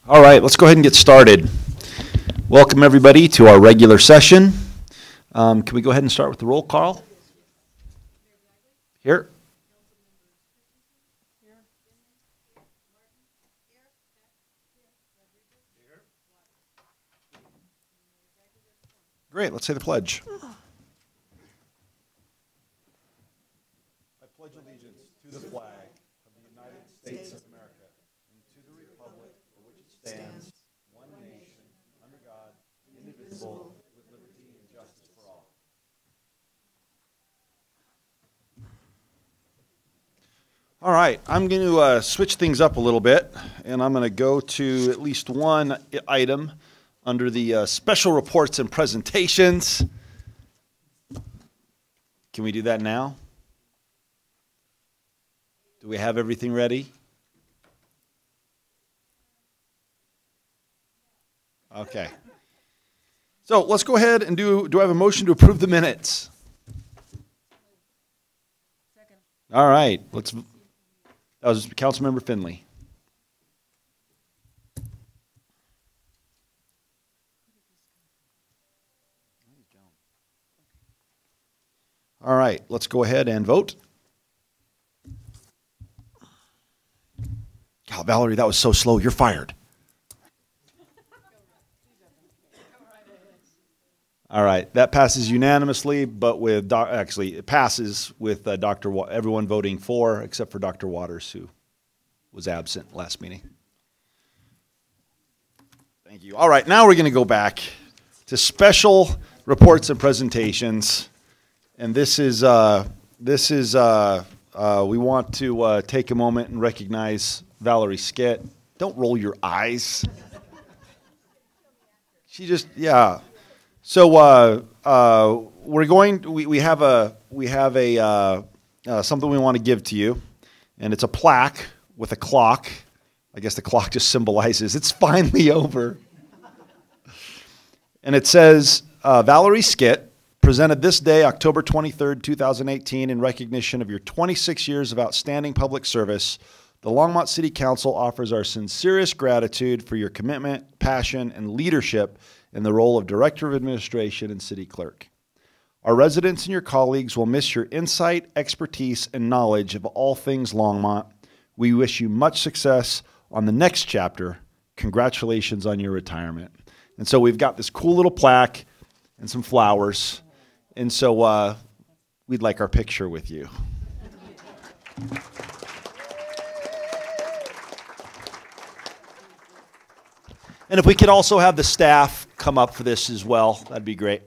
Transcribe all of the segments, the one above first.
All right, let's go ahead and get started. Welcome, everybody, to our regular session. Can we go ahead and start with the roll call? Here. Great, let's say the pledge. I pledge allegiance to the flag of the United States of America and to the republic for which it stands, one nation, under God, indivisible, with liberty and justice for all. All right, I'm going to switch things up a little bit, and I'm going to go to at least one item under the special reports and presentations. Can we do that now? Do we have everything ready? Okay. So let's go ahead and do I have a motion to approve the minutes? Second. All right, that was Councilmember Finley. All right, let's go ahead and vote. God, Valerie, that was so slow. You're fired. All right, that passes unanimously, but with actually it passes with everyone voting for, except for Dr. Waters, who was absent last meeting. Thank you. All right, now we're going to go back to special reports and presentations, and this is we want to take a moment and recognize Valerie Skitt. Don't roll your eyes. She just So we have something we want to give to you, and it's a plaque with a clock. I guess the clock just symbolizes it's finally over. And it says, Valerie Skitt, presented this day, October 23rd, 2018, in recognition of your 26 years of outstanding public service. The Longmont City Council offers our sincerest gratitude for your commitment, passion, and leadership in the role of Director of Administration and City Clerk. Our residents and your colleagues will miss your insight, expertise, and knowledge of all things Longmont. We wish you much success on the next chapter. Congratulations on your retirement. And so we've got this cool little plaque and some flowers. And so we'd like our picture with you. And if we could also have the staff come up for this as well, that'd be great.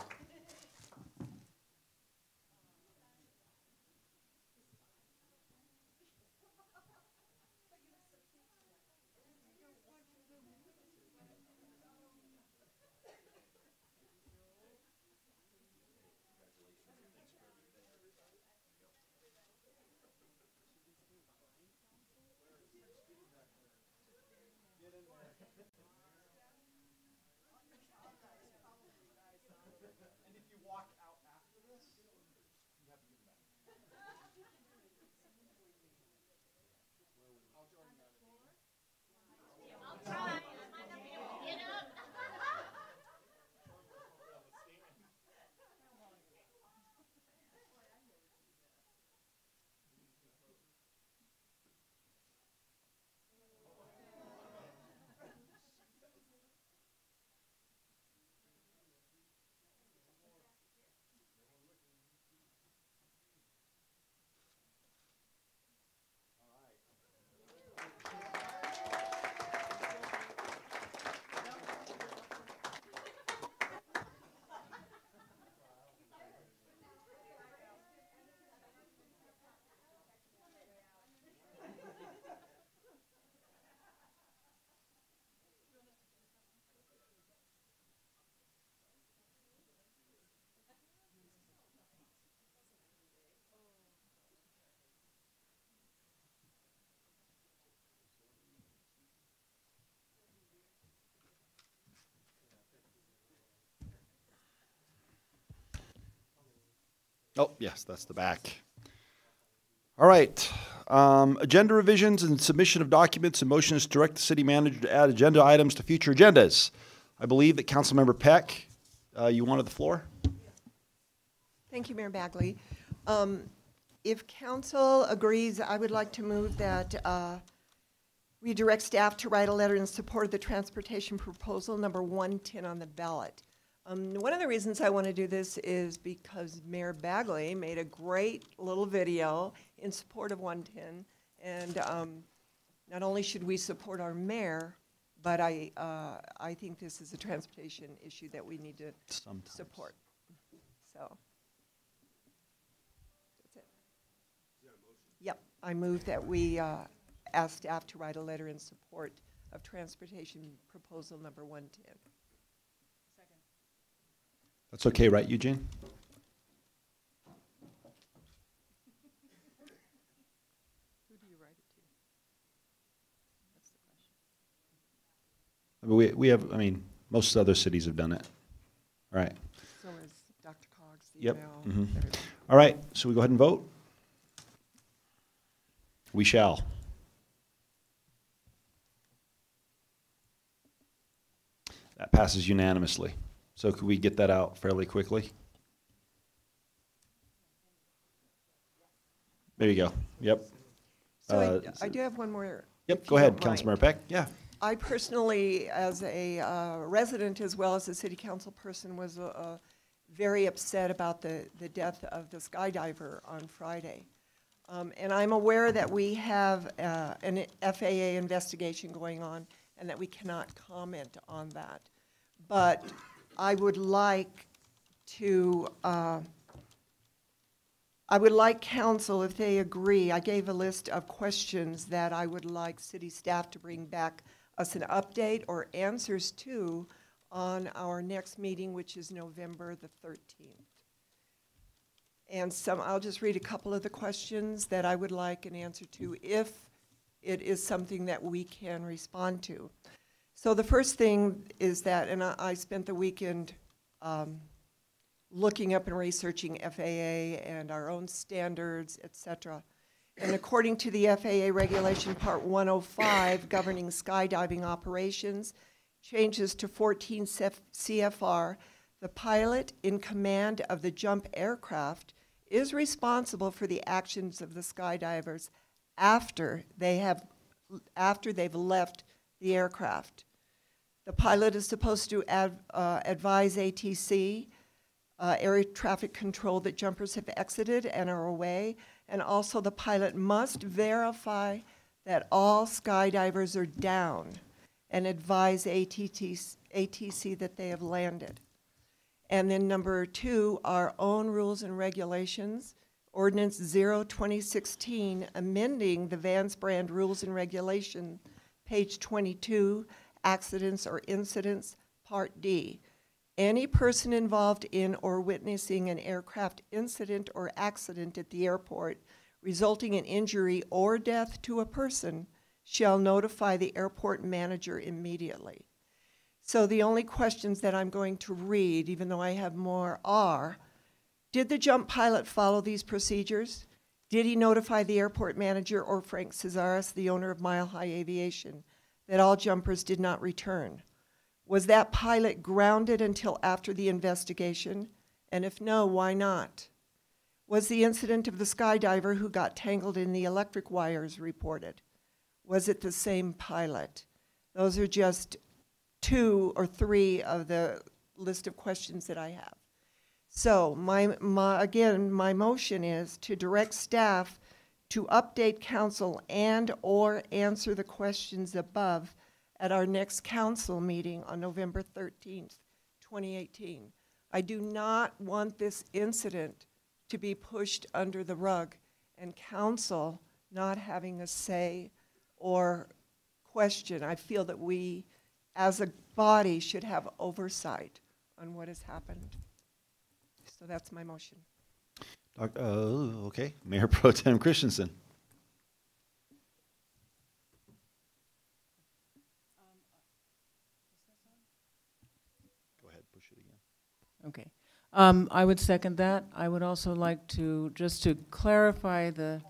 Oh, yes, that's the back. All right. Agenda revisions and submission of documents and motions to direct the city manager to add agenda items to future agendas. I believe that Councilmember Peck, you wanted the floor? Thank you, Mayor Bagley. If council agrees, I would like to move that we direct staff to write a letter in support of the transportation proposal number 110 on the ballot. One of the reasons I want to do this is because Mayor Bagley made a great little video in support of 110, and not only should we support our mayor, but I think this is a transportation issue that we need to support. So. Yep, I move that we ask staff to write a letter in support of transportation proposal number 110. Second. That's okay, right, Eugene? Who do you write it to? That's the question. We have, I mean, most other cities have done it. All right. So is Dr. Cogg's Yep. email. Mm-hmm. All right, so we go ahead and vote? We shall. That passes unanimously. So could we get that out fairly quickly? There you go. Yep. So I do have one more. Yep, go ahead, Councilmember Peck. Yeah. I personally, as a resident as well as a city council person, was very upset about the death of the skydiver on Friday. And I'm aware that we have an FAA investigation going on and that we cannot comment on that. But I would like to, council, if they agree, I gave a list of questions that I would like city staff to bring back us an update or answers to on our next meeting, which is November the 13th. And I'll just read a couple of the questions that I would like an answer to if it is something that we can respond to. So the first thing is that, and I spent the weekend looking up and researching FAA and our own standards, et cetera. And according to the FAA Regulation Part 105 governing skydiving operations, changes to 14 CFR, the pilot in command of the jump aircraft is responsible for the actions of the skydivers after they've left the aircraft. The pilot is supposed to advise ATC, air traffic control, that jumpers have exited and are away, and also the pilot must verify that all skydivers are down and advise ATC that they have landed. And then number 2, our own rules and regulations, Ordinance 0-2016, amending the Vans Brand Rules and Regulation, page 22, Accidents or Incidents, Part D. Any person involved in or witnessing an aircraft incident or accident at the airport resulting in injury or death to a person shall notify the airport manager immediately. So the only questions that I'm going to read, even though I have more, are, did the jump pilot follow these procedures? Did he notify the airport manager or Frank Cesaris, the owner of Mile High Aviation, that all jumpers did not return? Was that pilot grounded until after the investigation? And if no, why not? Was the incident of the skydiver who got tangled in the electric wires reported? Was it the same pilot? Those are just 2 or 3 of the list of questions that I have. So again, my motion is to direct staff to update council and or answer the questions above at our next council meeting on November 13th, 2018. I do not want this incident to be pushed under the rug and council not having a say or question. I feel that we, as a body, should have oversight on what has happened. So that's my motion. Okay. Mayor Pro Tem Christensen. Go ahead, push it again. Okay. I would second that. I would also like to, just to clarify the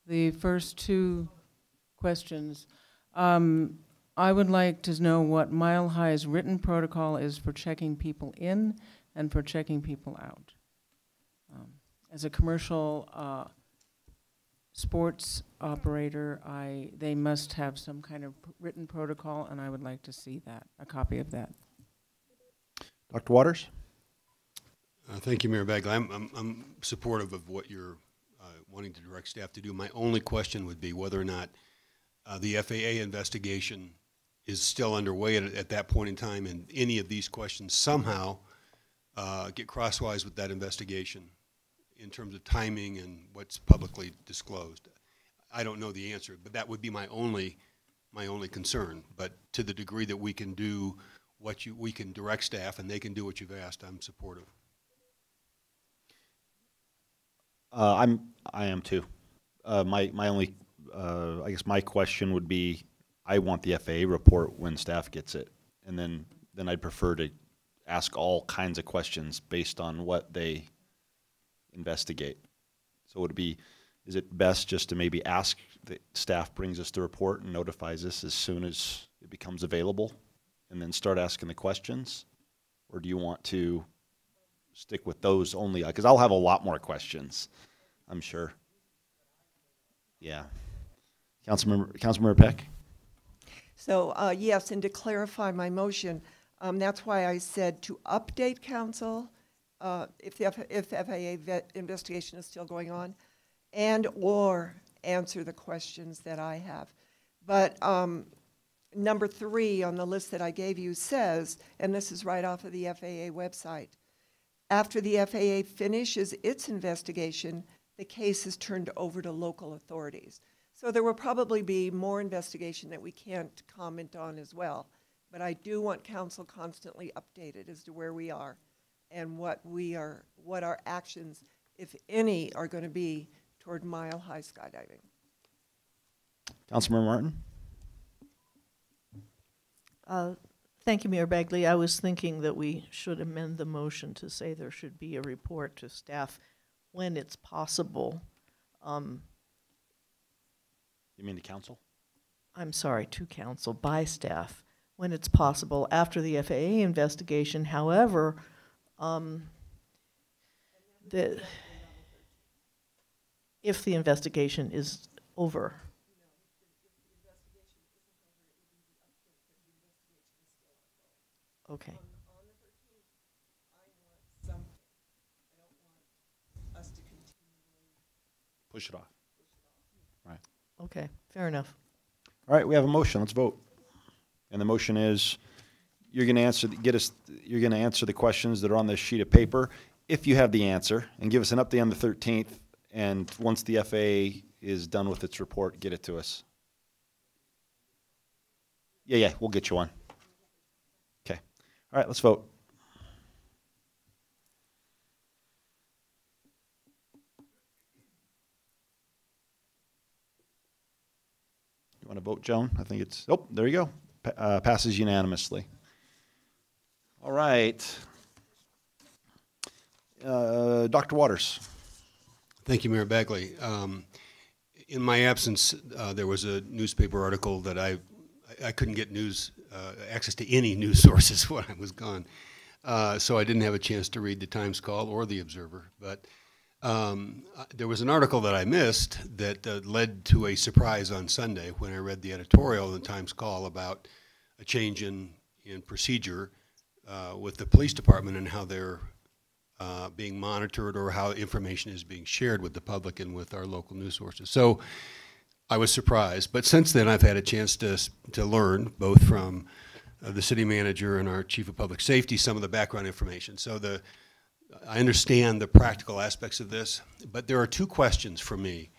The first two questions, I would like to know what Mile High's written protocol is for checking people in and for checking people out. As a commercial sports operator, they must have some kind of written protocol, and I would like to see that, a copy of that. Dr. Waters? Thank you, Mayor Bagley. I'm supportive of what you're wanting to direct staff to do. My only question would be whether or not the FAA investigation is still underway at that point in time, and any of these questions somehow get crosswise with that investigation in terms of timing and what's publicly disclosed. I don't know the answer, but that would be my only concern. But to the degree that we can do we can direct staff and they can do what you've asked, I'm supportive. I am too. My only, I guess my question would be, I want the FAA report when staff gets it, and then I'd prefer to ask all kinds of questions based on what they investigate. So would it be, is it best just to maybe ask that staff brings us the report and notifies us as soon as it becomes available, and then start asking the questions? Or do you want to stick with those only? Because I'll have a lot more questions, I'm sure. Yeah. Councilmember Peck? So, yes, and to clarify my motion, that's why I said to update council if FAA investigation is still going on, and or answer the questions that I have. But number 3 on the list that I gave you says, and this is right off of the FAA website, after the FAA finishes its investigation, the case is turned over to local authorities. So there will probably be more investigation that we can't comment on as well. But I do want council constantly updated as to where we are and what our actions, if any, are going to be toward Mile High skydiving. Councilmember Martin? Thank you, Mayor Bagley. I was thinking that we should amend the motion to say there should be a report to staff when it's possible. You mean to council? I'm sorry, to council, by staff, when it's possible after the FAA investigation. However, if the investigation is over. Okay. On the 13th, I want something. I don't want us to continually Push it off. Right. Okay, fair enough. All right, we have a motion. Let's vote. And the motion is you're going to answer the questions that are on this sheet of paper if you have the answer, and give us an update on the 13th, and once the FAA is done with its report, get it to us. Yeah, we'll get you one. Okay. All right, let's vote. You want to vote, Joan? I think it's, oh, there you go. Passes unanimously. All right. Dr. Waters. Thank you, Mayor Bagley. In my absence, there was a newspaper article that I couldn't get access to any news sources when I was gone. So I didn't have a chance to read the Times Call or the Observer. But there was an article that I missed that led to a surprise on Sunday when I read the editorial in the Times Call about a change in procedure with the police department and how they're being monitored or how information is being shared with the public and with our local news sources. So I was surprised. But since then, I've had a chance to learn, both from the city manager and our chief of public safety, some of the background information. So I understand the practical aspects of this, but there are two questions for me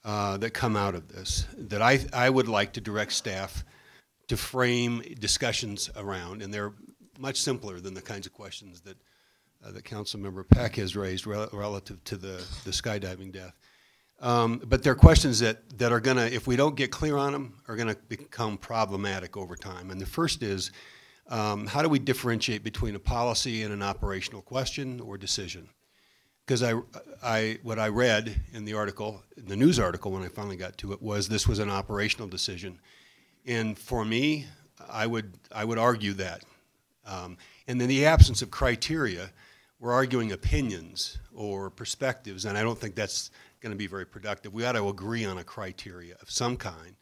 that come out of this that I would like to direct staff to frame discussions around, and they're much simpler than the kinds of questions that Councilmember Peck has raised relative to the skydiving death. But they're questions that are going to, if we don't get clear on them, are going to become problematic over time. And the first is, how do we differentiate between a policy and an operational question or decision? because what I read in the article, the news article when I finally got to it, was this was an operational decision. And for me, I would argue that. And in the absence of criteria, we're arguing opinions or perspectives, and I don't think that's going to be very productive. We ought to agree on a criteria of some kind,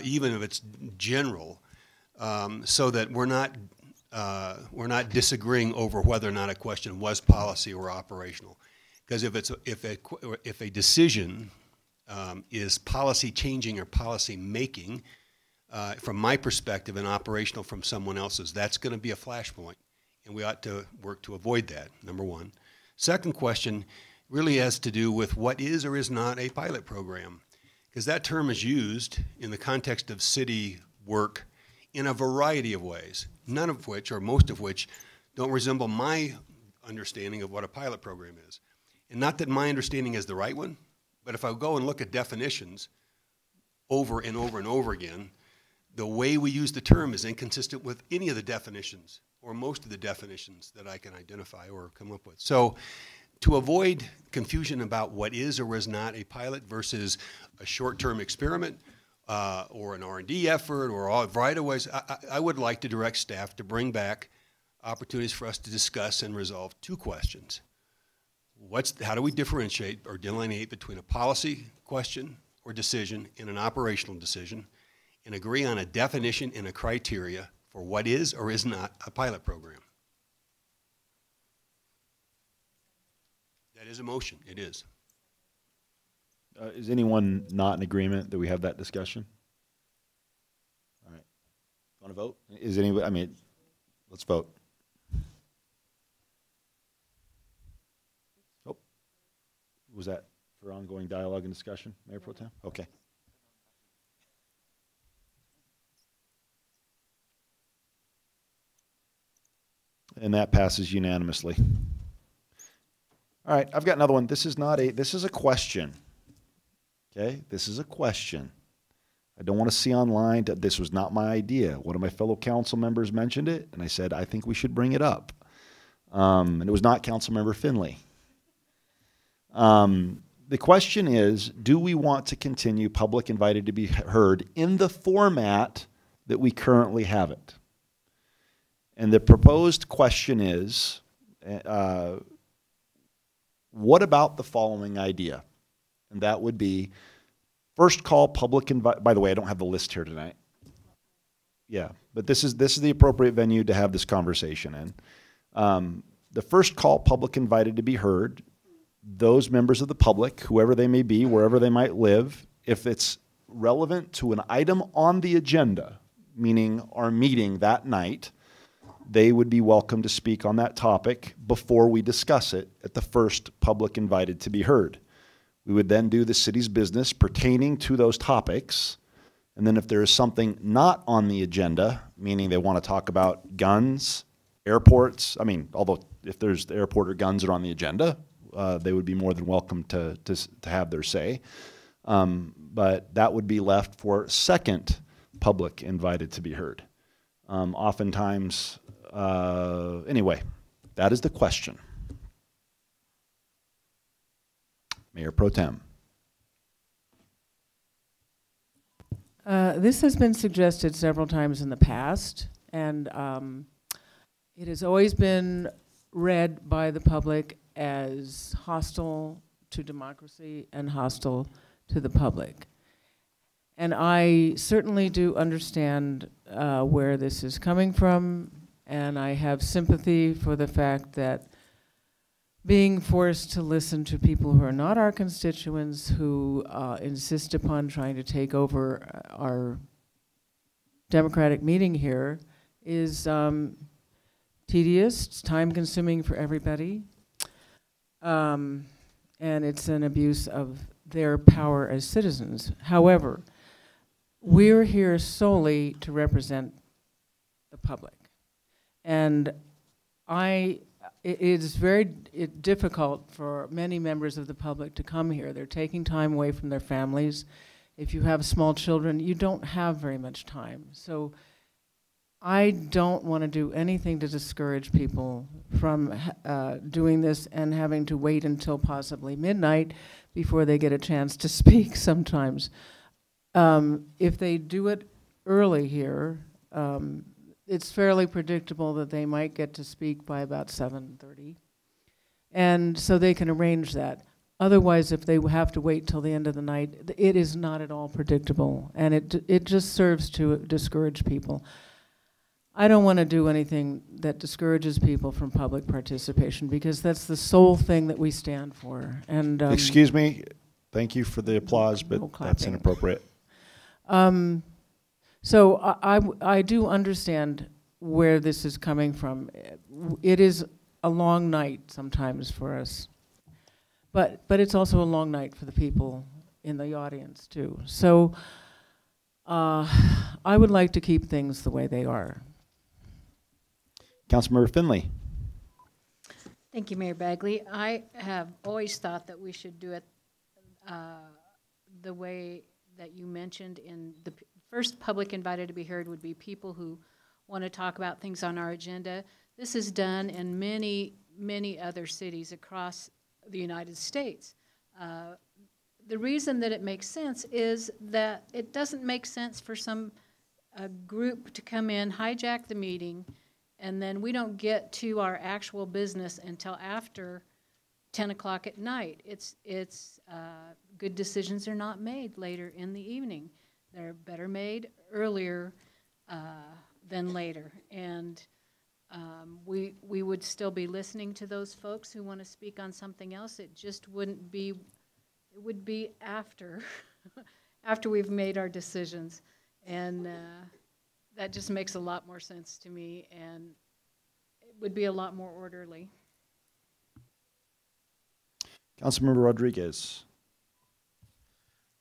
even if it's general, so that we're not disagreeing over whether or not a question was policy or operational. Because if a decision is policy changing or policy making, from my perspective, and operational from someone else's, that's going to be a flashpoint, and we ought to work to avoid that, number one. Second question really has to do with what is or is not a pilot program, because that term is used in the context of city work in a variety of ways, none of which, or most of which, don't resemble my understanding of what a pilot program is. And not that my understanding is the right one, but if I go and look at definitions over and over and over again, the way we use the term is inconsistent with any of the definitions, or most of the definitions that I can identify or come up with. So to avoid confusion about what is or is not a pilot versus a short-term experiment, or an R&D effort, or a variety of ways, I would like to direct staff to bring back opportunities for us to discuss and resolve two questions. How do we differentiate or delineate between a policy question or decision and an operational decision, and agree on a definition and a criteria for what is or is not a pilot program? That is a motion. It is. Is anyone not in agreement that we have that discussion? All right. Want to vote? Is anybody, I mean, let's vote. Oh, was that for ongoing dialogue and discussion, Mayor Pro Tem? Okay. And that passes unanimously. All right, I've got another one. This is a question. Okay, this is a question. I don't want to see online that this was not my idea. One of my fellow council members mentioned it, and I said, I think we should bring it up. And it was not Councilmember Finley. The question is, do we want to continue public invited to be heard in the format that we currently have it? And the proposed question is, what about the following idea? And that would be, first call public invite. By the way, I don't have the list here tonight. Yeah, but this is the appropriate venue to have this conversation in. The first call public invited to be heard, those members of the public, whoever they may be, wherever they might live, if it's relevant to an item on the agenda, meaning our meeting that night, they would be welcome to speak on that topic before we discuss it at the first public invited to be heard. We would then do the city's business pertaining to those topics. And then if there is something not on the agenda, meaning they want to talk about guns, airports, I mean, although if there's the airport or guns are on the agenda, they would be more than welcome to have their say. But that would be left for second public invited to be heard. Oftentimes, anyway, that is the question. Mayor Pro Tem. This has been suggested several times in the past, and it has always been read by the public as hostile to democracy and hostile to the public. And I certainly do understand where this is coming from, and I have sympathy for the fact that being forced to listen to people who are not our constituents, who insist upon trying to take over our democratic meeting here, is tedious, it's time-consuming for everybody, and it's an abuse of their power as citizens. However, we're here solely to represent the public. And it is very difficult for many members of the public to come here. They're taking time away from their families. If you have small children, you don't have very much time. So I don't want to do anything to discourage people from doing this and having to wait until possibly midnight before they get a chance to speak sometimes. If they do it early here, it's fairly predictable that they might get to speak by about 7:30. And so they can arrange that. Otherwise, if they have to wait till the end of the night, it is not at all predictable, and it just serves to discourage people. I don't want to do anything that discourages people from public participation, because that's the sole thing that we stand for. And Excuse me. Thank you for the applause, but no that's clapping. inappropriate. So I do understand where this is coming from. It is a long night sometimes for us, but it's also a long night for the people in the audience too. So I would like to keep things the way they are. Councilmember Finley. Thank you, Mayor Bagley. I have always thought that we should do it the way that you mentioned. In the first public invited to be heard would be people who want to talk about things on our agenda. This is done in many, many other cities across the United States. The reason that it makes sense is that it doesn't make sense for some group to come in, hijack the meeting, and then we don't get to our actual business until after 10 o'clock at night. Good decisions are not made later in the evening. They're better made earlier than later. And we would still be listening to those folks who want to speak on something else. It just wouldn't be, it would be after, after we've made our decisions. And that just makes a lot more sense to me, and it would be a lot more orderly. Councilmember Rodriguez.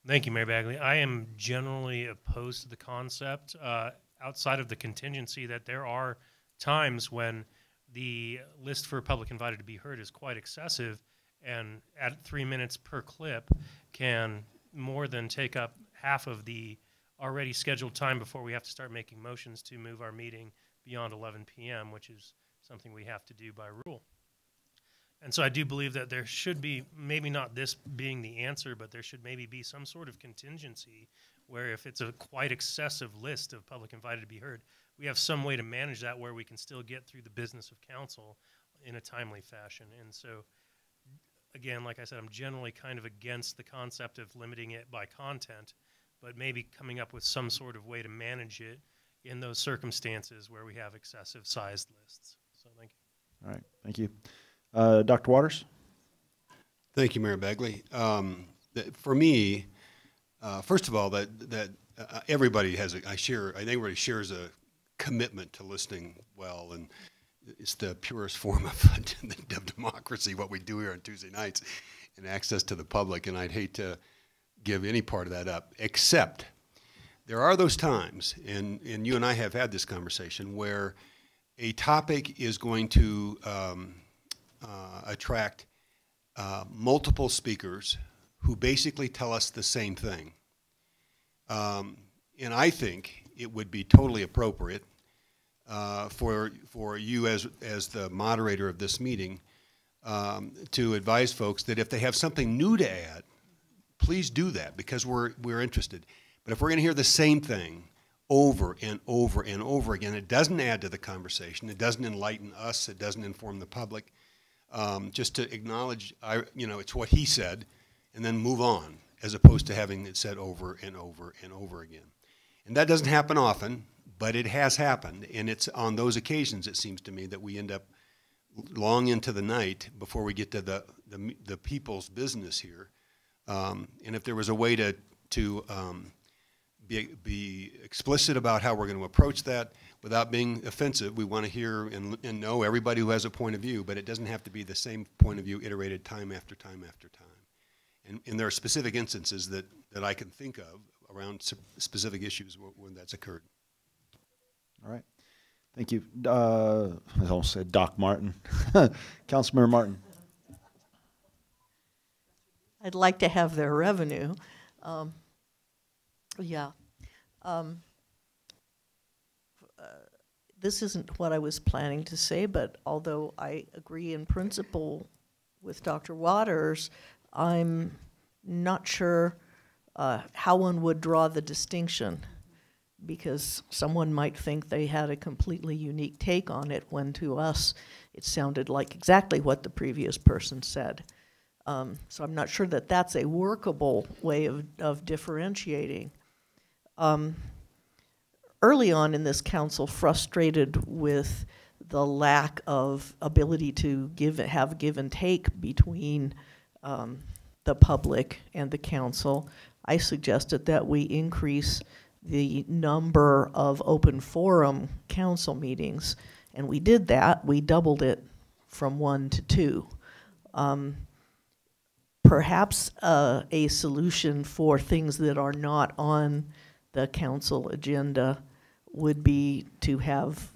Thank you, Mayor Bagley. I am generally opposed to the concept, outside of the contingency that there are times when the list for public invited to be heard is quite excessive, and at 3 minutes per clip can more than take up half of the already scheduled time before we have to start making motions to move our meeting beyond 11 p.m., which is something we have to do by rule. And so I do believe that there should be, maybe not this being the answer, but there should maybe be some sort of contingency where if it's a quite excessive list of public invited to be heard, we have some way to manage that where we can still get through the business of council in a timely fashion. And so, again, like I said, I'm generally kind of against the concept of limiting it by content, but maybe coming up with some sort of way to manage it in those circumstances where we have excessive sized lists. So thank you. All right, thank you. Dr. Waters? Thank you, Mayor Bagley. For me, first of all, that everybody has I think everybody shares a commitment to listening well, and it's the purest form of democracy, what we do here on Tuesday nights, and access to the public, and I'd hate to give any part of that up, except there are those times, and you and I have had this conversation, where a topic is going to attract multiple speakers who basically tell us the same thing. And I think it would be totally appropriate for you as the moderator of this meeting to advise folks that if they have something new to add, please do that, because we're interested. But if we're going to hear the same thing over and over and over again, it doesn't add to the conversation, it doesn't enlighten us, it doesn't inform the public. Just to acknowledge, it's what he said, and then move on, as opposed to having it said over and over and over again. And that doesn't happen often, but it has happened, and it's on those occasions, it seems to me, that we end up long into the night before we get to the people's business here. And if there was a way to be explicit about how we're going to approach that without being offensive, we want to hear and know everybody who has a point of view, but it doesn't have to be the same point of view iterated time after time after time. And there are specific instances that I can think of around specific issues when that's occurred. All right. Thank you. I almost said Doc Martin. Councilmember Martin. I'd like to have their revenue. this isn't what I was planning to say, but although I agree in principle with Dr. Waters, I'm not sure how one would draw the distinction, because someone might think they had a completely unique take on it when to us it sounded like exactly what the previous person said. So I'm not sure that that's a workable way of differentiating. Early on in this council, frustrated with the lack of ability to have give and take between the public and the council, I suggested that we increase the number of open forum council meetings, and we did that. We doubled it from 1 to 2. Perhaps a solution for things that are not on the council agenda would be to have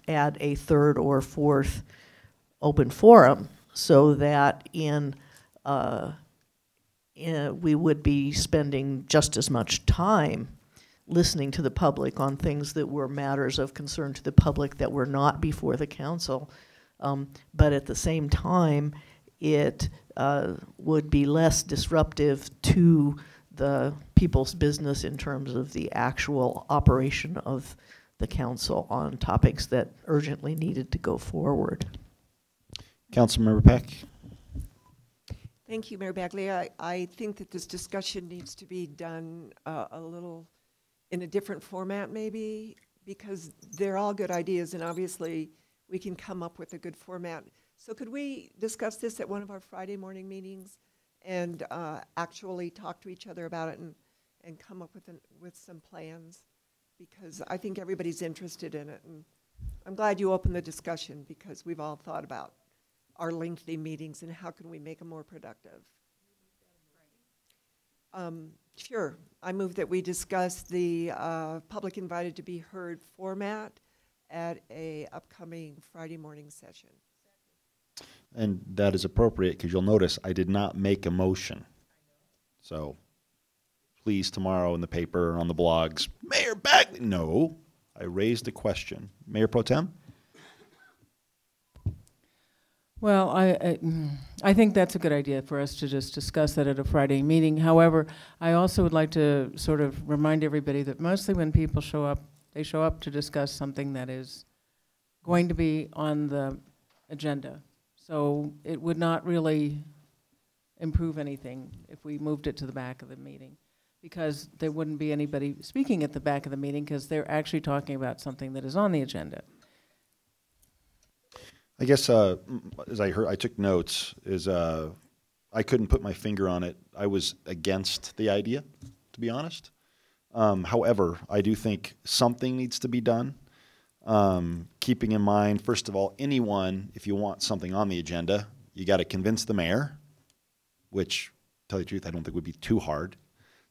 add a third or fourth open forum, so that we would be spending just as much time listening to the public on things that were matters of concern to the public that were not before the council, but at the same time it would be less disruptive to the people's business in terms of the actual operation of the council on topics that urgently needed to go forward. Councilmember Peck. Thank you, Mayor Bagley. I think that this discussion needs to be done a little in a different format maybe, because they're all good ideas and obviously we can come up with a good format. So could we discuss this at one of our Friday morning meetings and actually talk to each other about it and come up with some plans? Because I think everybody's interested in it, and I'm glad you opened the discussion, because we've all thought about our lengthy meetings and how can we make them more productive. Sure. I move that we discuss the public invited to be heard format at a upcoming Friday morning session. And that is appropriate, because you'll notice I did not make a motion. So please, tomorrow in the paper or on the blogs, Mayor Bagley. No, I raised a question. Mayor Pro Tem? Well, I think that's a good idea for us to just discuss that at a Friday meeting. However, I also would like to sort of remind everybody that mostly when people show up, they show up to discuss something that is going to be on the agenda. So it would not really improve anything if we moved it to the back of the meeting, because there wouldn't be anybody speaking at the back of the meeting because they're actually talking about something that is on the agenda. I guess as I heard, I took notes, I couldn't put my finger on it. I was against the idea, to be honest. However, I do think something needs to be done. Keeping in mind, first of all, anyone, if you want something on the agenda, you got to convince the mayor, which, to tell you the truth, I don't think would be too hard.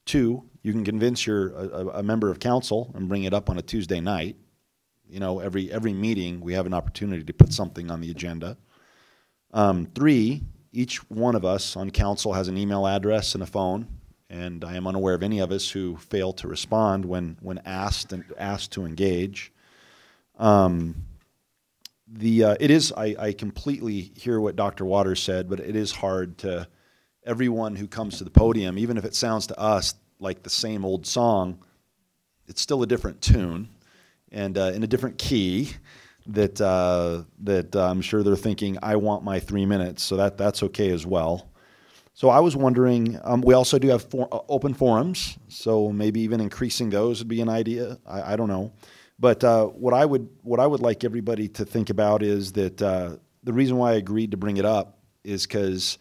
2, you can convince a member of council and bring it up on a Tuesday night. You know, every meeting we have an opportunity to put something on the agenda. 3, each one of us on council has an email address and a phone, and I am unaware of any of us who fail to respond when asked to engage. I completely hear what Dr. Waters said, but it is hard to, everyone who comes to the podium, even if it sounds to us like the same old song, it's still a different tune and in a different key that I'm sure they're thinking, I want my 3 minutes, so that's okay as well. So I was wondering, we also do have open forums, so maybe even increasing those would be an idea. I don't know. But what I would like everybody to think about is that the reason why I agreed to bring it up is because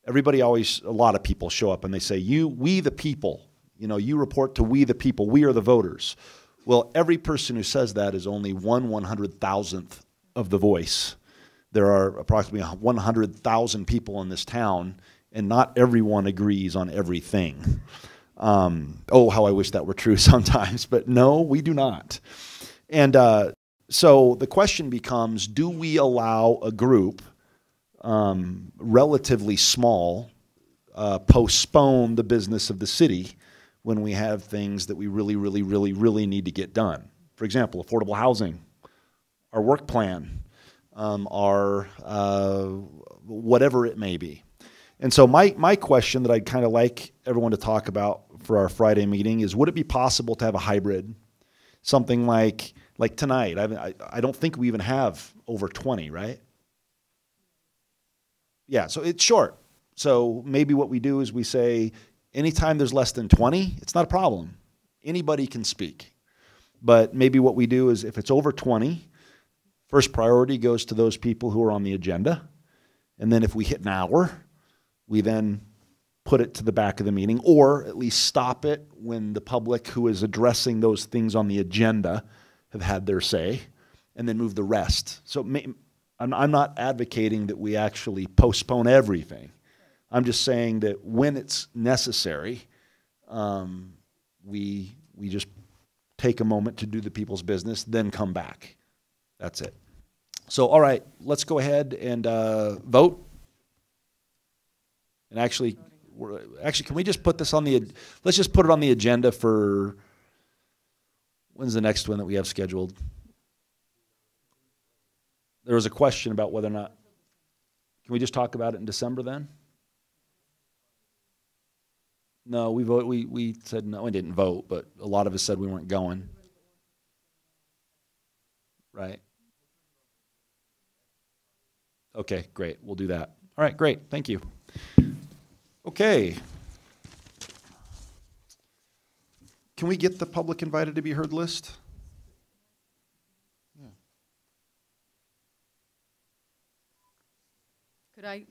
a lot of people show up and they say, we the people, you report to we the people, we are the voters. Well, every person who says that is only 1/100,000th of the voice. There are approximately 100,000 people in this town, and not everyone agrees on everything. Oh, how I wish that were true sometimes, but no, we do not. And so the question becomes, do we allow a group, relatively small, postpone the business of the city when we have things that we really, really, really, really need to get done? For example, affordable housing. our work plan, our whatever it may be. And so my question that I'd kind of like everyone to talk about for our Friday meeting is, would it be possible to have a hybrid? Something like tonight. I don't think we even have over 20, right? Yeah, so it's short. So maybe what we do is we say, anytime there's less than 20, it's not a problem. Anybody can speak. But maybe what we do is, if it's over 20, first priority goes to those people who are on the agenda. And then if we hit an hour, we then put it to the back of the meeting, or at least stop it when the public who is addressing those things on the agenda have had their say, and then move the rest. So I'm not advocating that we actually postpone everything. I'm just saying that when it's necessary, we just take a moment to do the people's business, then come back. That's it. So, all right, let's go ahead and vote. And actually, can we just put this on the? Let's just put it on the agenda for. When's the next one that we have scheduled? There was a question about whether or not. Can we just talk about it in December then? No, we said no. We didn't vote, but a lot of us said we weren't going. Right. Okay, great. We'll do that. All right, great. Thank you. Okay. Can we get the public invited to be heard list? Yeah. Could I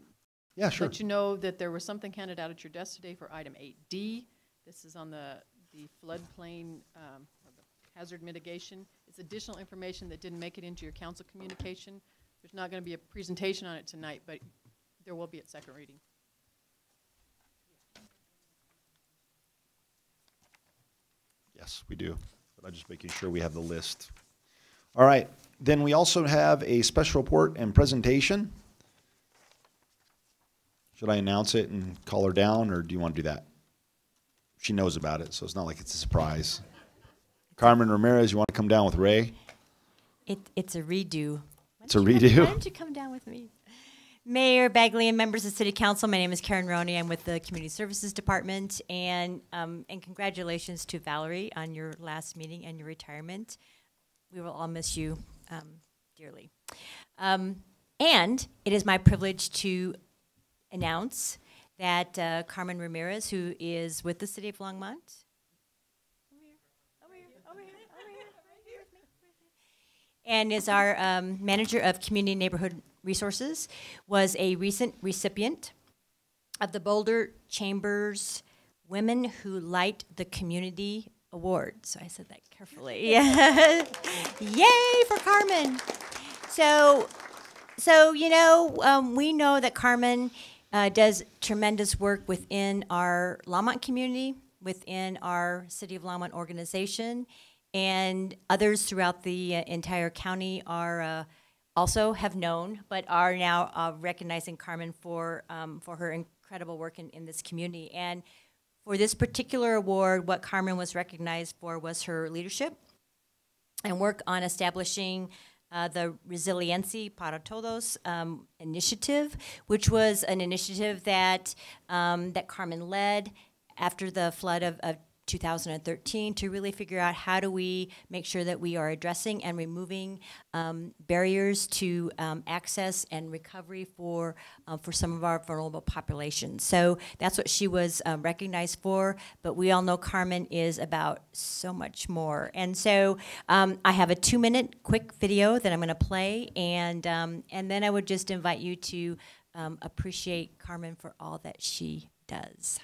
Yeah, sure. let you know that there was something handed out at your desk today for item 8D? This is on the floodplain or the hazard mitigation. It's additional information that didn't make it into your council communication. There's not going to be a presentation on it tonight, but there will be at second reading. Yes, we do. But I'm just making sure we have the list. All right. Then we also have a special report and presentation. Should I announce it and call her down, or do you want to do that? She knows about it, so it's not like it's a surprise. Carmen Ramirez, you want to come down with Ray? It's a redo. It's a redo? Why don't you come down with me? Mayor Bagley and members of City Council, my name is Karen Roney. I'm with the Community Services Department, and congratulations to Valerie on your last meeting and your retirement. We will all miss you dearly. And it is my privilege to announce that Carmen Ramirez, who is with the City of Longmont, and is our manager of community and neighborhood resources, was a recent recipient of the Boulder Chamber's Women Who Light the Community Award. So I said that carefully. Yay for Carmen. So you know, we know that Carmen does tremendous work within our Longmont community, within our City of Longmont organization, and others throughout the entire county are also have known, but are now recognizing Carmen for her incredible work in this community. And for this particular award, what Carmen was recognized for was her leadership and work on establishing the Resiliencia para Todos initiative, which was an initiative that that Carmen led after the flood of 2013 to really figure out how do we make sure that we are addressing and removing barriers to access and recovery for some of our vulnerable populations. So that's what she was recognized for, but we all know Carmen is about so much more. And so I have a 2-minute quick video that I'm going to play, and then I would just invite you to appreciate Carmen for all that she does.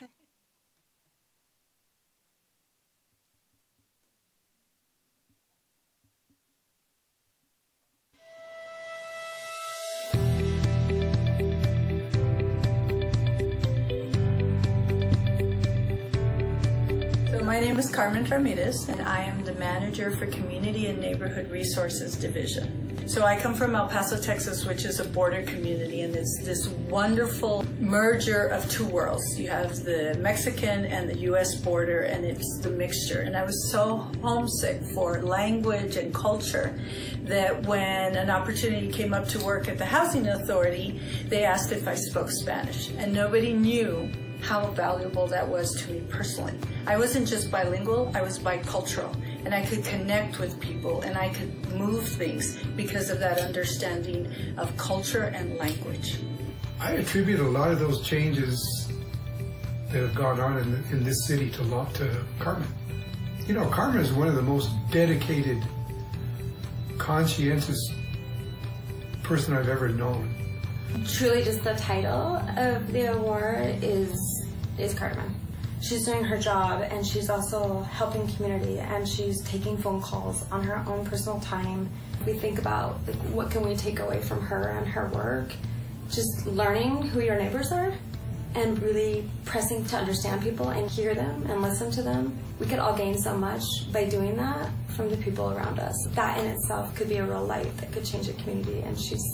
My name is Carmen Ramirez, and I am the manager for Community and Neighborhood Resources Division. So I come from El Paso, Texas, which is a border community, and it's this wonderful merger of two worlds. You have the Mexican and the U.S. border, and it's the mixture. And I was so homesick for language and culture that when an opportunity came up to work at the Housing Authority, they asked if I spoke Spanish, and nobody knew how valuable that was to me personally. I wasn't just bilingual, I was bicultural, and I could connect with people and I could move things because of that understanding of culture and language. I attribute a lot of those changes that have gone on in this city to Carmen. You know, Carmen is one of the most dedicated, conscientious person I've ever known. Truly just the title of the award is Carmen. She's doing her job, and she's also helping community, and she's taking phone calls on her own personal time. We think about, like, what can we take away from her and her work? Just learning who your neighbors are and really pressing to understand people and hear them and listen to them. We could all gain so much by doing that from the people around us. That in itself could be a real light that could change a community, and she's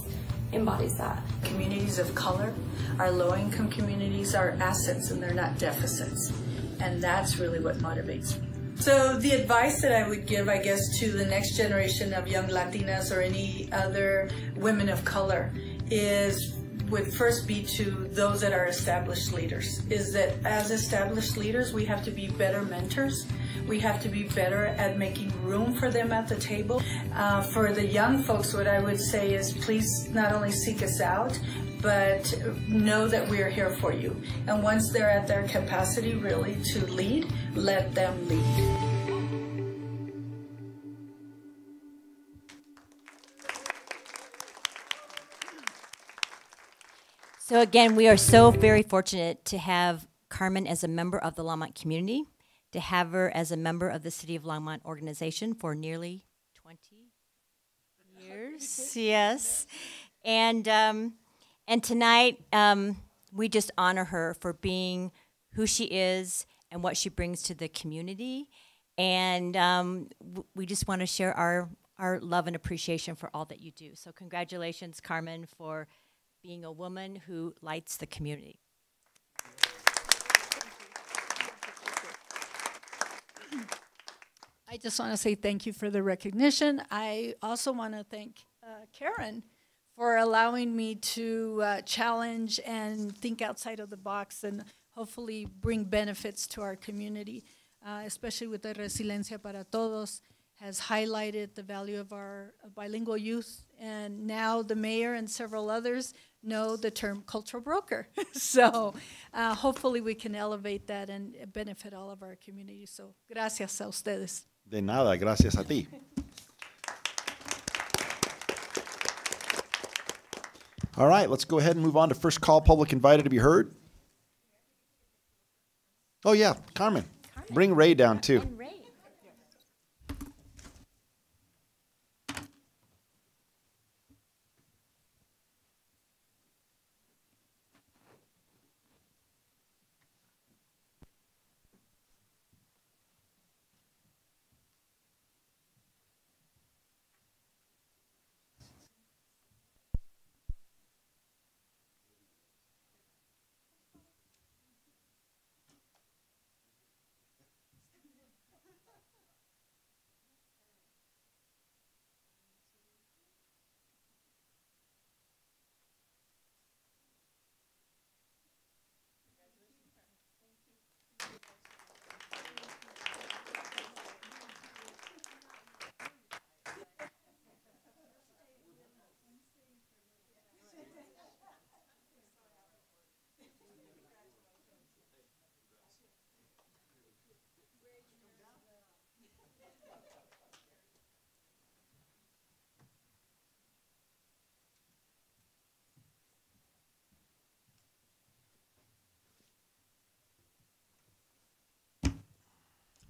embodies that. Communities of color, our low-income communities are assets and they're not deficits. And that's really what motivates me. So the advice that I would give, I guess, to the next generation of young Latinas or any other women of color would first be to those that are established leaders, is that as established leaders, we have to be better mentors. We have to be better at making room for them at the table. For the young folks, what I would say is please not only seek us out, but know that we are here for you. And once they're at their capacity really to lead, let them lead. So again, we are so very fortunate to have Carmen as a member of the Longmont community, to have her as a member of the City of Longmont organization for nearly 20 years. Yes. And tonight, we just honor her for being who she is and what she brings to the community. And we just want to share our love and appreciation for all that you do. So congratulations, Carmen, for being a woman who lights the community. I just want to say thank you for the recognition. I also want to thank Karen for allowing me to challenge and think outside of the box and hopefully bring benefits to our community, especially with the Resiliencia para Todos has highlighted the value of our bilingual youth, and now the mayor and several others know the term cultural broker. So hopefully we can elevate that and benefit all of our communities. So gracias a ustedes. De nada, gracias a ti. All right, let's go ahead and move on to first call, public invited to be heard. Oh yeah, Carmen. Bring Ray down too.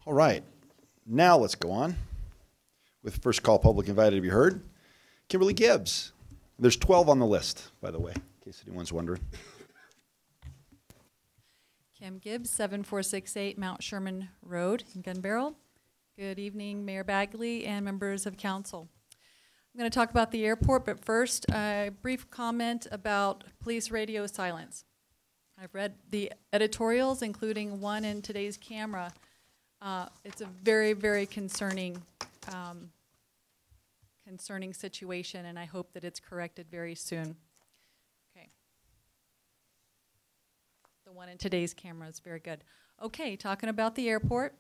All right, now let's go on with first call, public invited to be heard. Kimberly Gibbs. There's 12 on the list, by the way, in case anyone's wondering. Kim Gibbs, 7468 Mount Sherman Road in Gun Barrel. Good evening, Mayor Bagley and members of council. I'm going to talk about the airport, but first, a brief comment about police radio silence. I've read the editorials, including one in today's camera. It's a very, very concerning situation, and I hope that it's corrected very soon. Okay. The one in today's camera is very good. Okay, talking about the airport.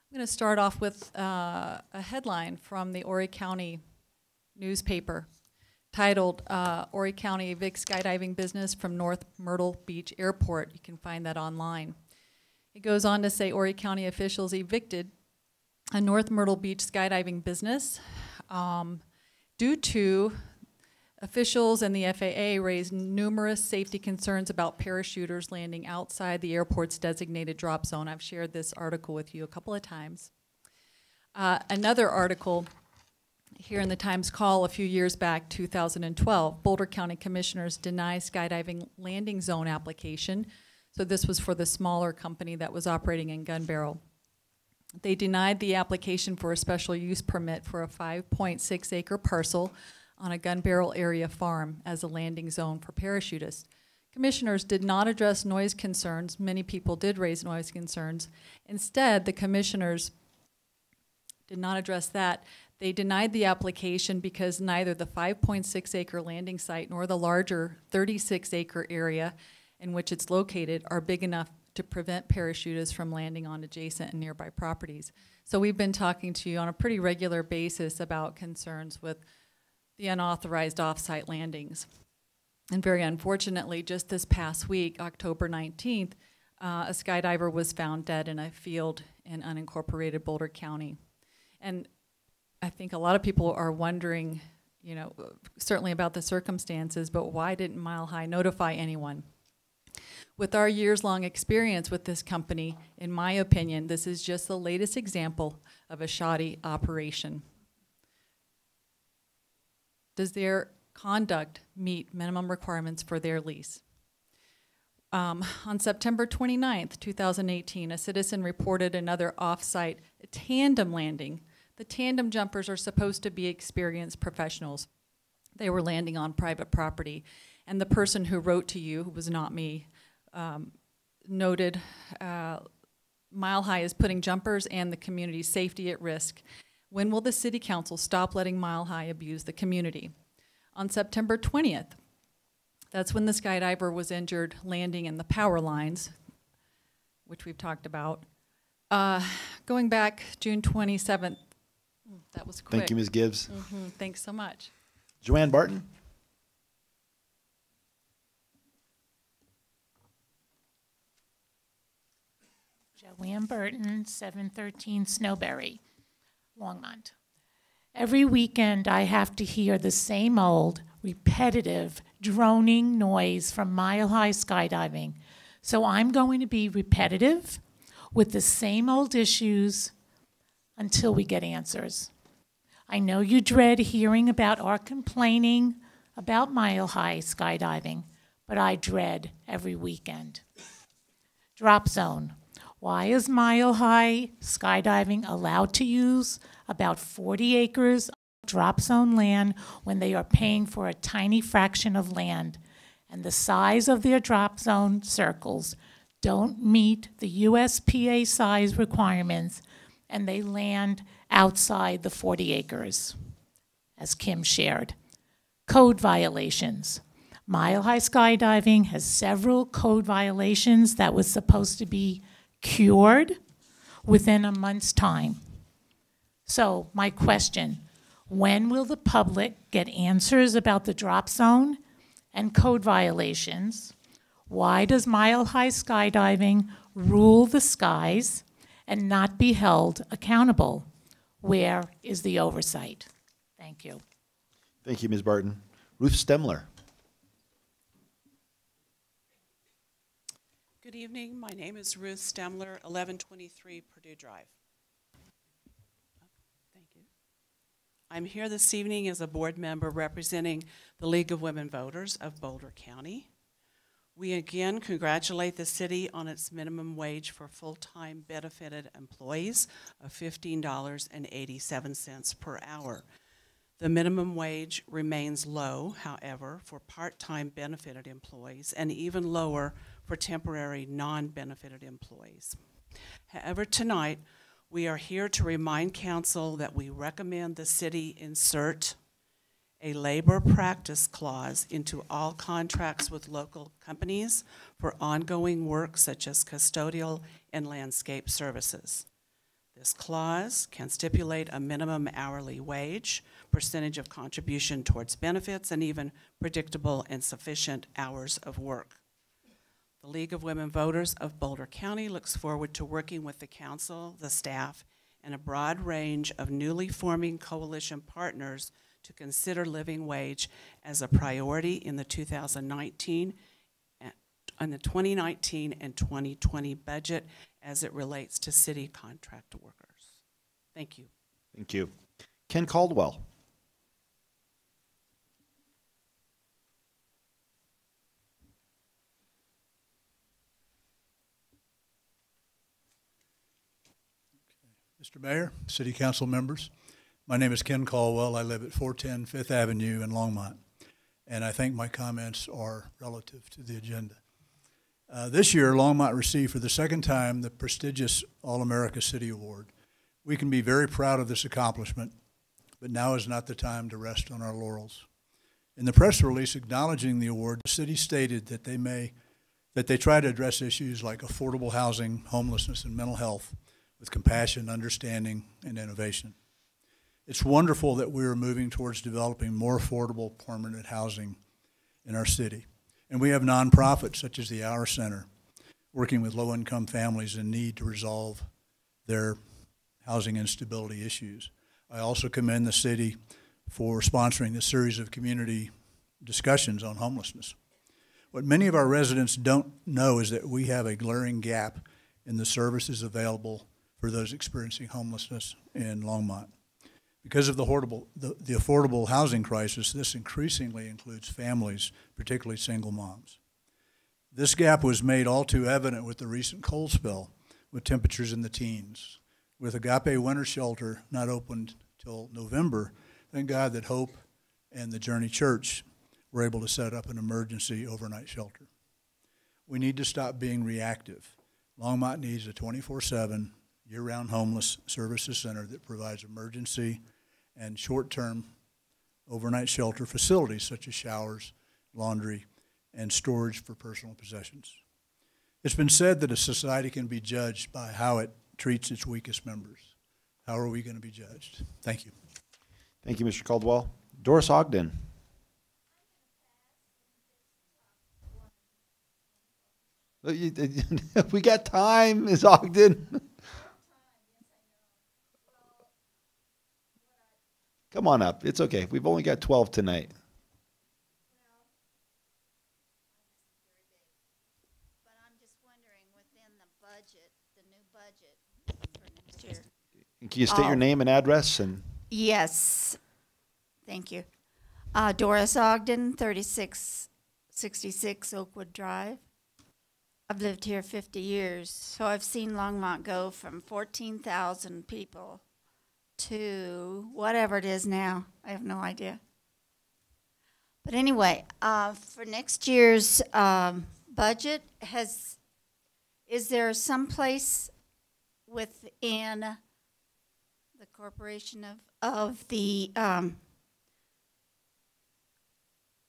I'm going to start off with a headline from the Horry County newspaper titled, Horry County Evicts Skydiving Business from North Myrtle Beach Airport. You can find that online. It goes on to say Horry County officials evicted a North Myrtle Beach skydiving business due to officials and the FAA raised numerous safety concerns about parachuters landing outside the airport's designated drop zone. I've shared this article with you a couple of times. Another article here in the Times Call a few years back, 2012, Boulder County commissioners deny skydiving landing zone application. So this was for the smaller company that was operating in Gun Barrel. They denied the application for a special use permit for a 5.6 acre parcel on a Gun Barrel area farm as a landing zone for parachutists. Commissioners did not address noise concerns. Many people did raise noise concerns. Instead, the commissioners did not address that. They denied the application because neither the 5.6 acre landing site nor the larger 36 acre area in which it's located are big enough to prevent parachutists from landing on adjacent and nearby properties. So we've been talking to you on a pretty regular basis about concerns with the unauthorized off-site landings. And very unfortunately, just this past week, October 19th, a skydiver was found dead in a field in unincorporated Boulder County. And I think a lot of people are wondering, you know, certainly about the circumstances, but why didn't Mile High notify anyone? With our years-long experience with this company, in my opinion, this is just the latest example of a shoddy operation. Does their conduct meet minimum requirements for their lease? On September 29th, 2018, a citizen reported another off-site tandem landing. The tandem jumpers are supposed to be experienced professionals. They were landing on private property. And the person who wrote to you, who was not me, noted Mile High is putting jumpers and the community's safety at risk. When will the city council stop letting Mile High abuse the community? On September 20th, that's when the skydiver was injured landing in the power lines, which we've talked about. Going back June 27th, that was quick. Thank you, Ms. Gibbs. Thanks so much. Joanne Barton. Joanne Burton, 713 Snowberry, Longmont. Every weekend I have to hear the same old, repetitive, droning noise from Mile High skydiving. So I'm going to be repetitive with the same old issues until we get answers. I know you dread hearing about our complaining about Mile High skydiving, but I dread every weekend. Drop zone. Why is Mile High skydiving allowed to use about 40 acres of drop zone land when they are paying for a tiny fraction of land, and the size of their drop zone circles don't meet the USPA size requirements, and they land outside the 40 acres, as Kim shared. Code violations. Mile High skydiving has several code violations that was supposed to be cured within a month's time. So my question, when will the public get answers about the drop zone and code violations? Why does Mile High skydiving rule the skies and not be held accountable? Where is the oversight? Thank you. Thank you, Ms. Barton. Ruth Stemler. Good evening. My name is Ruth Stemler, 1123 Purdue Drive. Thank you. I'm here this evening as a board member representing the League of Women Voters of Boulder County. We again congratulate the city on its minimum wage for full-time benefited employees of $15.87 per hour. The minimum wage remains low, however, for part-time benefited employees and even lower for temporary non-benefited employees. However, tonight, we are here to remind council that we recommend the city insert a labor practice clause into all contracts with local companies for ongoing work such as custodial and landscape services. This clause can stipulate a minimum hourly wage, percentage of contribution towards benefits, and even predictable and sufficient hours of work. The League of Women Voters of Boulder County looks forward to working with the council, the staff, and a broad range of newly forming coalition partners to consider living wage as a priority in the 2019 and 2020 budget as it relates to city contract workers. Thank you. Thank you. Ken Caldwell. Mr. Mayor, City Council members, my name is Ken Caldwell. I live at 410 Fifth Avenue in Longmont, and I think my comments are relative to the agenda. This year, Longmont received for the second time the prestigious All-America City Award. We can be very proud of this accomplishment, but now is not the time to rest on our laurels. In the press release acknowledging the award, the city stated that they try to address issues like affordable housing, homelessness, and mental health with compassion, understanding, and innovation. It's wonderful that we are moving towards developing more affordable permanent housing in our city. And we have nonprofits such as the Our Center working with low-income families in need to resolve their housing instability issues. I also commend the city for sponsoring a series of community discussions on homelessness. What many of our residents don't know is that we have a glaring gap in the services available for those experiencing homelessness in Longmont. Because of the affordable housing crisis, this increasingly includes families, particularly single moms. This gap was made all too evident with the recent cold spell, with temperatures in the teens. With Agape Winter Shelter not opened till November, thank God that Hope and the Journey Church were able to set up an emergency overnight shelter. We need to stop being reactive. Longmont needs a 24/7, year-round homeless services center that provides emergency and short-term overnight shelter facilities such as showers, laundry, and storage for personal possessions. It's been said that a society can be judged by how it treats its weakest members. How are we going to be judged? Thank you. Thank you, Mr. Caldwell. Doris Ogden. We got time, Ms. Ogden. Come on up. It's okay. We've only got 12 tonight. But I'm just wondering, within the budget, the new budget for next year. Can you state your name and address? And Yes. Thank you. Doris Ogden, 3666 Oakwood Drive. I've lived here 50 years, so I've seen Longmont go from 14,000 people to whatever it is now. I have no idea. But anyway, for next year's budget, is there some place within the corporation of the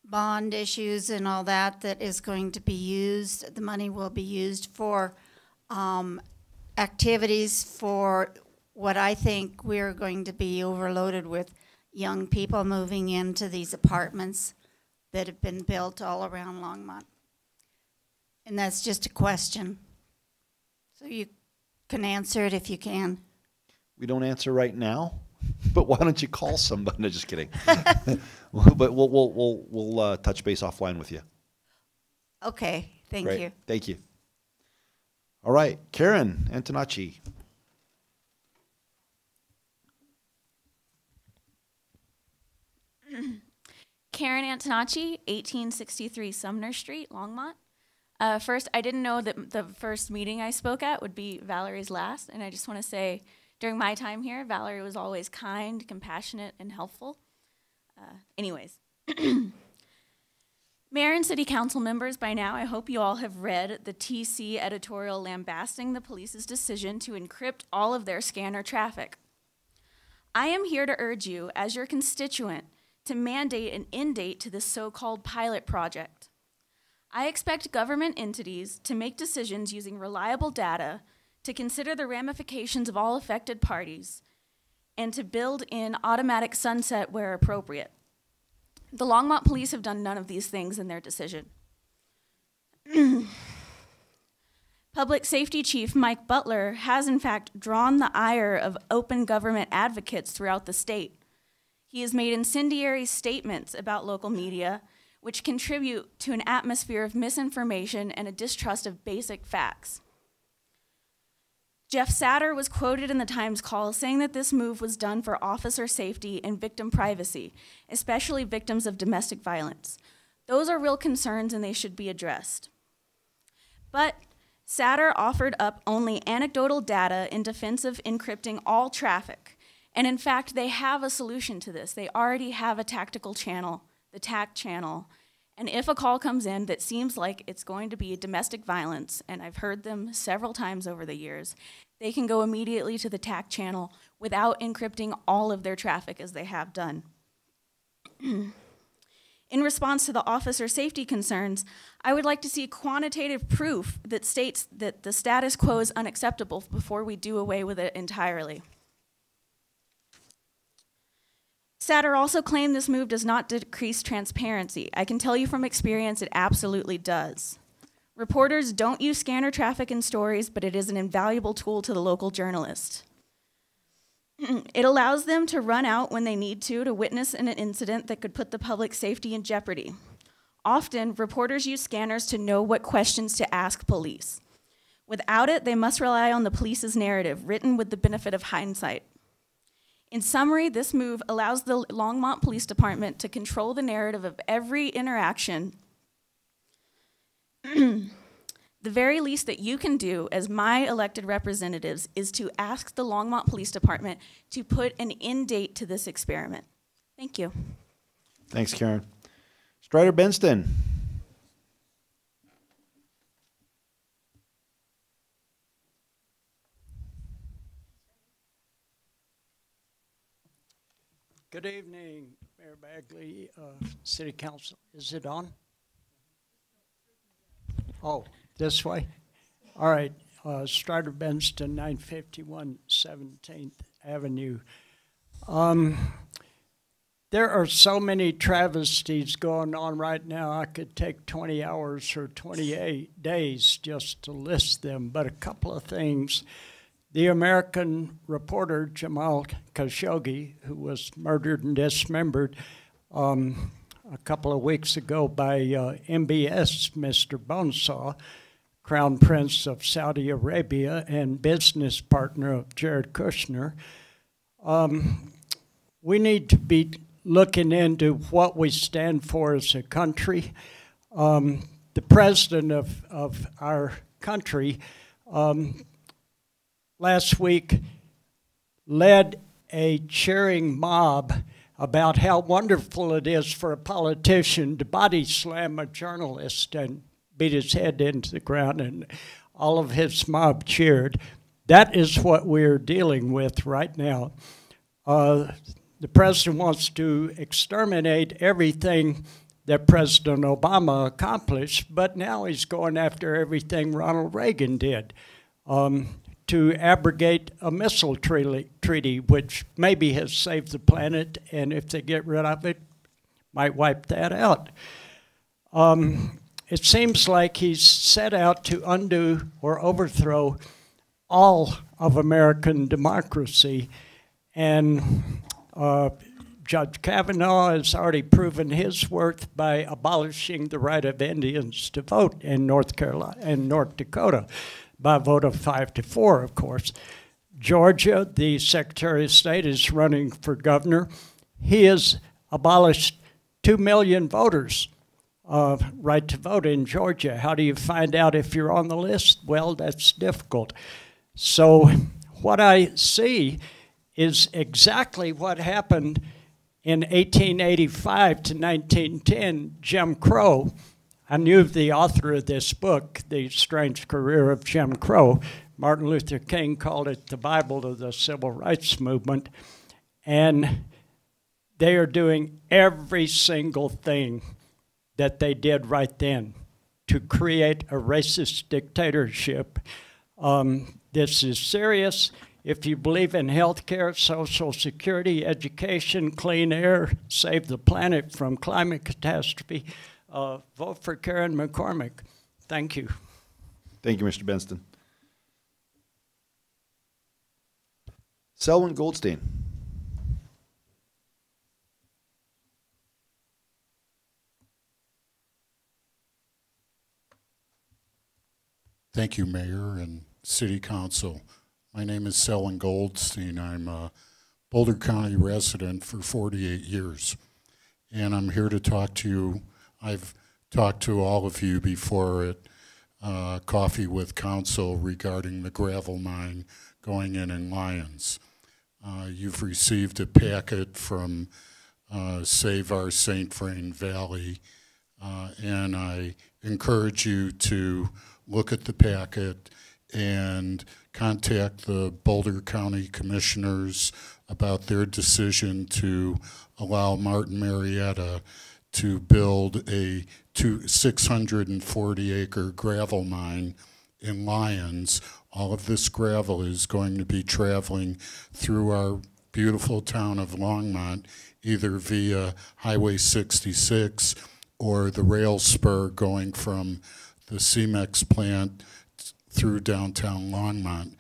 bond issues and all that is going to be used, the money will be used for activities for what I think we're going to be overloaded with young people moving into these apartments that have been built all around Longmont. And that's just a question. So you can answer it if you can. we don't answer right now, but why don't you call somebody? No, just kidding. But we'll touch base offline with you. Okay, thank Great. you. Thank you. All right, Karen Antonacci. Karen Antonacci, 1863 Sumner Street, Longmont. First, I didn't know that the first meeting I spoke at would be Valerie's last, and I just want to say, during my time here, Valerie was always kind, compassionate, and helpful. Anyways. Mayor and city council members, by now I hope you all have read the TC editorial lambasting the police's decision to encrypt all of their scanner traffic. I am here to urge you, as your constituent, to mandate an end date to this so-called pilot project. I expect government entities to make decisions using reliable data, to consider the ramifications of all affected parties, and to build in automatic sunset where appropriate. The Longmont police have done none of these things in their decision. Public Safety Chief Mike Butler has in fact drawn the ire of open government advocates throughout the state. He has made incendiary statements about local media, which contribute to an atmosphere of misinformation and a distrust of basic facts. Jeff Satter was quoted in the Times Call saying that this move was done for officer safety and victim privacy, especially victims of domestic violence. Those are real concerns and they should be addressed. But Satter offered up only anecdotal data in defense of encrypting all traffic. And in fact, they have a solution to this. They already have a tactical channel, the TAC channel. And if a call comes in that seems like it's going to be domestic violence, and I've heard them several times over the years, they can go immediately to the TAC channel without encrypting all of their traffic as they have done. In response to the officer safety concerns, I would like to see quantitative proof that states that the status quo is unacceptable before we do away with it entirely. Satter also claimed this move does not decrease transparency. I can tell you from experience it absolutely does. Reporters don't use scanner traffic in stories, but it is an invaluable tool to the local journalist. It allows them to run out when they need to witness an incident that could put the public's safety in jeopardy. Often, reporters use scanners to know what questions to ask police. Without it, they must rely on the police's narrative, written with the benefit of hindsight. In summary, this move allows the Longmont Police Department to control the narrative of every interaction. The very least that you can do as my elected representatives is to ask the Longmont Police Department to put an end date to this experiment. Thank you. Thanks, Karen. Strider Benston. Good evening, Mayor Bagley, City Council. Is it on? Oh, this way? All right. Strider Benston, 951 17th Avenue. There are so many travesties going on right now. I could take 20 hours or 28 days just to list them, but a couple of things. The American reporter Jamal Khashoggi, who was murdered and dismembered a couple of weeks ago by MBS, Mr. Bonesaw, Crown Prince of Saudi Arabia and business partner of Jared Kushner. We need to be looking into what we stand for as a country. The president of our country last week led a cheering mob about how wonderful it is for a politician to body slam a journalist and beat his head into the ground, and all of his mob cheered. That is what we're dealing with right now. The president wants to exterminate everything that President Obama accomplished, but now he's going after everything Ronald Reagan did. To abrogate a missile treaty, which maybe has saved the planet, and if they get rid of it, might wipe that out. It seems like he's set out to undo or overthrow all of American democracy, and Judge Kavanaugh has already proven his worth by abolishing the right of Indians to vote in North Carolina and North Dakota, by a vote of 5-4, of course. Georgia, the Secretary of State, is running for governor. He has abolished 2 million voters' right to vote in Georgia. How do you find out if you're on the list? Well, that's difficult. So what I see is exactly what happened in 1885 to 1910, Jim Crow, I knew the author of this book, The Strange Career of Jim Crow. Martin Luther King called it the Bible of the Civil Rights Movement. And they are doing every single thing that they did right then to create a racist dictatorship. This is serious. If you believe in health care, Social Security, education, clean air, save the planet from climate catastrophe, vote for Karen McCormick. Thank you. Thank you, Mr. Benston. Selwyn Goldstein. Thank you, Mayor and City Council. My name is Selwyn Goldstein. I'm a Boulder County resident for 48 years, and I'm here to talk to you. I've talked to all of you before at Coffee with Council regarding the gravel mine going in Lyons. You've received a packet from Save Our St. Vrain Valley, and I encourage you to look at the packet and contact the Boulder County Commissioners about their decision to allow Martin Marietta to build a 640-acre gravel mine in Lyons. All of this gravel is going to be traveling through our beautiful town of Longmont, either via Highway 66 or the rail spur going from the CEMEX plant through downtown Longmont.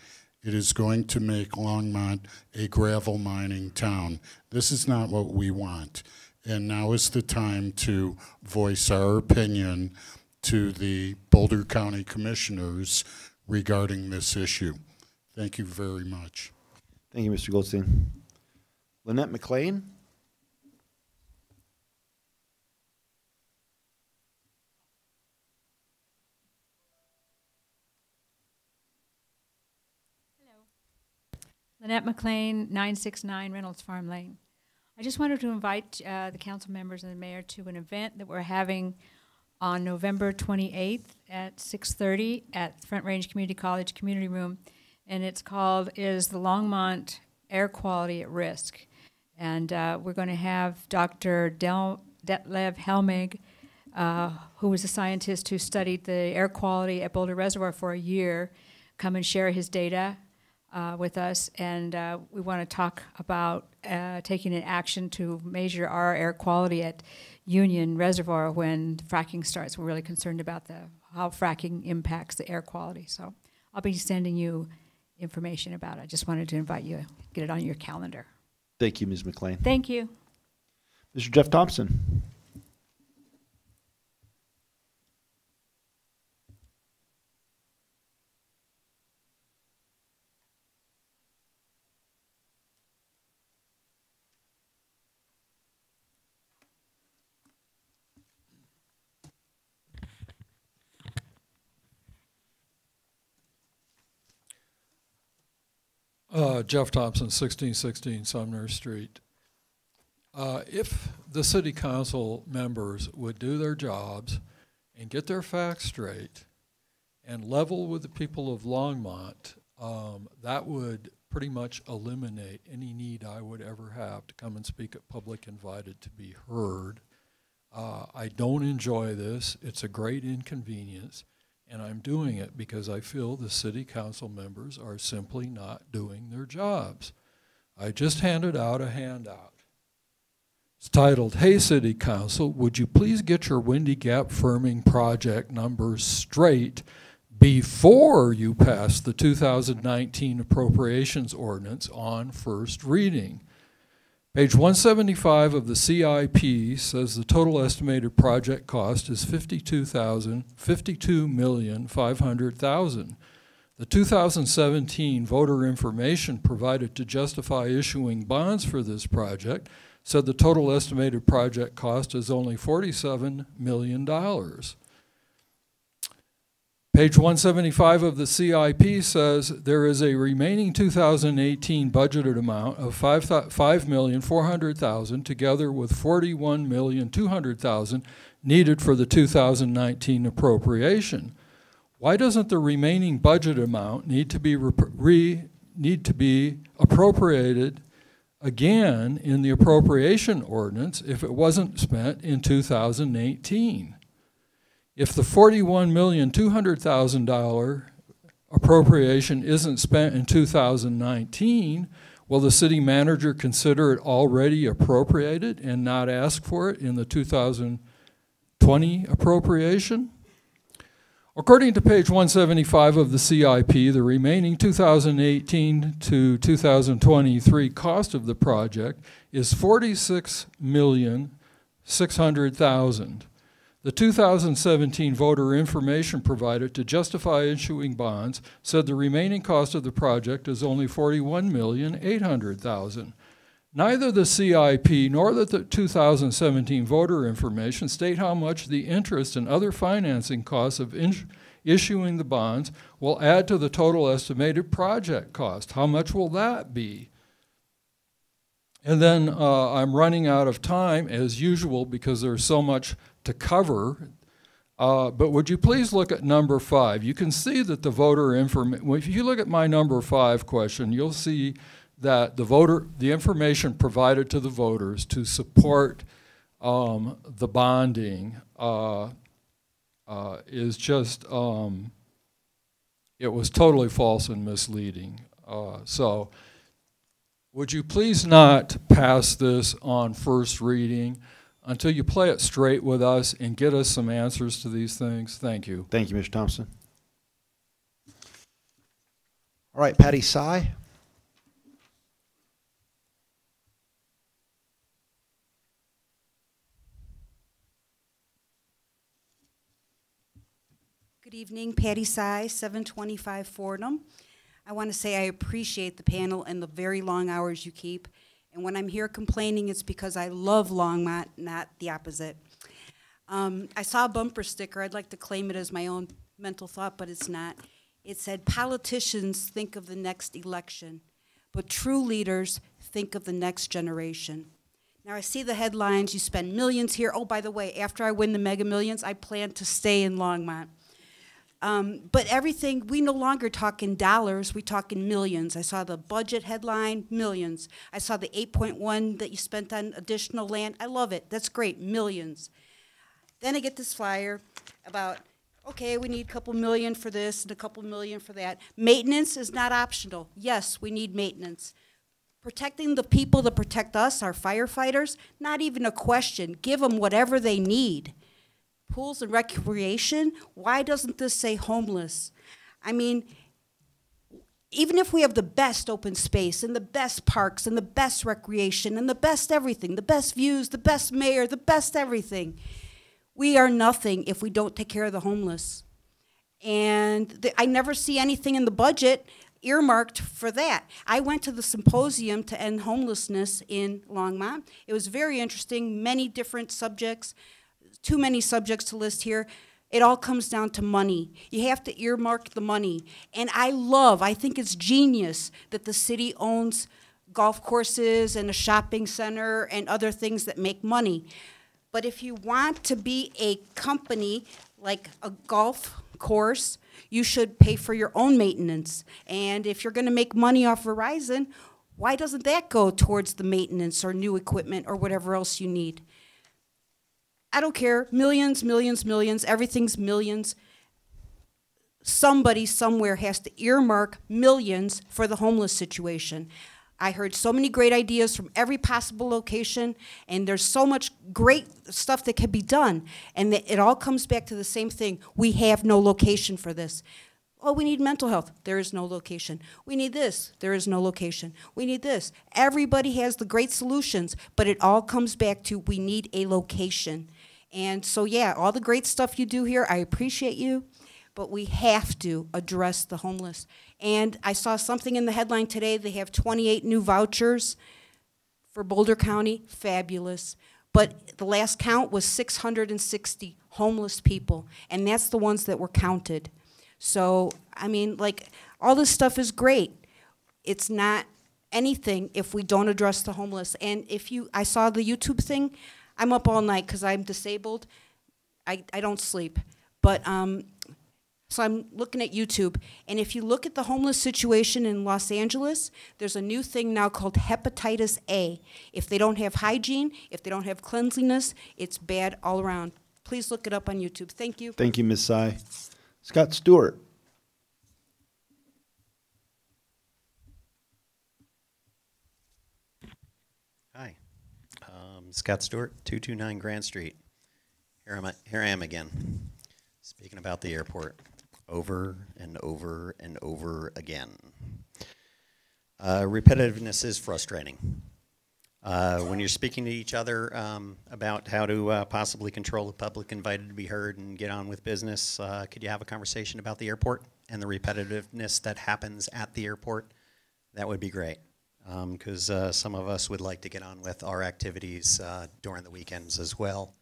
It is going to make Longmont a gravel mining town. This is not what we want. And now is the time to voice our opinion to the Boulder County Commissioners regarding this issue. Thank you very much. Thank you, Mr. Goldstein. Lynette McLean. Lynette McLean, 969 Reynolds Farm Lane. I just wanted to invite the council members and the mayor to an event that we're having on November 28th at 6:30 at Front Range Community College Community Room, and it's called Is the Longmont Air Quality at Risk? And we're going to have Dr. Detlev Helmig, who was a scientist who studied the air quality at Boulder Reservoir for a year, come and share his data with us, and we want to talk about taking an action to measure our air quality at Union Reservoir when fracking starts. We're really concerned about how fracking impacts the air quality. So I'll be sending you information about it. I just wanted to invite you, get it on your calendar. Thank you, Ms. McLean. Thank you. Mr. Jeff Thompson. Jeff Thompson, 1616 Sumner Street. If the city council members would do their jobs and get their facts straight and level with the people of Longmont, that would pretty much eliminate any need I would ever have to come and speak at public invited to be heard. I don't enjoy this. It's a great inconvenience. And I'm doing it because I feel the city council members are simply not doing their jobs. I just handed out a handout. It's titled, Hey City Council, would you please get your Windy Gap firming project numbers straight before you pass the 2019 appropriations ordinance on first reading? Page 175 of the CIP says the total estimated project cost is $52,500,000. The 2017 voter information provided to justify issuing bonds for this project said the total estimated project cost is only $47 million. Page 175 of the CIP says there is a remaining 2018 budgeted amount of $5,400,000 together with $41,200,000 needed for the 2019 appropriation. Why doesn't the remaining budget amount need to be appropriated again in the appropriation ordinance if it wasn't spent in 2018? If the $41,200,000 appropriation isn't spent in 2019, will the city manager consider it already appropriated and not ask for it in the 2020 appropriation? According to page 175 of the CIP, the remaining 2018 to 2023 cost of the project is $46,600,000. The 2017 voter information provided to justify issuing bonds said the remaining cost of the project is only $41,800,000. Neither the CIP nor the 2017 voter information state how much the interest and other financing costs of issuing the bonds will add to the total estimated project cost. How much will that be? And then I'm running out of time as usual because there's so much to cover. But would you please look at number 5? You can see that the voter information, if you look at my number 5 question, you'll see that the information provided to the voters to support the bonding is just, it was totally false and misleading. So would you please not pass this on first reading until you play it straight with us and get us some answers to these things? Thank you. Thank you, Mr. Thompson. All right, Patty Sy. Good evening, Patty Sy, 725 Fordham. I want to say I appreciate the panel and the very long hours you keep. And when I'm here complaining, it's because I love Longmont, not the opposite. I saw a bumper sticker. I'd like to claim it as my own mental thought, but it's not. It said, politicians think of the next election, but true leaders think of the next generation. Now, I see the headlines. You spend millions here. Oh, by the way, after I win the Mega Millions, I plan to stay in Longmont. But everything, we no longer talk in dollars, we talk in millions. I saw the budget headline, millions. I saw the 8.1 that you spent on additional land. I love it. That's great, millions. Then I get this flyer about, okay, we need a couple million for this and a couple million for that. Maintenance is not optional. Yes, we need maintenance. Protecting the people that protect us, our firefighters, not even a question. Give them whatever they need. Pools and recreation, why doesn't this say homeless? I mean, even if we have the best open space and the best parks and the best recreation and the best everything, the best views, the best mayor, the best everything, we are nothing if we don't take care of the homeless. And I never see anything in the budget earmarked for that. I went to the symposium to end homelessness in Longmont. It was very interesting, many different subjects. Too many subjects to list here. It all comes down to money. You have to earmark the money. And I think it's genius that the city owns golf courses and a shopping center and other things that make money. But if you want to be a company like a golf course, you should pay for your own maintenance. And if you're going to make money off Verizon, why doesn't that go towards the maintenance or new equipment or whatever else you need? I don't care, millions, millions, millions, everything's millions. Somebody somewhere has to earmark millions for the homeless situation. I heard so many great ideas from every possible location, and there's so much great stuff that can be done. And it all comes back to the same thing. We have no location for this. Oh, we need mental health. There is no location. We need this. There is no location. We need this. Everybody has the great solutions, but it all comes back to we need a location. And so, yeah, all the great stuff you do here, I appreciate you, but we have to address the homeless. And I saw something in the headline today. They have 28 new vouchers for Boulder County. Fabulous. But the last count was 660 homeless people, and that's the ones that were counted. So, I mean, like, all this stuff is great. It's not anything if we don't address the homeless. And if you, I saw the YouTube thing, I'm up all night because I'm disabled. I don't sleep. But, so I'm looking at YouTube, and if you look at the homeless situation in Los Angeles, there's a new thing now called hepatitis A. If they don't have hygiene, if they don't have cleanliness, it's bad all around. Please look it up on YouTube. Thank you. Thank you, Ms. Sy. Scott Stewart. Hi, Scott Stewart, 229 Grand Street. Here I am again, speaking about the airport over and over and over again. Repetitiveness is frustrating. When you're speaking to each other about how to possibly control the public invited to be heard and get on with business, could you have a conversation about the airport and the repetitiveness that happens at the airport? That would be great, because some of us would like to get on with our activities during the weekends as well.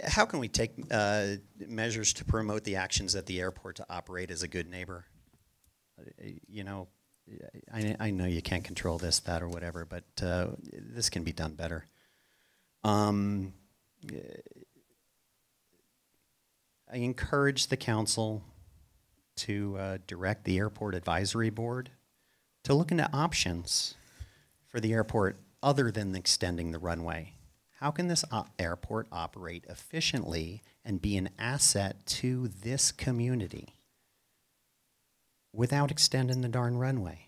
How can we take measures to promote the actions at the airport to operate as a good neighbor? You know, I know you can't control this, that, or whatever, but this can be done better. I encourage the council to direct the Airport Advisory Board to look into options for the airport other than extending the runway. How can this airport operate efficiently and be an asset to this community without extending the darn runway?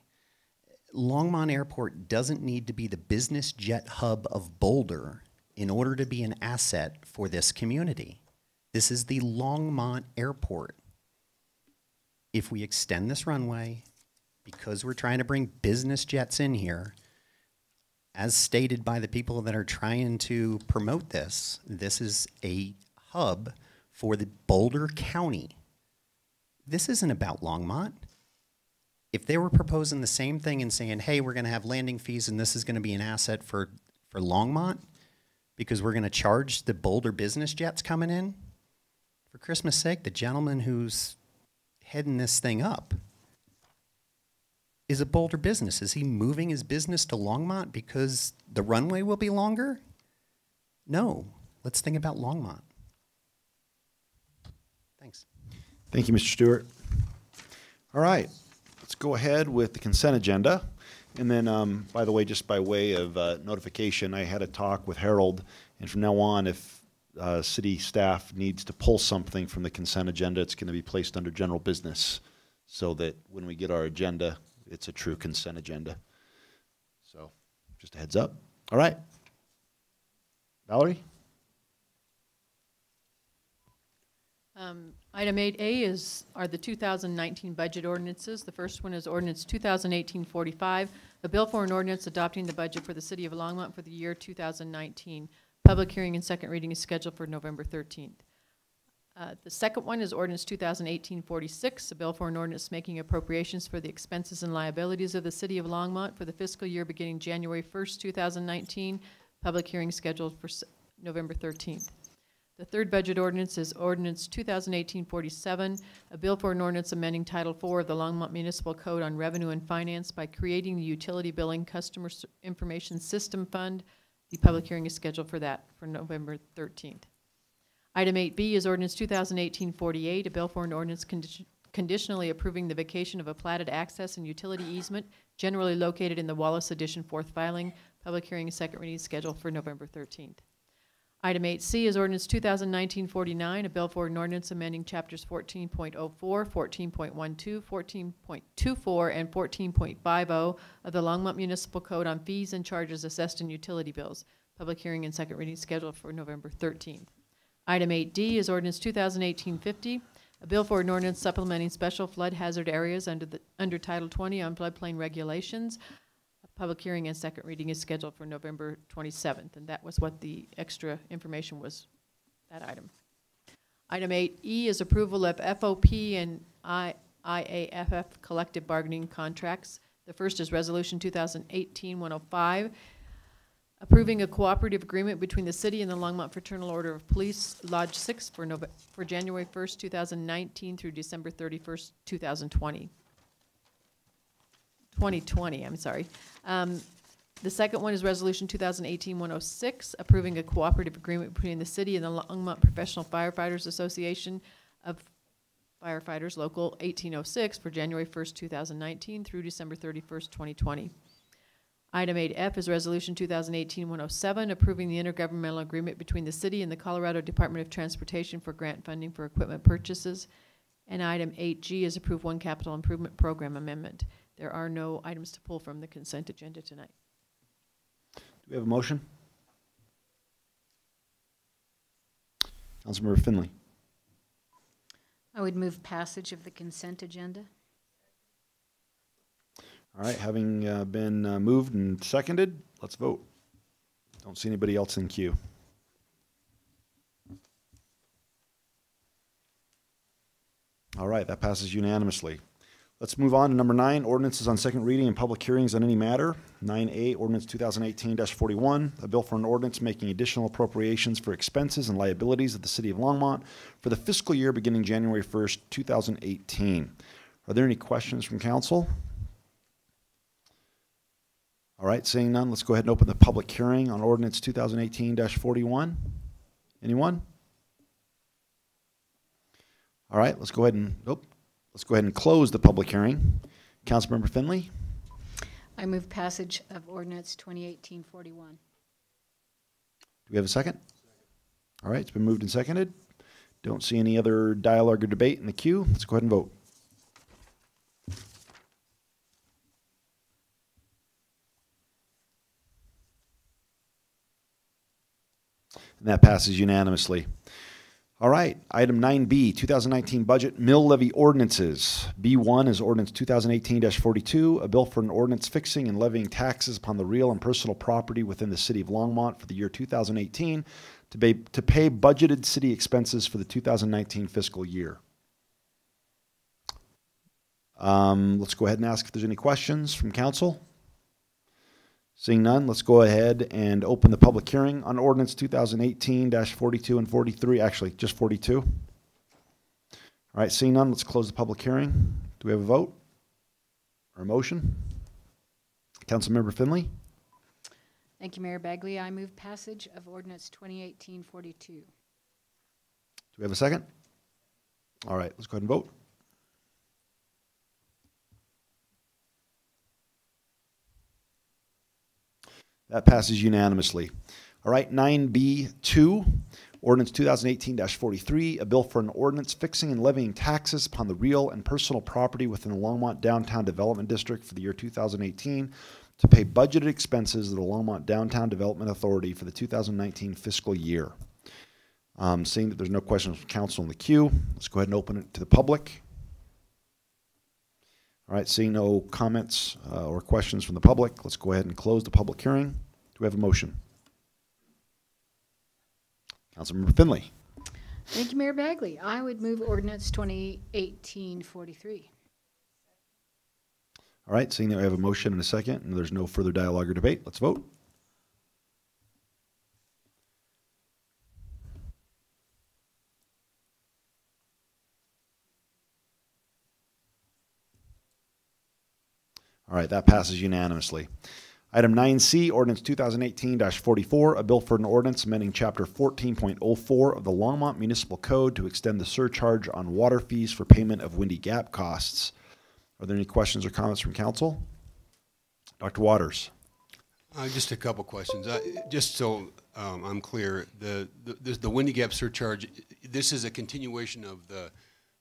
Longmont Airport doesn't need to be the business jet hub of Boulder in order to be an asset for this community. This is the Longmont Airport. If we extend this runway, because we're trying to bring business jets in here, as stated by the people that are trying to promote this, this is a hub for the Boulder County. This isn't about Longmont. If they were proposing the same thing and saying, hey, we're going to have landing fees and this is going to be an asset for Longmont because we're going to charge the Boulder business jets coming in, for Christmas sake, the gentleman who's heading this thing up is a Boulder business. Is he moving his business to Longmont because the runway will be longer? No. Let's think about Longmont. Thanks. Thank you, Mr. Stewart. All right. Let's go ahead with the consent agenda. And then, by the way, just by way of notification, I had a talk with Harold, and from now on, if city staff needs to pull something from the consent agenda, it's going to be placed under general business so that when we get our agenda, it's a true consent agenda. So just a heads up. All right. Valerie? Item 8A are the 2019 budget ordinances. The first one is Ordinance 2018-45, a bill for an ordinance adopting the budget for the City of Longmont for the year 2019. Public hearing and second reading is scheduled for November 13th. The second one is Ordinance 2018-46, a bill for an ordinance making appropriations for the expenses and liabilities of the City of Longmont for the fiscal year beginning January 1st, 2019. Public hearing scheduled for November 13th. The third budget ordinance is Ordinance 2018-47, a bill for an ordinance amending Title IV of the Longmont Municipal Code on Revenue and Finance by creating the Utility Billing Customer Information System Fund. The public hearing is scheduled for that for November 13th. Item 8B is Ordinance 2018-48, a bill for an ordinance conditionally approving the vacation of a platted access and utility easement generally located in the Wallace Edition 4th filing. Public hearing and second reading is scheduled for November 13th. Item 8C is Ordinance 2019-49, a bill for an ordinance amending Chapters 14.04, 14.12, 14.24, and 14.50 of the Longmont Municipal Code on fees and charges assessed in utility bills. Public hearing and second reading scheduled for November 13th. Item 8D is Ordinance 2018-50, a bill for an ordinance supplementing special flood hazard areas under Title 20 on floodplain regulations. Public hearing and second reading is scheduled for November 27th, and that was what the extra information was, that item. Item 8E is approval of FOP and IAFF collective bargaining contracts. The first is Resolution 2018-105, approving a cooperative agreement between the city and the Longmont Fraternal Order of Police, Lodge 6, for January 1st, 2019 through December 31st, 2020. 2020, I'm sorry. The second one is Resolution 2018-106, approving a cooperative agreement between the city and the Longmont Professional Firefighters Association of Firefighters, Local 1806, for January 1st, 2019 through December 31st, 2020. Item 8F is Resolution 2018-107, approving the intergovernmental agreement between the city and the Colorado Department of Transportation for grant funding for equipment purchases. And item 8G is approve one capital improvement program amendment. There are no items to pull from the consent agenda tonight. Do we have a motion? Councilmember Finley. I would move passage of the consent agenda. All right, having been moved and seconded, let's vote. Don't see anybody else in queue. All right, that passes unanimously. Let's move on to number 9, ordinances on second reading and public hearings on any matter. 9A, ordinance 2018-41, a bill for an ordinance making additional appropriations for expenses and liabilities of the city of Longmont for the fiscal year beginning January 1st, 2018. Are there any questions from council? All right, seeing none, let's go ahead and open the public hearing on ordinance 2018-41. Anyone? All right, let's go ahead and close the public hearing. Councilmember Finley? I move passage of ordinance 2018-41. Do we have a second? All right, it's been moved and seconded. Don't see any other dialogue or debate in the queue. Let's go ahead and vote. And that passes unanimously. All right, item 9B, 2019 budget mill levy ordinances. B1 is ordinance 2018-42, a bill for an ordinance fixing and levying taxes upon the real and personal property within the city of Longmont for the year 2018 to pay budgeted city expenses for the 2019 fiscal year. Let's go ahead and ask if there's any questions from council. Seeing none, let's go ahead and open the public hearing on ordinance 2018-42 and 43, actually just 42. All right, seeing none, let's close the public hearing. Do we have a vote or a motion? Councilmember Finley? Thank you, Mayor Bagley. I move passage of ordinance 2018-42. Do we have a second? All right, let's go ahead and vote. That passes unanimously. All right, 9B2, ordinance 2018-43, a bill for an ordinance fixing and levying taxes upon the real and personal property within the Longmont Downtown Development District for the year 2018 to pay budgeted expenses of the Longmont Downtown Development Authority for the 2019 fiscal year. Seeing that there's no questions from council in the queue, let's go ahead and open it to the public. All right, seeing no comments or questions from the public, let's go ahead and close the public hearing. Do we have a motion? Councilmember Finley. Thank you, Mayor Bagley. I would move ordinance 2018-43. All right, seeing that we have a motion and a second and there's no further dialogue or debate, let's vote. All right, that passes unanimously. Item 9C, ordinance 2018-44, a bill for an ordinance amending chapter 14.04 of the Longmont Municipal Code to extend the surcharge on water fees for payment of Windy Gap costs. Are there any questions or comments from council? Dr. Waters. Just a couple questions. Just so I'm clear, the Windy Gap surcharge, this is a continuation of the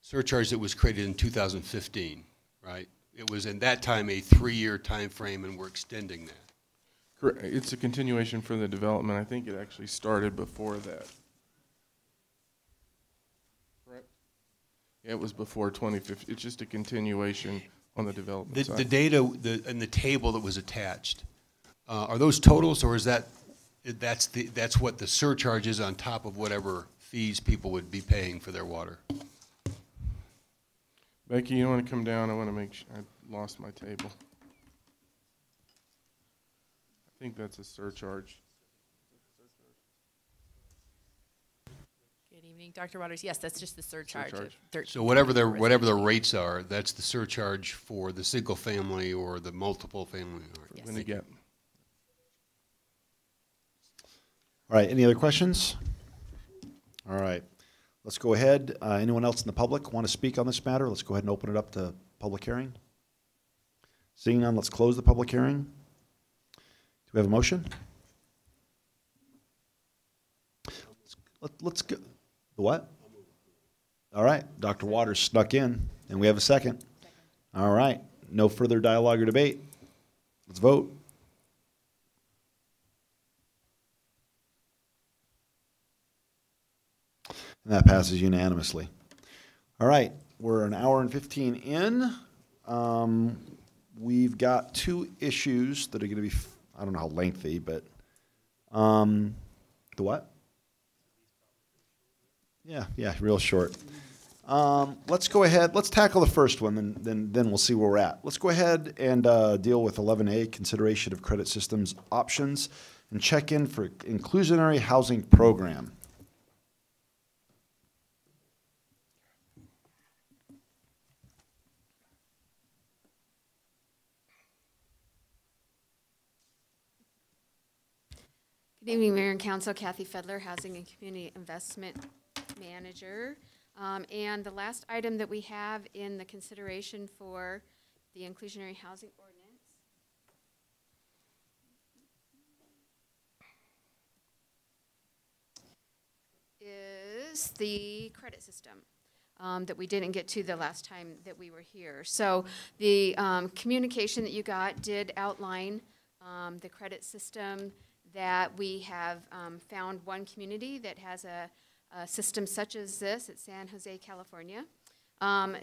surcharge that was created in 2015, right? It was in that time a 3-year time frame, and we're extending that. Correct. It's a continuation for the development. I think it actually started before that. Correct? Yeah, it was before 2015. It's just a continuation on the development side. The data and the table that was attached, are those totals, or is that's what the surcharge is on top of whatever fees people would be paying for their water? Becky, you want to come down? I want to make sure. I lost my table. I think that's a surcharge. Good evening, Dr. Waters. Yes, that's just the surcharge. Of So whatever the rates are, that's the surcharge for the single family or the multiple family. Yes. When you get All right, any other questions? All right, let's go ahead. Anyone else in the public want to speak on this matter? Let's go ahead and open it up to public hearing. Seeing none, let's close the public hearing. Do we have a motion? Let's go. The what? All right, Dr. Waters snuck in, and we have a second. All right, no further dialogue or debate. Let's vote. And that passes unanimously. All right, we're an hour and 15 in. We've got two issues that are going to be, I don't know how lengthy, but the what? Yeah, real short. Let's go ahead. Let's tackle the first one, then we'll see where we're at. Let's go ahead and deal with 11A, consideration of credit systems options, and check in for inclusionary housing program. Good evening, Mayor and Council. Kathy Fedler, Housing and Community Investment Manager. And the last item that we have in the consideration for the inclusionary housing ordinance is the credit system that we didn't get to the last time that we were here. So the communication that you got did outline the credit system that we have found one community that has a system such as this at San Jose, California.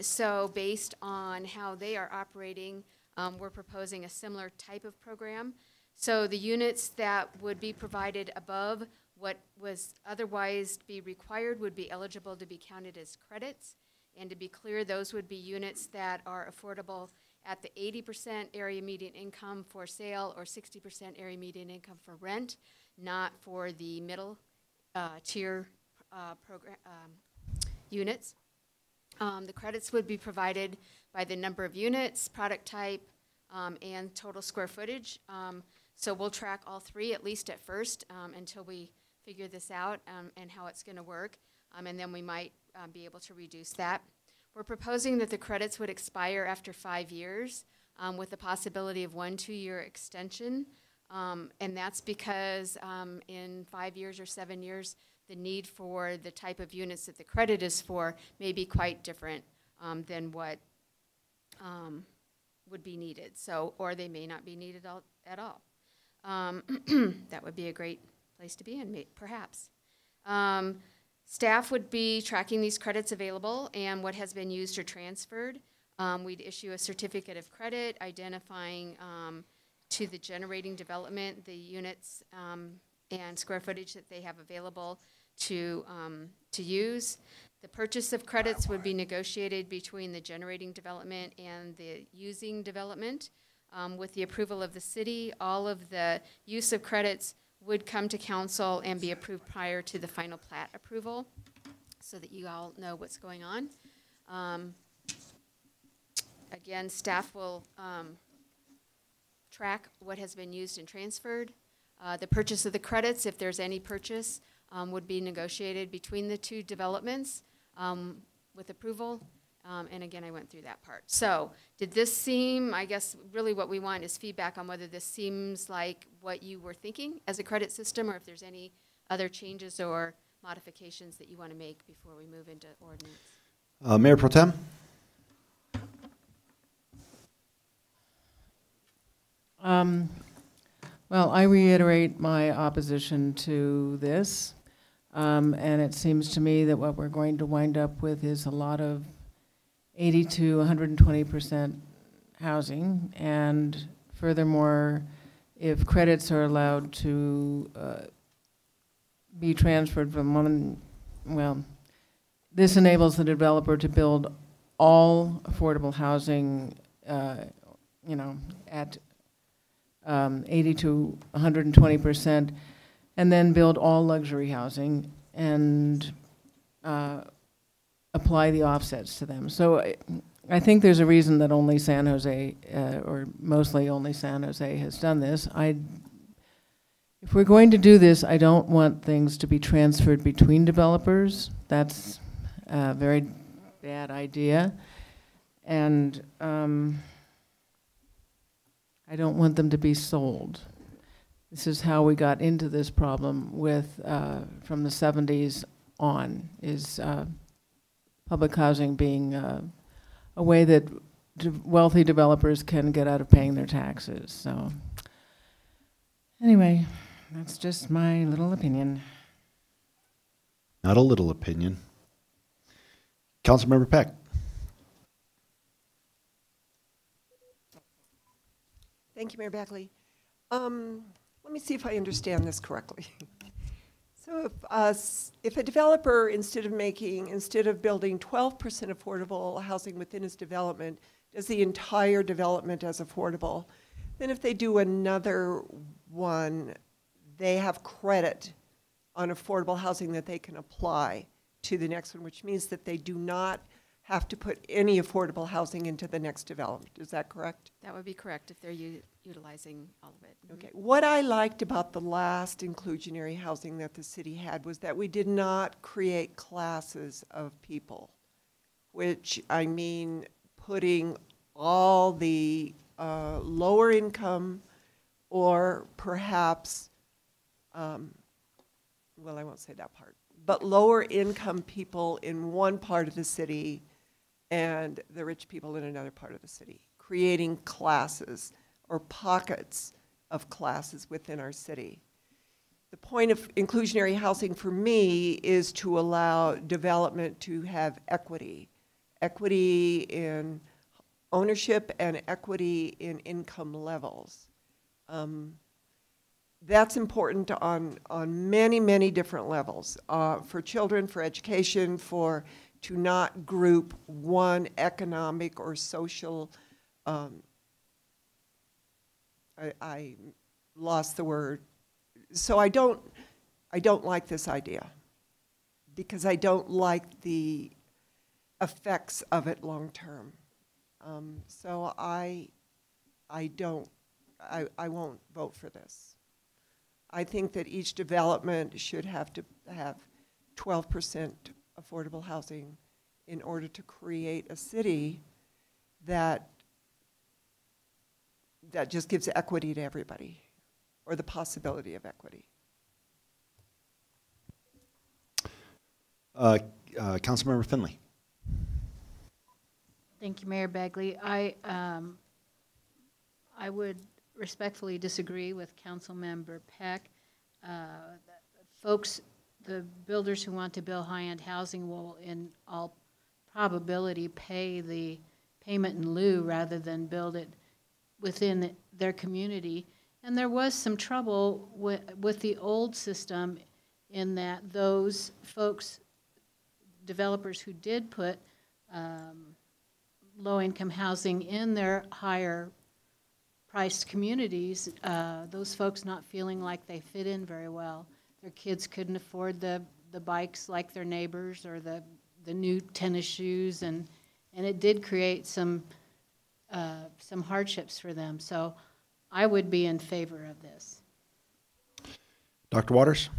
So based on how they are operating, we're proposing a similar type of program. So the units that would be provided above what was otherwise be required would be eligible to be counted as credits. And to be clear, those would be units that are affordable at the 80% area median income for sale or 60% area median income for rent, not for the middle tier program units. The credits would be provided by the number of units, product type, and total square footage. So we'll track all three, at least at first, until we figure this out and how it's going to work. And then we might be able to reduce that. We're proposing that the credits would expire after 5 years with the possibility of 1 2-year extension. And that's because in 5 years or 7 years, the need for the type of units that the credit is for may be quite different than what would be needed. So, or they may not be needed at all. That would be a great place to be in, perhaps. Staff would be tracking these credits available and what has been used or transferred. We'd issue a certificate of credit identifying to the generating development the units and square footage that they have available to use. The purchase of credits would be negotiated between the generating development and the using development. With the approval of the city, all of the use of credits would come to council and be approved prior to the final plat approval so that you all know what's going on. Again, staff will track what has been used and transferred. The purchase of the credits, if there's any purchase, would be negotiated between the two developments with approval. And again, I went through that part. So did this seem, I guess really what we want is feedback on whether this seems like what you were thinking as a credit system or if there's any other changes or modifications that you want to make before we move into ordinance. Mayor Pro Tem? Well, I reiterate my opposition to this. And it seems to me that what we're going to wind up with is a lot of 80 to 120% housing, and furthermore, if credits are allowed to be transferred from one, well, this enables the developer to build all affordable housing, you know, at 80 to 120%, and then build all luxury housing. And apply the offsets to them. So I think there's a reason that only San Jose, or mostly only San Jose, has done this. If we're going to do this, I don't want things to be transferred between developers. That's a very bad idea. And I don't want them to be sold. This is how we got into this problem with, from the 70s on, is public housing being a way that wealthy developers can get out of paying their taxes. So anyway, that's just my little opinion. Not a little opinion. Councilmember Peck. Thank you, Mayor Bagley. Let me see if I understand this correctly. So if a developer, instead of building 12% affordable housing within his development, does the entire development as affordable, then if they do another one, they have credit on affordable housing that they can apply to the next one, which means that they do not have to put any affordable housing into the next development. Is that correct? That would be correct if they're utilizing all of it. Okay. What I liked about the last inclusionary housing that the city had was that we did not create classes of people, which I mean putting all the lower income or perhaps, well, I won't say that part, but lower income people in one part of the city and the rich people in another part of the city, creating classes or pockets of classes within our city. The point of inclusionary housing for me is to allow development to have equity. Equity in ownership and equity in income levels. That's important on many, many different levels. For children, for education, to not group one economic or social, I lost the word. So I don't like this idea because I don't like the effects of it long term. So I won't vote for this. I think that each development should have to have 12% affordable housing in order to create a city that just gives equity to everybody, or the possibility of equity. Councilmember Finley. Thank you, Mayor Bagley. I would respectfully disagree with Councilmember Peck. Folks, the builders who want to build high-end housing will, in all probability, pay the payment in lieu rather than build it within their community. And there was some trouble with the old system in that those folks, developers who did put low-income housing in their higher-priced communities, those folks not feeling like they fit in very well. Their kids couldn't afford the bikes like their neighbors or the new tennis shoes, and it did create some hardships for them. So I would be in favor of this. Dr. Waters?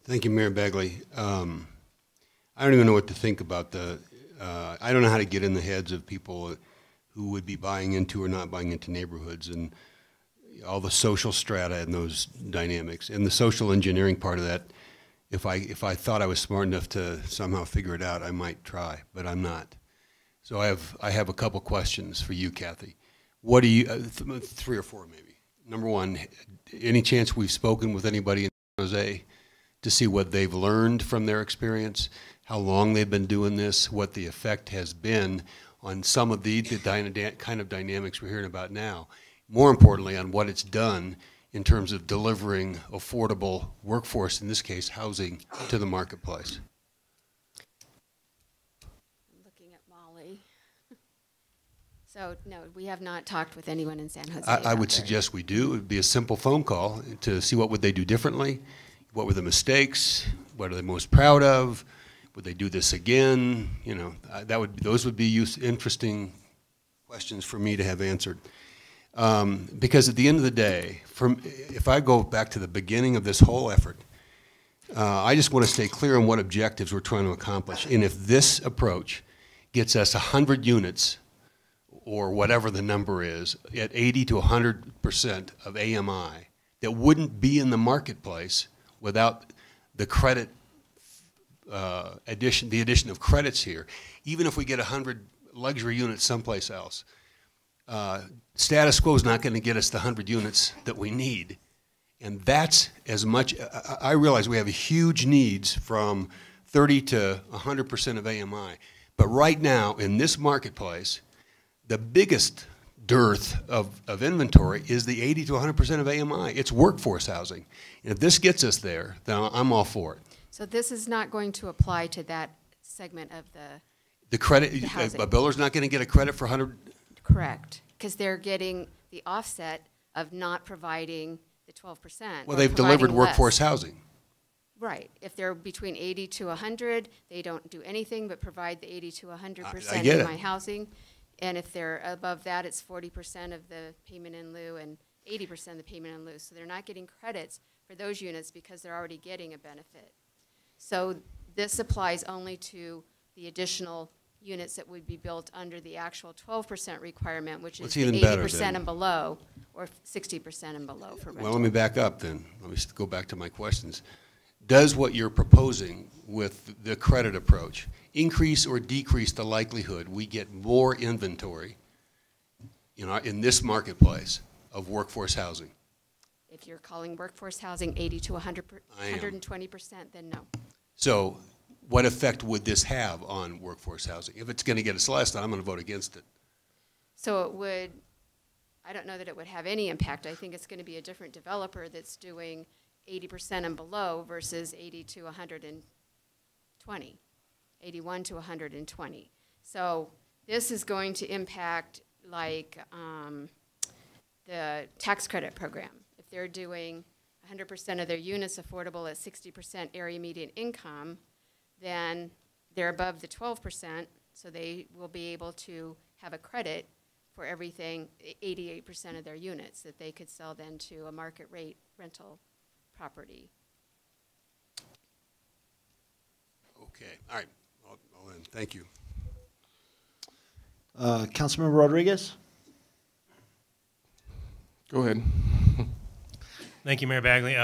Thank you, Mayor Bagley. I don't even know what to think about I don't know how to get in the heads of people who would be buying into or not buying into neighborhoods and all the social strata and those dynamics. And the social engineering part of that, if I thought I was smart enough to somehow figure it out, I might try, but I'm not. So I have a couple questions for you, Kathy. What do you, 3 or 4 maybe. Number one, any chance we've spoken with anybody in San Jose to see what they've learned from their experience, how long they've been doing this, what the effect has been on some of the kind of dynamics we're hearing about now? More importantly, on what it's done in terms of delivering affordable workforce, in this case, housing, to the marketplace. I'm looking at Molly. So, no, we have not talked with anyone in San Jose. I would suggest we do. It would be a simple phone call to see what would they do differently, what were the mistakes, what are they most proud of, Would they do this again? You know, those would be interesting questions for me to have answered. Because at the end of the day, if I go back to the beginning of this whole effort, I just want to stay clear on what objectives we're trying to accomplish. And if this approach gets us 100 units, or whatever the number is, at 80 to 100% of AMI, that wouldn't be in the marketplace without the credit the addition of credits here. Even if we get 100 luxury units someplace else, status quo is not going to get us the 100 units that we need. And that's as much, I realize we have huge needs from 30 to 100% of AMI. But right now, in this marketplace, the biggest dearth of inventory is the 80 to 100% of AMI. It's workforce housing. And if this gets us there, then I'm all for it. So this is not going to apply to that segment of the credit. A builder's not going to get a credit for 100? Correct, because they're getting the offset of not providing the 12%. Well, they've delivered workforce housing. Right. If they're between 80 to 100, they don't do anything but provide the 80 to 100% of my housing. And if they're above that, it's 40% of the payment in lieu and 80% of the payment in lieu. So they're not getting credits for those units because they're already getting a benefit. So this applies only to the additional units that would be built under the actual 12% requirement, which is the 80% and below, or 60% and below for rental. Well, let me back up then. Let me go back to my questions. Does what you're proposing with the credit approach increase or decrease the likelihood we get more inventory in this marketplace of workforce housing? If you're calling workforce housing 80 to 120%, then no. So what effect would this have on workforce housing? If it's going to get us less, then I'm going to vote against it. So it would, I don't know that it would have any impact. I think it's going to be a different developer that's doing 80% and below versus 80 to 120, 81 to 120. So this is going to impact like the tax credit program. If they're doing 100% of their units affordable at 60% area median income, then they're above the 12%, so they will be able to have a credit for everything, 88% of their units that they could sell then to a market rate rental property. Okay, all right, I'll end. Thank you. Councilmember Rodriguez? Go ahead. Thank you, Mayor Bagley.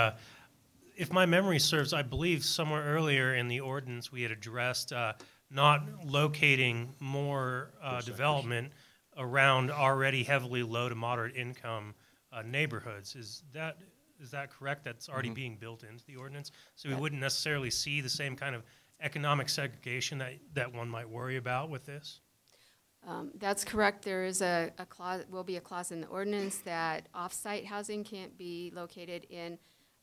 If my memory serves, I believe somewhere earlier in the ordinance we had addressed not locating more development around already heavily low to moderate income neighborhoods. Is that correct? That's already being built into the ordinance? So we wouldn't necessarily see the same kind of economic segregation that one might worry about with this? That's correct. There is a clause, will be a clause in the ordinance that off-site housing can't be located in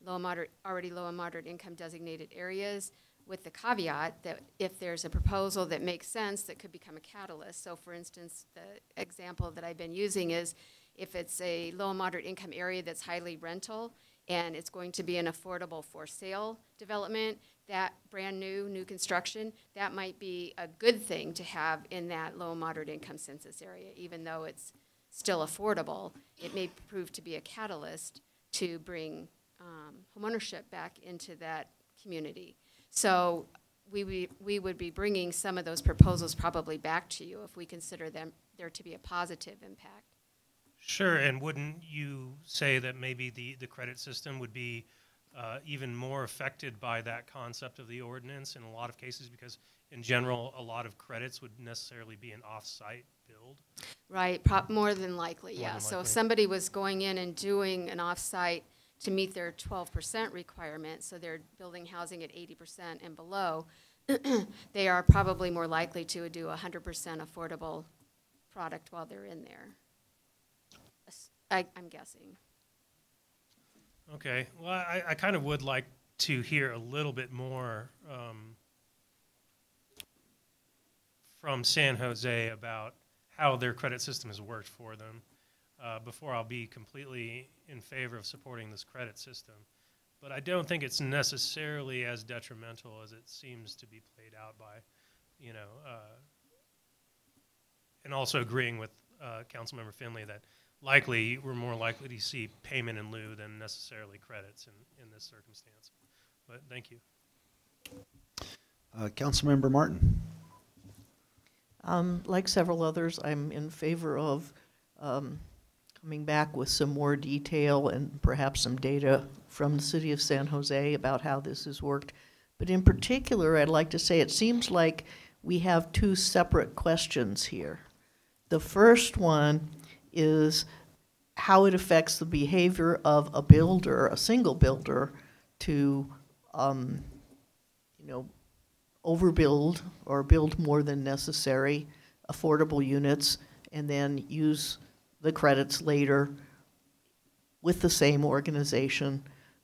already low and moderate income designated areas, with the caveat that if there's a proposal that makes sense that could become a catalyst. So for instance, the example that I've been using is if it's a low and moderate income area that's highly rental and it's going to be an affordable for sale development, that brand new construction, that might be a good thing to have in that low and moderate income census area. Even though it's still affordable, it may prove to be a catalyst to bring homeownership back into that community. So we would be bringing some of those proposals probably back to you if we consider there to be a positive impact. Sure, and wouldn't you say that maybe the credit system would be even more affected by that concept of the ordinance in a lot of cases, because in general a lot of credits would necessarily be an off-site build? Right, more than likely, yeah. So if somebody was going in and doing an off-site to meet their 12% requirement, so they're building housing at 80% and below, they are probably more likely to do a 100% affordable product while they're in there. I'm guessing. Okay, well, I kind of would like to hear a little bit more from San Jose about how their credit system has worked for them before I'll be completely in favor of supporting this credit system. but I don't think it's necessarily as detrimental as it seems to be played out by, you know, and also agreeing with Councilmember Finley that likely we're more likely to see payment in lieu than necessarily credits in this circumstance. But thank you. Councilmember Martin. Like several others, I'm in favor of coming back with some more detail and perhaps some data from the city of San Jose about how this has worked. But in particular, I'd like to say it seems like we have two separate questions here. The first one is how it affects the behavior of a builder, a single builder, to you know, overbuild or build more than necessary affordable units and then use the credits later with the same organization.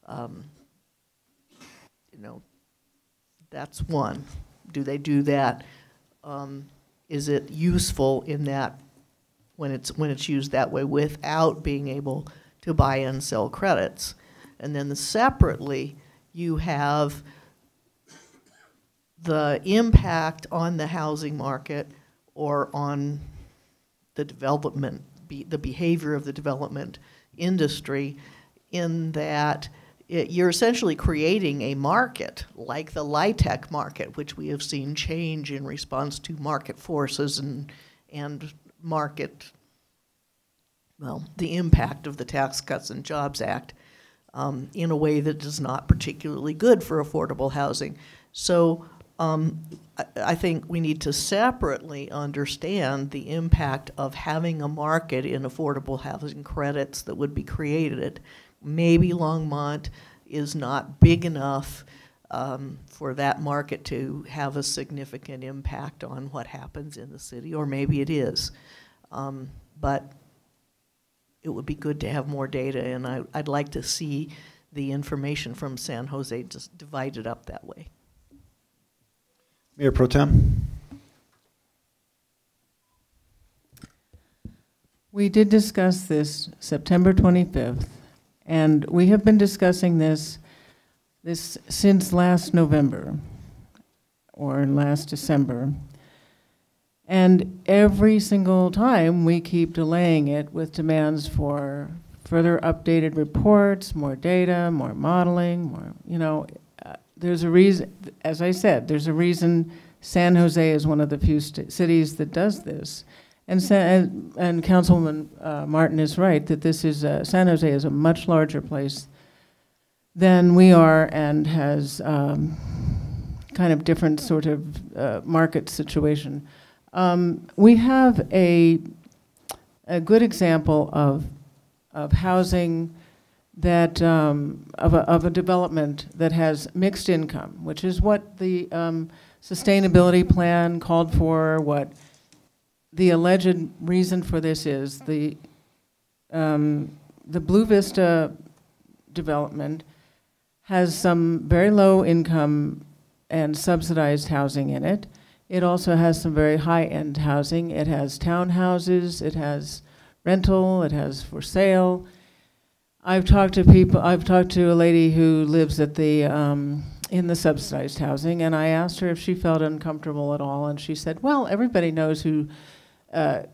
You know, that's one. Do they do that? Is it useful in that when it's used that way without being able to buy and sell credits? And then separately, you have the impact on the housing market or on the development, the behavior of the development industry, in that you're essentially creating a market like the LIHTC market, which we have seen change in response to market forces and market, well, the impact of the Tax Cuts and Jobs Act in a way that is not particularly good for affordable housing. So I think we need to separately understand the impact of having a market in affordable housing credits that would be created. Maybe Longmont is not big enough for that market to have a significant impact on what happens in the city, or maybe it is. But it would be good to have more data, and I'd like to see the information from San Jose just divided up that way. Mayor Pro Tem. We did discuss this September 25th, and we have been discussing this since last November or last December. And every single time we keep delaying it with demands for further updated reports, more data, more modeling, more, you know, there's a reason, as I said, there's a reason San Jose is one of the few cities that does this. And Councilwoman Martin is right that this is, San Jose is a much larger place than we are and has kind of different sort of market situation. We have a good example of housing that of a development that has mixed income, which is what the sustainability plan called for. What the alleged reason for this is the Blue Vista development has some very low income and subsidized housing in it. It also has some very high-end housing. It has townhouses, it has rental, it has for sale. I've talked to people, I've talked to a lady who lives at the, in the subsidized housing, and I asked her if she felt uncomfortable at all, and she said, well, everybody knows who,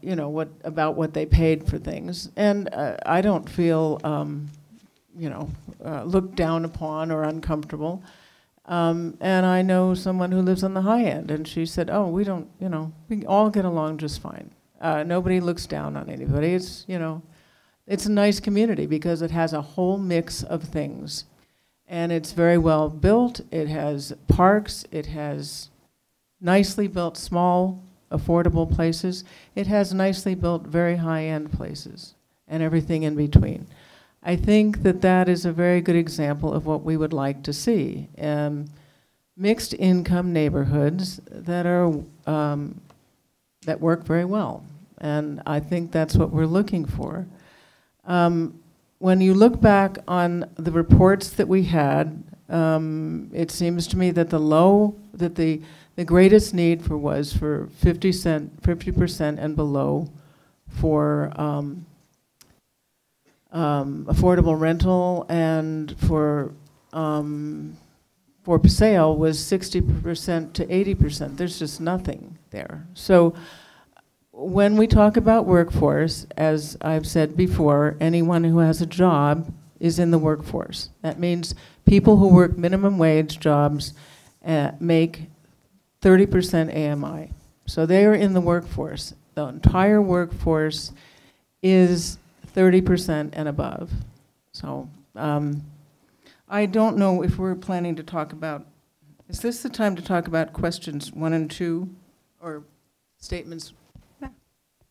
you know, about what they paid for things. And I don't feel, you know, looked down upon or uncomfortable. And I know someone who lives on the high end, and she said, oh, we don't, you know, we all get along just fine. Nobody looks down on anybody. It's, you know, it's a nice community because it has a whole mix of things. And it's very well built. It has parks. It has nicely built small, affordable places. It has nicely built very high-end places and everything in between. I think that that is a very good example of what we would like to see. Mixed income neighborhoods that are that work very well. And I think that's what we're looking for. When you look back on the reports that we had, it seems to me that the greatest need was for 50% and below for affordable rental and for for sale was 60% to 80%. There's just nothing there. So when we talk about workforce, as I've said before, anyone who has a job is in the workforce. That means people who work minimum wage jobs make 30% AMI. So they are in the workforce. The entire workforce is 30% and above. So I don't know if we're planning to talk about, is this the time to talk about questions 1 and 2, or statements? Yeah.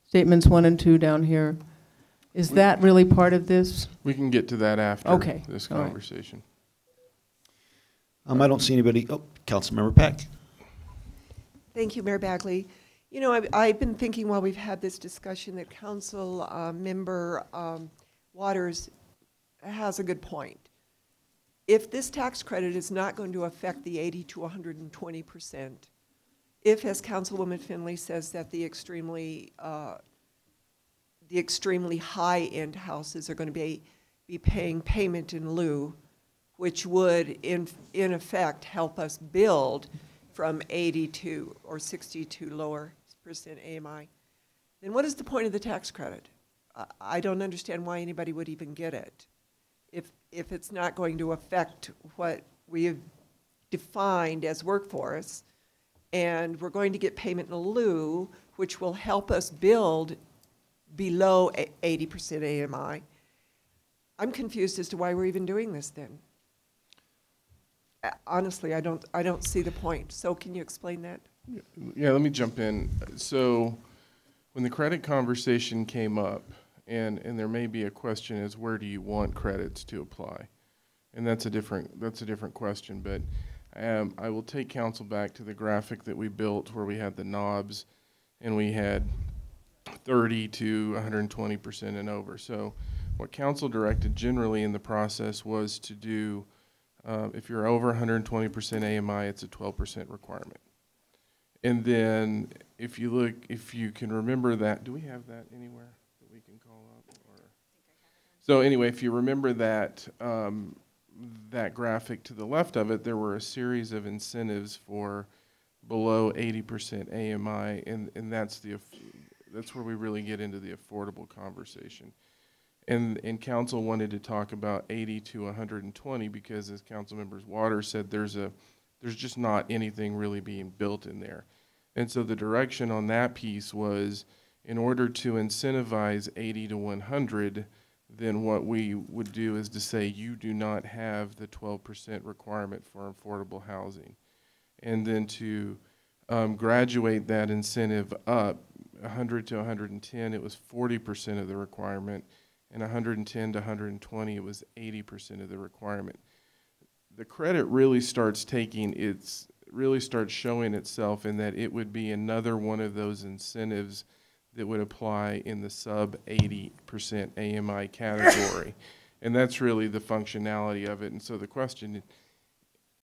Statements 1 and 2 down here. Is that really part of this? We can get to that after this All right. conversation. I don't see anybody. Oh, Councilmember Peck. Thank you, Mayor Bagley. You know, I've been thinking while we've had this discussion that Council Member Waters has a good point. If this tax credit is not going to affect the 80 to 120%, if, as Councilwoman Finley says, that the extremely high-end houses are going to be paying payment in lieu, which would in effect help us build from 80 to or 60 to lower percent AMI, then what is the point of the tax credit? I don't understand why anybody would even get it if it's not going to affect what we have defined as workforce, and we're going to get payment in lieu, which will help us build below 80% AMI. I'm confused as to why we're even doing this then. Honestly, I don't see the point. So can you explain that? Yeah, let me jump in. So when the credit conversation came up, and there may be a question is where do you want credits to apply? And that's a different question, but I will take council back to the graphic that we built where we had the knobs and we had 30 to 120% and over. So what council directed generally in the process was to do, if you're over 120% AMI, it's a 12% requirement. And then if you can remember that, do we have that anywhere that we can call up? So anyway, if you remember that, that graphic to the left of it, there were a series of incentives for below 80% AMI, and that's where we really get into the affordable conversation. And council wanted to talk about 80 to 120 because, as Council Members Waters said, there's just not anything really being built in there. And so the direction on that piece was, in order to incentivize 80 to 100, then what we would do is to say you do not have the 12% requirement for affordable housing. And then to graduate that incentive up, 100 to 110, it was 40% of the requirement, and 110 to 120, it was 80% of the requirement. The credit really starts showing itself in that it would be another one of those incentives that would apply in the sub 80% AMI category. And that's really the functionality of it. And so the question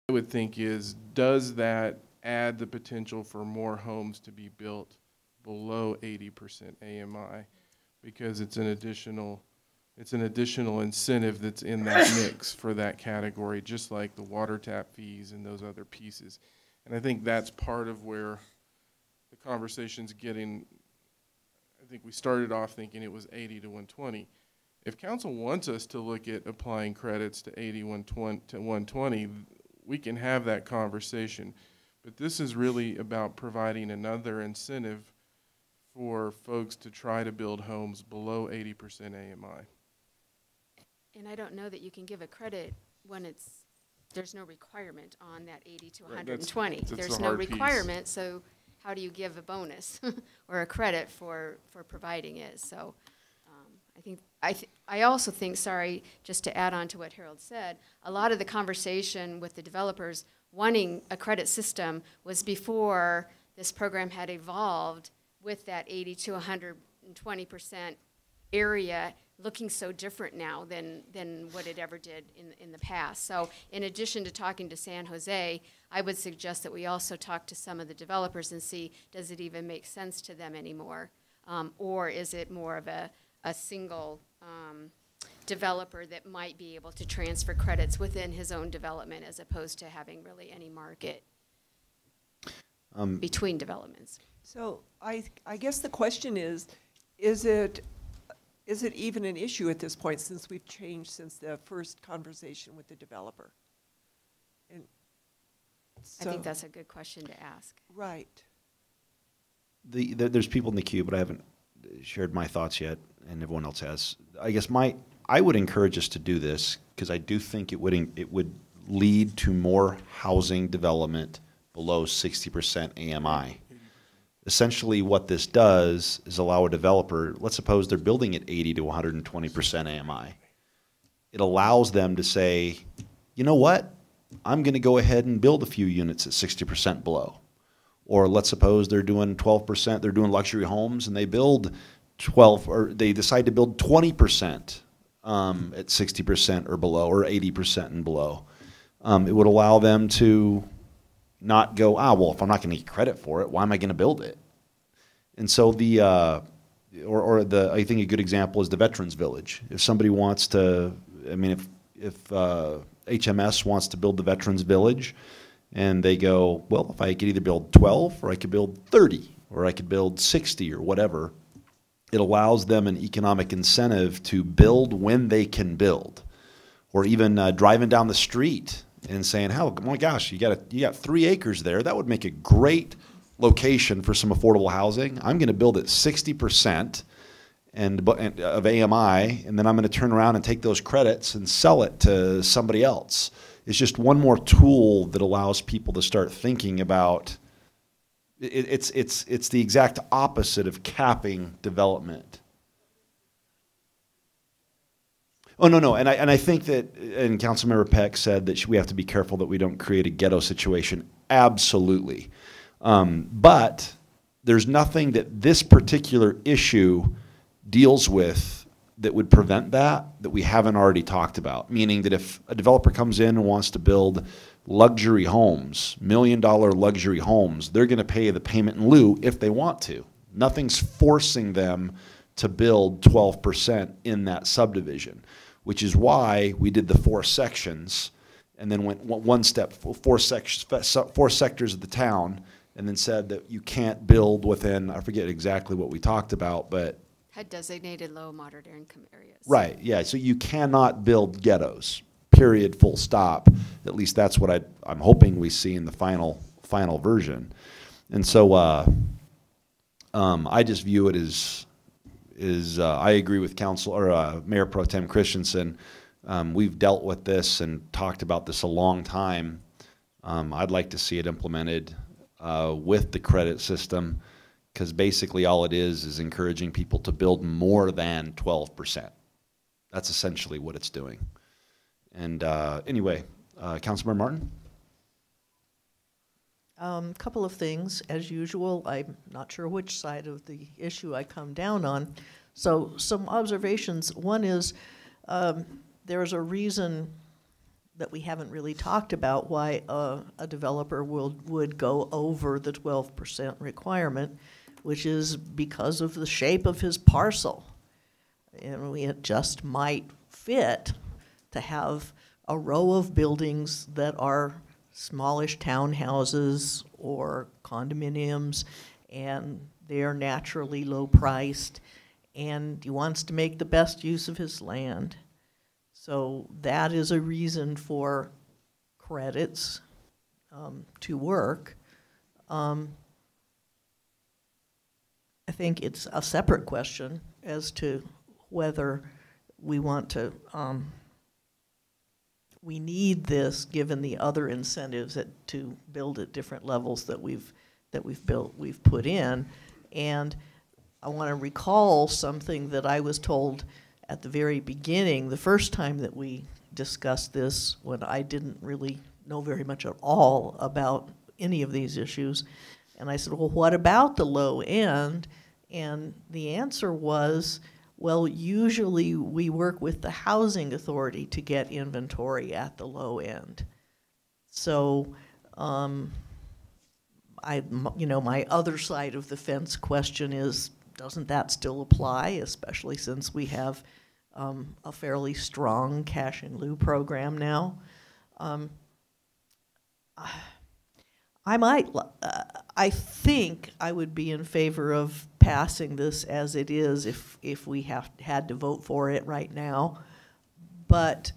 I would think is, does that add the potential for more homes to be built below 80% AMI? Because it's an additional incentive that's in that mix for that category, just like the water tap fees and those other pieces. And I think that's part of where the conversation's getting. I think we started off thinking it was 80 to 120. If council wants us to look at applying credits to 80 to 120, we can have that conversation. But this is really about providing another incentive for folks to try to build homes below 80% AMI. And I don't know that you can give a credit when there's no requirement on that 80 to 120. That's there's no requirement, so how do you give a bonus or a credit for providing it? So I also think, sorry, just to add on to what Harold said, a lot of the conversation with the developers wanting a credit system was before this program had evolved with that 80 to 120% area looking so different now than what it ever did in the past. So in addition to talking to San Jose, I would suggest that we also talk to some of the developers and see, does it even make sense to them anymore? Or is it more of a single developer that might be able to transfer credits within his own development as opposed to having really any market between developments. So I guess the question is it even an issue at this point since we've changed since the first conversation with the developer? And I think that's a good question to ask. Right. There's people in the queue, but I haven't shared my thoughts yet, and everyone else has. I guess I would encourage us to do this because I do think it would lead to more housing development below 60% AMI. Essentially, what this does is allow a developer. Let's suppose they're building at 80 to 120% AMI. It allows them to say, you know what? I'm going to go ahead and build a few units at 60% below. Or let's suppose they're doing 12%, they're doing luxury homes, and they build 12, or they decide to build 20% at 60% or below, or 80% and below. It would allow them to not go, well, if I'm not going to get credit for it, why am I going to build it? And so I think a good example is the Veterans Village. If somebody wants to, I mean, if HMS wants to build the Veterans Village, and they go, well, if I could either build 12 or I could build 30 or I could build 60 or whatever, it allows them an economic incentive to build when they can build. Or even driving down the street and saying, oh my gosh, you got 3 acres there. That would make a great location for some affordable housing. I'm going to build at 60% of AMI, and then I'm going to turn around and take those credits and sell it to somebody else. It's just one more tool that allows people to start thinking about. It's the exact opposite of capping development. Oh, no, and I think that, and Councilmember Peck said that we have to be careful that we don't create a ghetto situation. Absolutely. But there's nothing that this particular issue deals with that would prevent that we haven't already talked about. Meaning that if a developer comes in and wants to build luxury homes, $1 million luxury homes, they're going to pay the payment in lieu if they want to. Nothing's forcing them to build 12% in that subdivision, which is why we did the 4 sections and then went one step, 4 sectors of the town, and then said that you can't build within, I forget exactly what we talked about, but Had designated low, moderate income areas. right, yeah, so you cannot build ghettos, period, full stop. At least that's what I'm hoping we see in the final version. And so I just view it as I agree with Mayor Pro Tem Christensen. We've dealt with this and talked about this a long time. I'd like to see it implemented with the credit system, because basically all it is encouraging people to build more than 12%. That's essentially what it's doing. And anyway, Councilmember Martin? Couple of things. As usual, I'm not sure which side of the issue I come down on. So some observations. One is there's a reason that we haven't really talked about why a developer would go over the 12% requirement, which is because of the shape of his parcel. And it just might fit to have a row of buildings that are smallish townhouses or condominiums, and they are naturally low priced, and he wants to make the best use of his land. So that is a reason for credits to work. I think it's a separate question as to whether we want to, we need this given the other incentives to build at different levels that we've put in. And I want to recall something that I was told at the very beginning, the first time that we discussed this, when I didn't really know very much at all about any of these issues. And I said, well, what about the low end? And the answer was, well, usually we work with the housing authority to get inventory at the low end. So, my other side of the fence question is, doesn't that still apply, especially since we have a fairly strong cash in lieu program now. I think I would be in favor of passing this as it is if we had to vote for it right now. But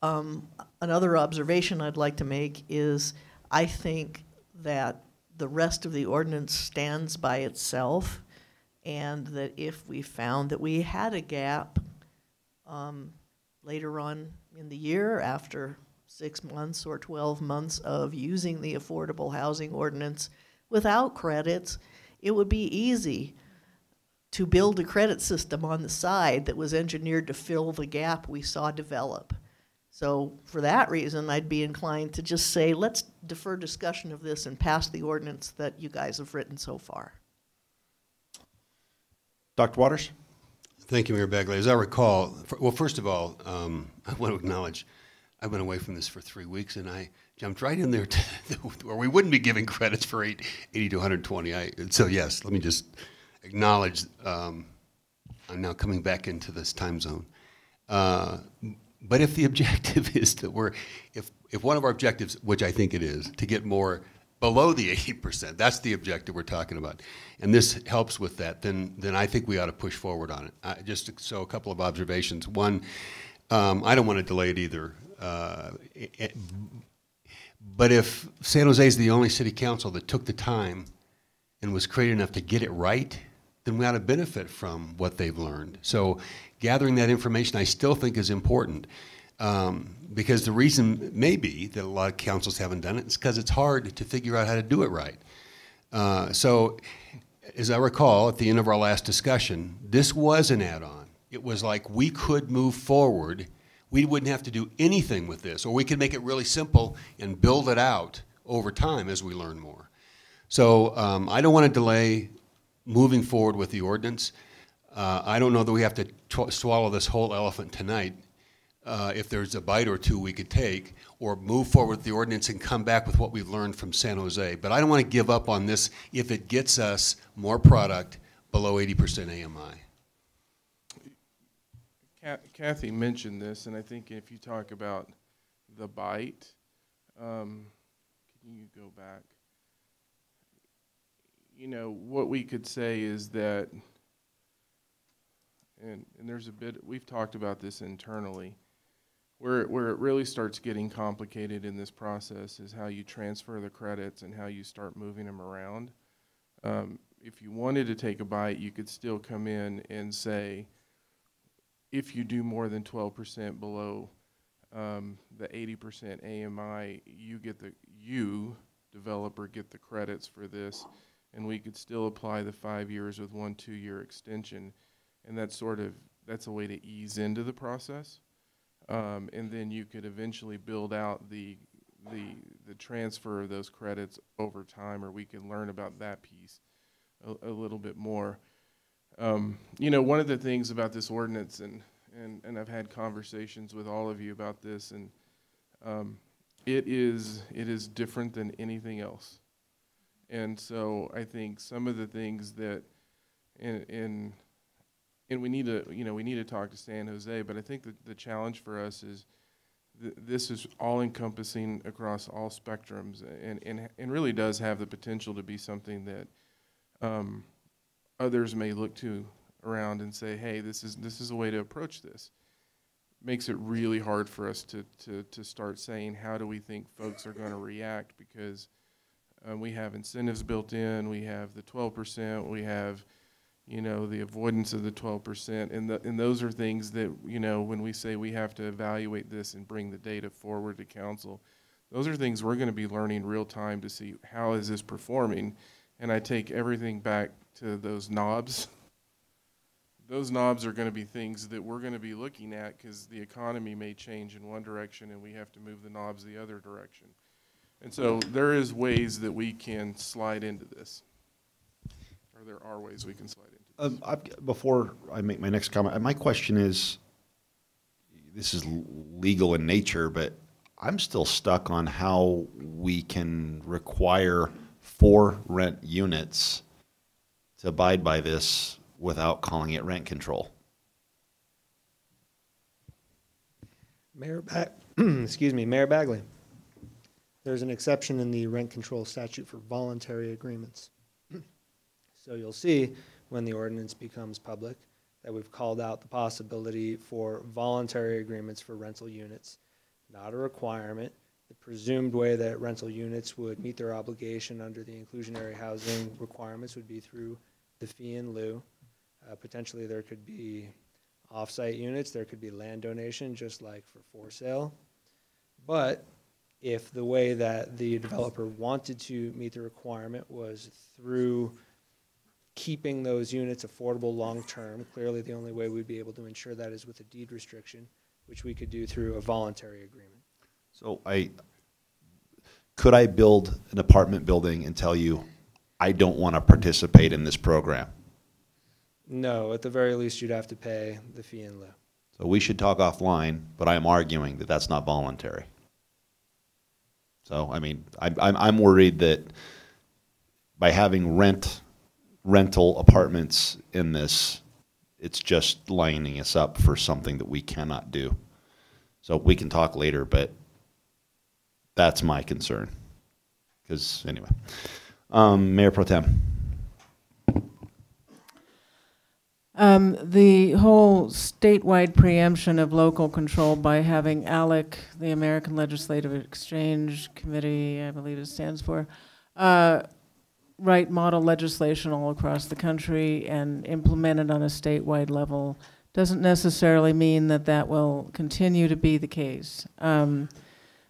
another observation I'd like to make is I think that the rest of the ordinance stands by itself, and that if we found that we had a gap later on in the year, after 6 months or 12 months of using the affordable housing ordinance without credits, it would be easy to build a credit system on the side that was engineered to fill the gap we saw develop. So for that reason, I'd be inclined to just say, let's defer discussion of this and pass the ordinance that you guys have written so far. Dr. Waters? Thank you, Mayor Bagley. As I recall, well, first of all, I want to acknowledge I've been away from this for 3 weeks, and I jumped right in there to where we wouldn't be giving credits for 80 to 120. So yes, let me just acknowledge I'm now coming back into this time zone. But if the objective is that if one of our objectives, which I think it is, to get more below the 80%, that's the objective we're talking about, and this helps with that, then I think we ought to push forward on it. So a couple of observations. One, I don't want to delay it either. But if San Jose is the only city council that took the time and was creative enough to get it right, then we ought to benefit from what they've learned. So gathering that information I still think is important, because the reason may be that a lot of councils haven't done it is because it's hard to figure out how to do it right. So as I recall, at the end of our last discussion, this was an add-on. It was like we could move forward. We wouldn't have to do anything with this, or we could make it really simple and build it out over time as we learn more. So I don't want to delay moving forward with the ordinance. I don't know that we have to swallow this whole elephant tonight. If there's a bite or two we could take, or move forward with the ordinance and come back with what we've learned from San Jose. But I don't want to give up on this if it gets us more product below 80% AMI. Kathy mentioned this, and I think if you talk about the bite, can you go back? You know, what we could say is that, and there's a bit, we've talked about this internally, where it really starts getting complicated in this process is how you transfer the credits and how you start moving them around. If you wanted to take a bite, you could still come in and say, if you do more than 12% below the 80% AMI, you developer get the credits for this, and we could still apply the 5 years with 1 2-year extension, and that's a way to ease into the process, and then you could eventually build out the transfer of those credits over time, or we can learn about that piece a little bit more. You know, one of the things about this ordinance, and I've had conversations with all of you about this, and it is different than anything else. And so I think some of the things that, and we need to talk to San Jose, but I think that the challenge for us is this is all encompassing across all spectrums, and really does have the potential to be something that others may look to around and say, hey, this is a way to approach this. Makes it really hard for us to start saying, how do we think folks are going to react, because we have incentives built in, we have the 12%, we have, you know, the avoidance of the 12%, and those are things that, you know, when we say we have to evaluate this and bring the data forward to council, those are things we're going to be learning real time to see how is this performing. And I take everything back to those knobs. Those knobs are going to be things that we're going to be looking at, because the economy may change in one direction and we have to move the knobs the other direction. And so there is ways that we can slide into this. Or there are ways we can slide into this. Before I make my next comment, my question is, this is legal in nature, but I'm still stuck on how we can require 4 rent units to abide by this without calling it rent control. Excuse me, Mayor Bagley. There's an exception in the rent control statute for voluntary agreements. So you'll see when the ordinance becomes public that we've called out the possibility for voluntary agreements for rental units, not a requirement. The presumed way that rental units would meet their obligation under the inclusionary housing requirements would be through the fee in lieu. Potentially there could be off-site units, there could be land donation, just like for sale. But if the way that the developer wanted to meet the requirement was through keeping those units affordable long-term, clearly the only way we'd be able to ensure that is with a deed restriction, which we could do through a voluntary agreement. So could I build an apartment building and tell you, I don't want to participate in this program? No, at the very least, you'd have to pay the fee in lieu. So we should talk offline, but I'm arguing that that's not voluntary. So, I mean, I'm worried that by having rental apartments in this, it's just lining us up for something that we cannot do. So we can talk later, but that's my concern. Because, anyway. Mayor Pro Tem. The whole statewide preemption of local control by having ALEC, the American Legislative Exchange Committee, I believe it stands for, write model legislation all across the country and implement it on a statewide level doesn't necessarily mean that that will continue to be the case.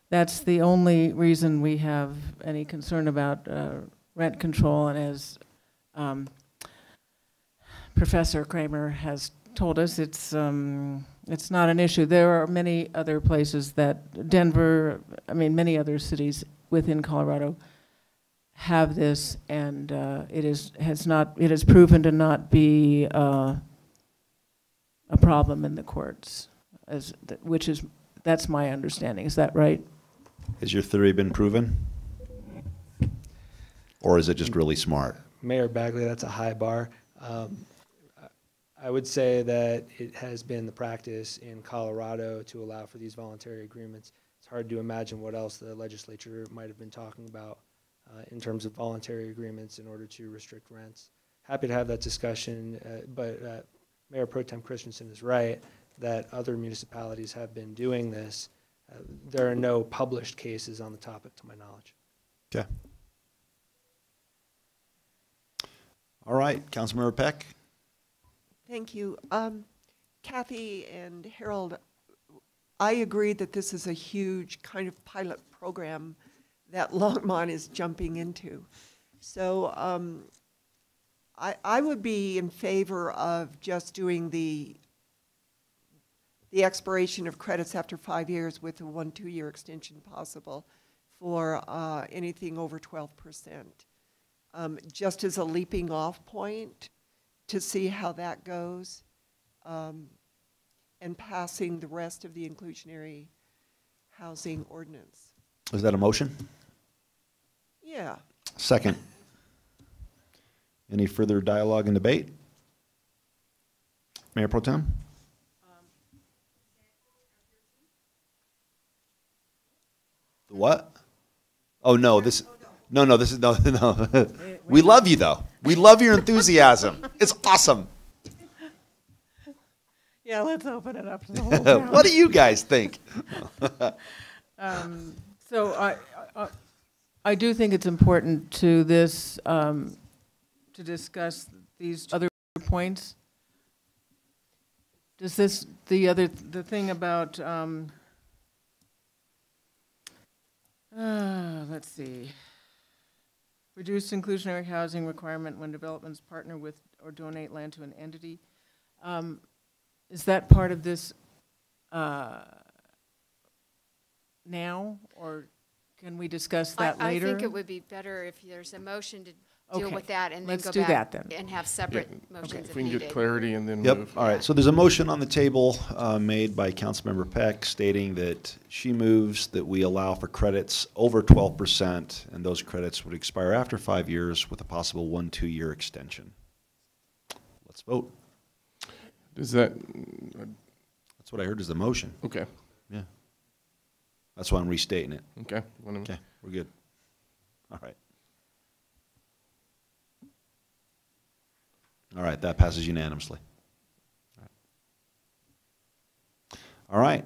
That's the only reason we have any concern about rent control, and as Professor Kramer has told us, it's not an issue. There are many other places that Denver, I mean, many other cities within Colorado have this, and it has proven to not be a problem in the courts, that's my understanding. Is that right? Has your theory been proven? Or is it just really smart? Mayor Bagley, that's a high bar. I would say that it has been the practice in Colorado to allow for these voluntary agreements. It's hard to imagine what else the legislature might have been talking about in terms of voluntary agreements in order to restrict rents. Happy to have that discussion, but Mayor Pro Tem Christensen is right that other municipalities have been doing this. There are no published cases on the topic to my knowledge. Okay. All right, Councilmember Peck. Thank you. Kathy and Harold, I agree that this is a huge kind of pilot program that Longmont is jumping into. So I would be in favor of just doing the expiration of credits after 5 years with a 1-2 year extension possible for anything over 12%. Just as a leaping off point to see how that goes, and passing the rest of the inclusionary housing ordinance. Is that a motion? Yeah. Second. Any further dialogue and debate? Mayor Pro Tem? What? Oh, no, this... No, this is... No. We love you, though. We love your enthusiasm. It's awesome. Yeah, let's open it up to the whole town. What do you guys think? So I do think it's important to this to discuss these other points. Does this the thing about let's see. Reduced inclusionary housing requirement when developments partner with or donate land to an entity. Is that part of this now, or can we discuss that later? I think it would be better if there's a motion to deal with that and then Let's go do back that then. and have separate motions If we can needed. get clarity and then Yep. move. All right. So there's a motion on the table made by Councilmember Peck stating that she moves that we allow for credits over 12%, and those credits would expire after 5 years with a possible 1-2 year extension. Let's vote. Does that... That's what I heard is the motion. Okay. Yeah. That's why I'm restating it. Okay. Okay, we're good. All right. All right, that passes unanimously. All right.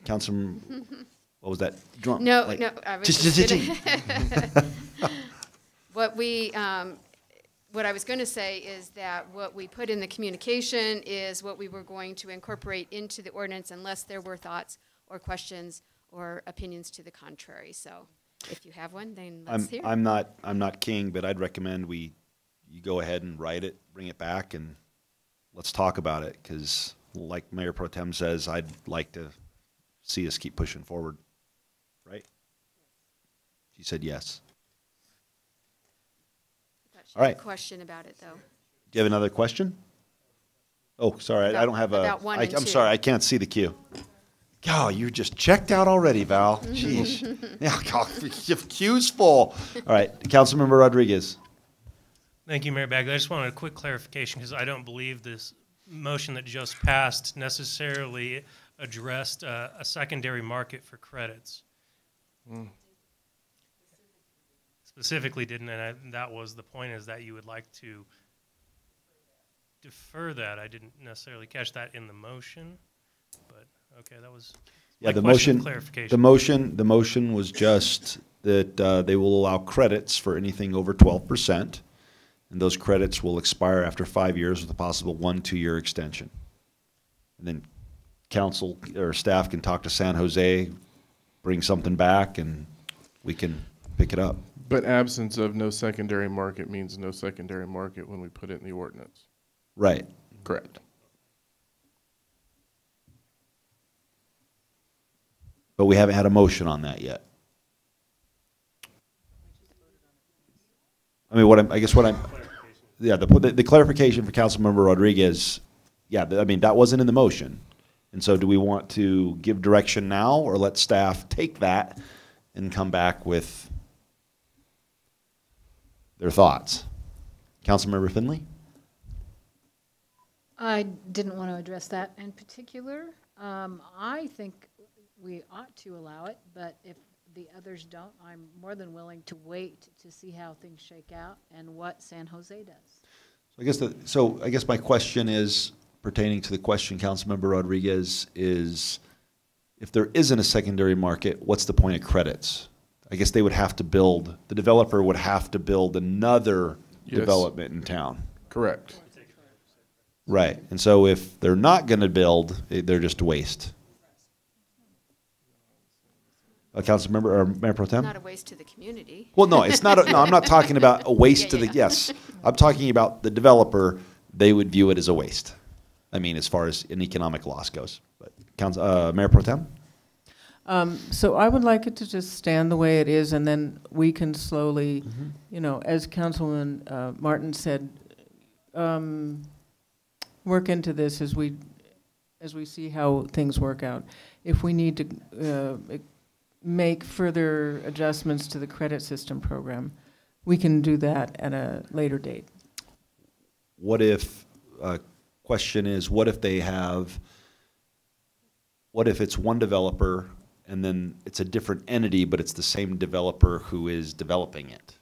Councilman, what was that? Drunk? No, like, no, I was just gonna what I was going to say is that what we put in the communication is what we were going to incorporate into the ordinance unless there were thoughts or questions or opinions to the contrary. So if you have one, then let's hear it. I'm not king, but I'd recommend you go ahead and write it, bring it back, and let's talk about it, because like Mayor Pro Tem says, I'd like to see us keep pushing forward, right? She said yes. All right. Question about it, though. Do you have another question? Oh, sorry, I don't have a. About one and I'm two. sorry, I can't see the queue. God, you're just checked out already, Val. Jeez. Yeah, God, your queue's full. All right, Councilmember Rodriguez. Thank you, Mayor Bagley. I just wanted a quick clarification because I don't believe this motion that just passed necessarily addressed a secondary market for credits. Specifically didn't, and that was the point, is that you would like to defer that. I didn't necessarily catch that in the motion, but okay, that was Yeah, my the question, motion. clarification. The motion was just that they will allow credits for anything over 12%, and those credits will expire after 5 years with a possible 1-2-year extension. And then council or staff can talk to San Jose, bring something back, and we can pick it up. But absence of no secondary market means no secondary market when we put it in the ordinance. Right. Correct. But we haven't had a motion on that yet. I mean, the clarification for Councilmember Rodriguez, yeah, I mean, that wasn't in the motion. And so do we want to give direction now, or let staff take that and come back with their thoughts? Councilmember Finley? I didn't want to address that in particular. I think we ought to allow it, but if the others don't, I'm more than willing to wait to see how things shake out and what San Jose does. So I guess my question is, pertaining to the question, Councilmember Rodriguez, is if there isn't a secondary market, what's the point of credits? I guess they would have to build, the developer would have to build another development in town. Correct. Right. And so if they're not going to build, they're just a waste. Councilmember or Mayor Pro Tem? Not a waste to the community. Well, no, it's not. No, I'm not talking about a waste to the. Yes, I'm talking about the developer. They would view it as a waste. I mean, as far as an economic loss goes. But Mayor Pro Tem? So I would like it to just stand the way it is, and then we can slowly, as Councilman Martin said, work into this as we see how things work out. If we need to make further adjustments to the credit system program, we can do that at a later date. What if, question is, what if it's one developer and then it's a different entity, but it's the same developer who is developing it?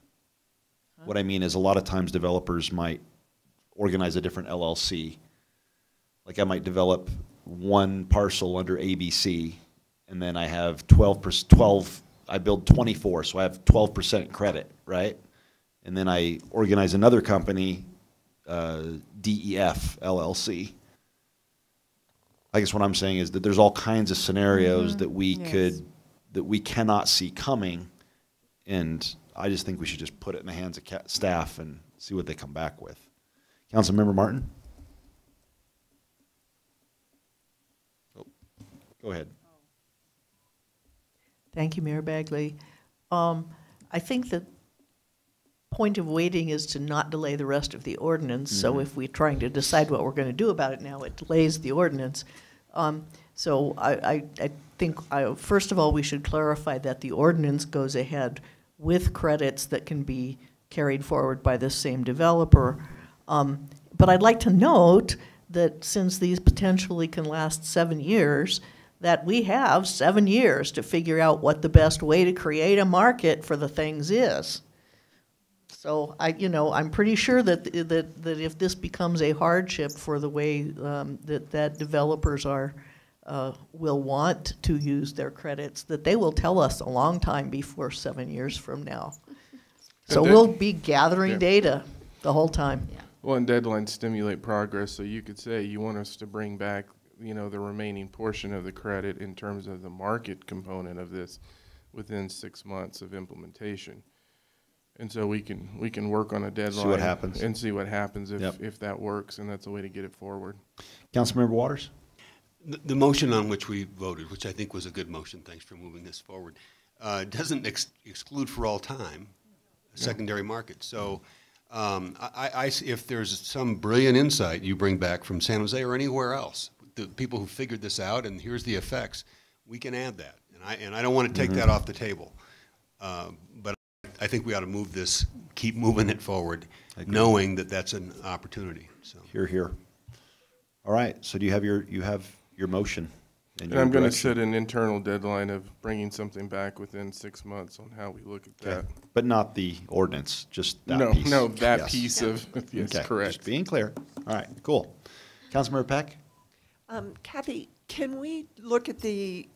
What I mean is, a lot of times developers might organize a different LLC. Like I might develop one parcel under ABC, and then I have 12, I build 24, so I have 12% credit, right? And then I organize another company, DEF LLC. I guess what I'm saying is that there's all kinds of scenarios that we that we cannot see coming, and I just think we should just put it in the hands of staff and see what they come back with. Councilmember Martin? Oh, go ahead. Thank you, Mayor Bagley. I think the point of waiting is to not delay the rest of the ordinance. So if we're trying to decide what we're going to do about it now, it delays the ordinance. So I think, first of all, we should clarify that the ordinance goes ahead with credits that can be carried forward by the same developer. But I'd like to note that since these potentially can last 7 years, that we have 7 years to figure out what the best way to create a market for the things is. So I'm pretty sure that if this becomes a hardship for the way that developers will want to use their credits, that they will tell us a long time before 7 years from now. So we'll be gathering data the whole time. Yeah. Well, and deadlines stimulate progress, so you could say you want us to bring back, the remaining portion of the credit in terms of the market component of this within 6 months of implementation. And so we can work on a deadline. See what happens. And see what happens if that works, and that's a way to get it forward. Councilmember Waters? The motion on which we voted, which I think was a good motion, thanks for moving this forward, doesn't exclude for all time a secondary market. So if there's some brilliant insight you bring back from San Jose or anywhere else, the people who figured this out and here's the effects, we can add that. And I don't want to take that off the table. But I think we ought to keep moving it forward, knowing that that's an opportunity. So Hear, hear. All right. So do you have your motion? And I'm going to set an internal deadline of bringing something back within 6 months on how we look at that. But not the ordinance, just that piece. No, that piece of, yes, okay. correct. Just being clear. All right, cool. Councilmember Peck? Kathy, can we look at the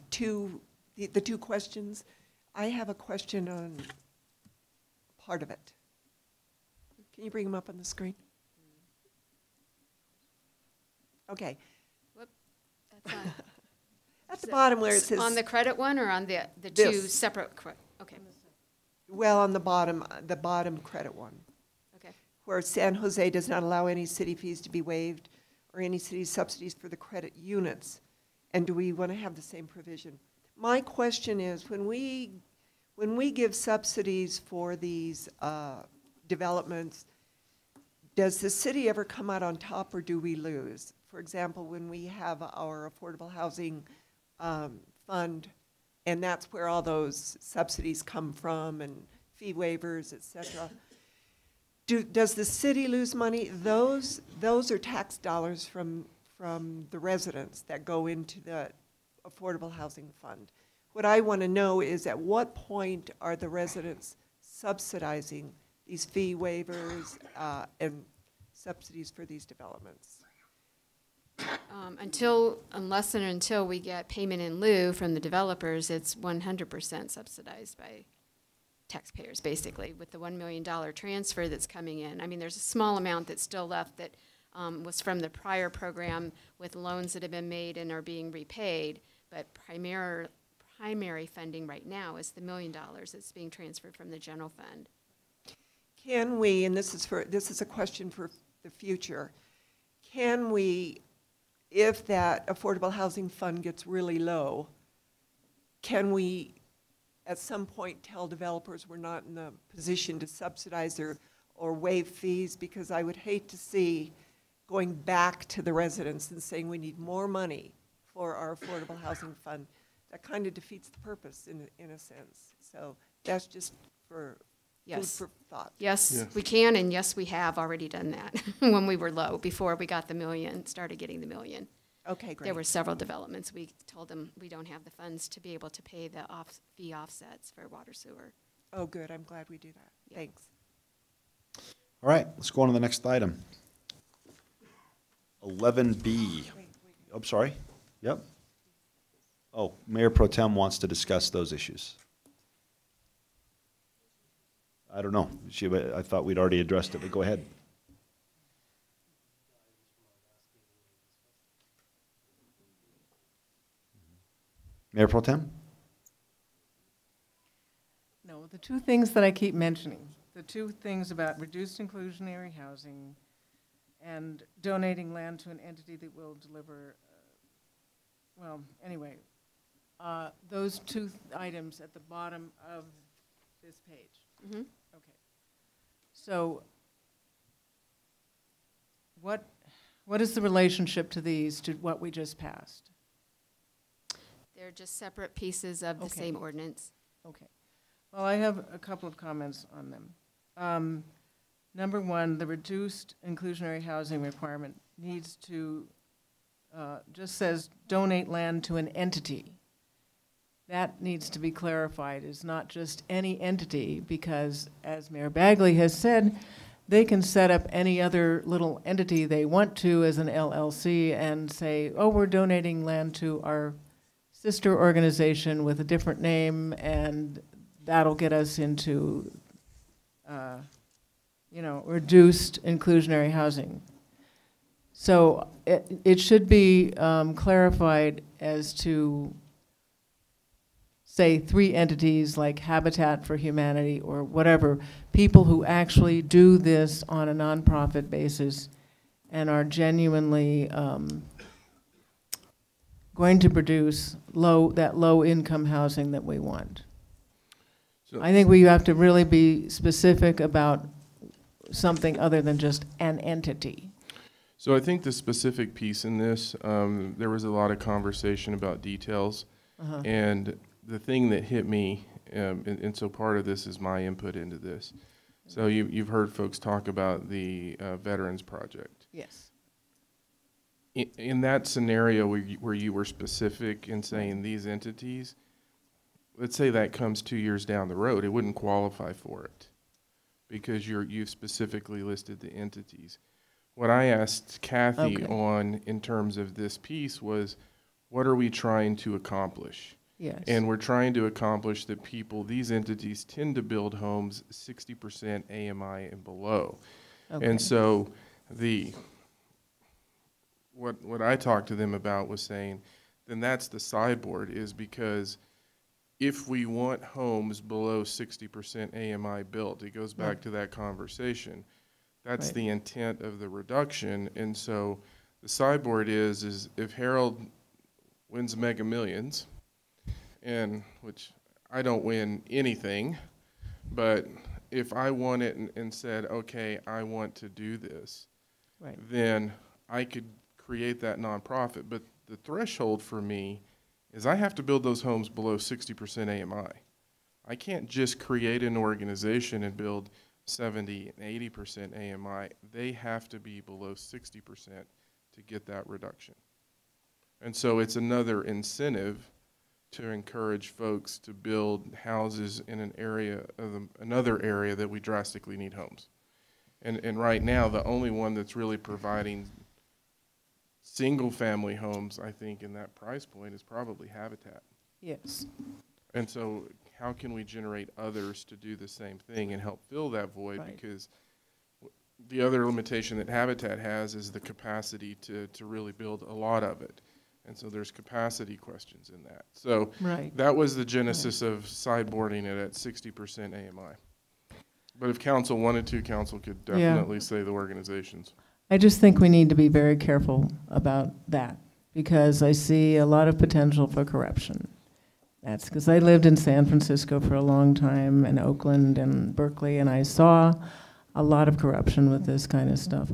two questions? I have a question on part of it. Can you bring them up on the screen? Okay. That's on. At the bottom where it says... On the credit one or on the two separate? Okay. Well, on the bottom credit one. Okay. Where San Jose does not allow any city fees to be waived or any city subsidies for the credit units. And do we want to have the same provision? My question is, when we give subsidies for these developments, does the city ever come out on top or do we lose? For example, when we have our affordable housing fund, and that's where all those subsidies come from and fee waivers, et cetera. Does the city lose money? Those are tax dollars from the residents that go into the affordable housing fund. What I want to know is at what point are the residents subsidizing these fee waivers and subsidies for these developments? Unless and until we get payment in lieu from the developers, it's 100% subsidized by taxpayers, basically, with the $1 million transfer that's coming in. I mean, there's a small amount that's still left that was from the prior program with loans that have been made and are being repaid, but primary funding right now is the $1 million that's being transferred from the general fund. Can we, and this is a question for the future, can we, if that affordable housing fund gets really low, can we at some point tell developers we're not in the position to subsidize or waive fees? Because I would hate to see going back to the residents and saying we need more money for our affordable housing fund. That kind of defeats the purpose in a sense. So that's just for food for thought. Yes, we can, and yes, we have already done that when we were low, before we got the million, started getting the million. Okay, great. There were several developments. We told them we don't have the funds to be able to pay the fee offsets for water sewer. Oh, good. I'm glad we do that. Yeah. Thanks. All right, let's go on to the next item. 11B. I'm sorry. Yep. Oh, Mayor Pro Tem wants to discuss those issues. I don't know. I thought we'd already addressed it, but go ahead. Mayor Pro Tem? No, the two things that I keep mentioning, the two things about reduced inclusionary housing and donating land to an entity that will deliver, well, anyway, those two items at the bottom of this page. Mm-hmm. Okay. So what is the relationship to these to what we just passed? They're just separate pieces of the same ordinance. Okay. Well, I have a couple of comments on them. Number one, the reduced inclusionary housing requirement needs to just says donate land to an entity. That needs to be clarified. It's not just any entity, because as Mayor Bagley has said, they can set up any other little entity they want to as an LLC and say, oh, we're donating land to our sister organization with a different name, and that'll get us into, reduced inclusionary housing. So it should be clarified as to, say, 3 entities like Habitat for Humanity or whatever, people who actually do this on a nonprofit basis and are genuinely going to produce that low income housing that we want. So I think we have to really be specific about something other than just an entity. So I think the specific piece in this, there was a lot of conversation about details, and the thing that hit me, and so part of this is my input into this. So you've heard folks talk about the Veterans Project. Yes. In that scenario where you were specific in saying these entities, let's say that comes 2 years down the road, it wouldn't qualify for it because you've specifically listed the entities. What I asked Kathy on in terms of this piece was, what are we trying to accomplish? Yes. And we're trying to accomplish that these entities tend to build homes 60% AMI and below. Okay. And so what I talked to them about was saying, then that's the sideboard, is because if we want homes below 60% AMI built, it goes back to that conversation. That's the intent of the reduction. And so the sideboard is if Harold wins Mega Millions, and which I don't win anything, but if I won it and said, okay, I want to do this, then I could create that nonprofit. But the threshold for me is I have to build those homes below 60% AMI. I can't just create an organization and build 70 and 80% AMI. They have to be below 60% to get that reduction. And so it's another incentive to encourage folks to build houses in an area of another area that we drastically need homes. And right now, the only one that's really providing single family homes, I think, in that price point is probably Habitat. Yes. And so how can we generate others to do the same thing and help fill that void? Because the other limitation that Habitat has is the capacity to really build a lot of it. And so there's capacity questions in that. So that was the genesis of sideboarding it at 60% AMI. But if council wanted to, council could definitely say the organizations. I just think we need to be very careful about that, because I see a lot of potential for corruption. That's because I lived in San Francisco for a long time, and Oakland and Berkeley, and I saw a lot of corruption with this kind of stuff.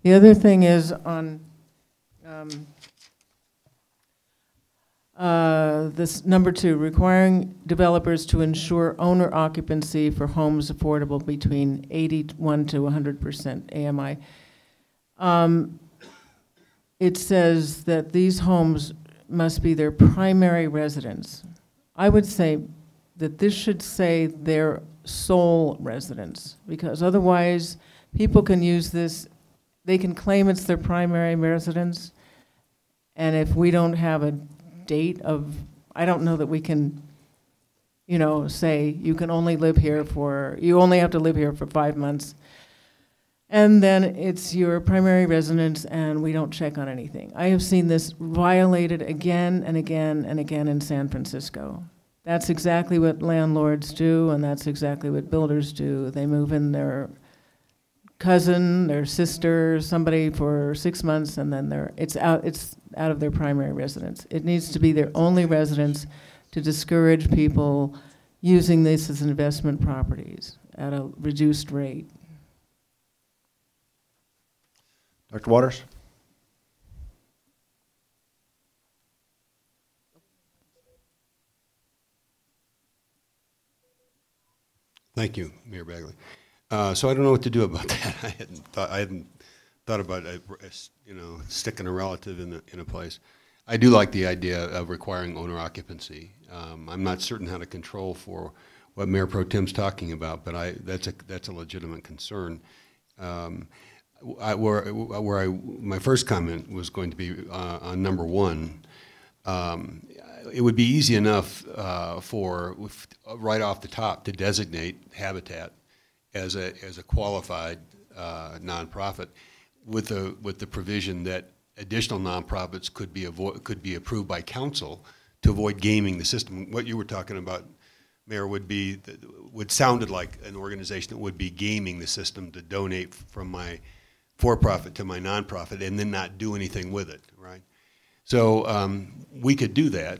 The other thing is on this number 2, requiring developers to ensure owner occupancy for homes affordable between 81 to 100% AMI. It says that these homes must be their primary residence. I would say that this should say their sole residence, because otherwise people can use this, they can claim it's their primary residence, and if we don't have a date of, I don't know that we can, say you can only live here you only have to live here for 5 months, and then it's your primary residence and we don't check on anything. I have seen this violated again and again and again in San Francisco. That's exactly what landlords do, and that's exactly what builders do. They move in their cousin, their sister, somebody for 6 months, and then it's out of their primary residence. It needs to be their only residence to discourage people using this as investment properties at a reduced rate. Dr. Waters? Thank you, Mayor Bagley. So I don't know what to do about that. I hadn't thought about sticking a relative in a place. I do like the idea of requiring owner occupancy. I'm not certain how to control for what Mayor Pro Tem's talking about, but that's a legitimate concern. My first comment was going to be on number one. It would be easy enough right off the top to designate Habitat as a qualified nonprofit, with the provision that additional nonprofits could be approved by council to avoid gaming the system. What you were talking about, Mayor, would sounded like an organization that would be gaming the system to donate from my for-profit to my nonprofit and then not do anything with it, right? So we could do that.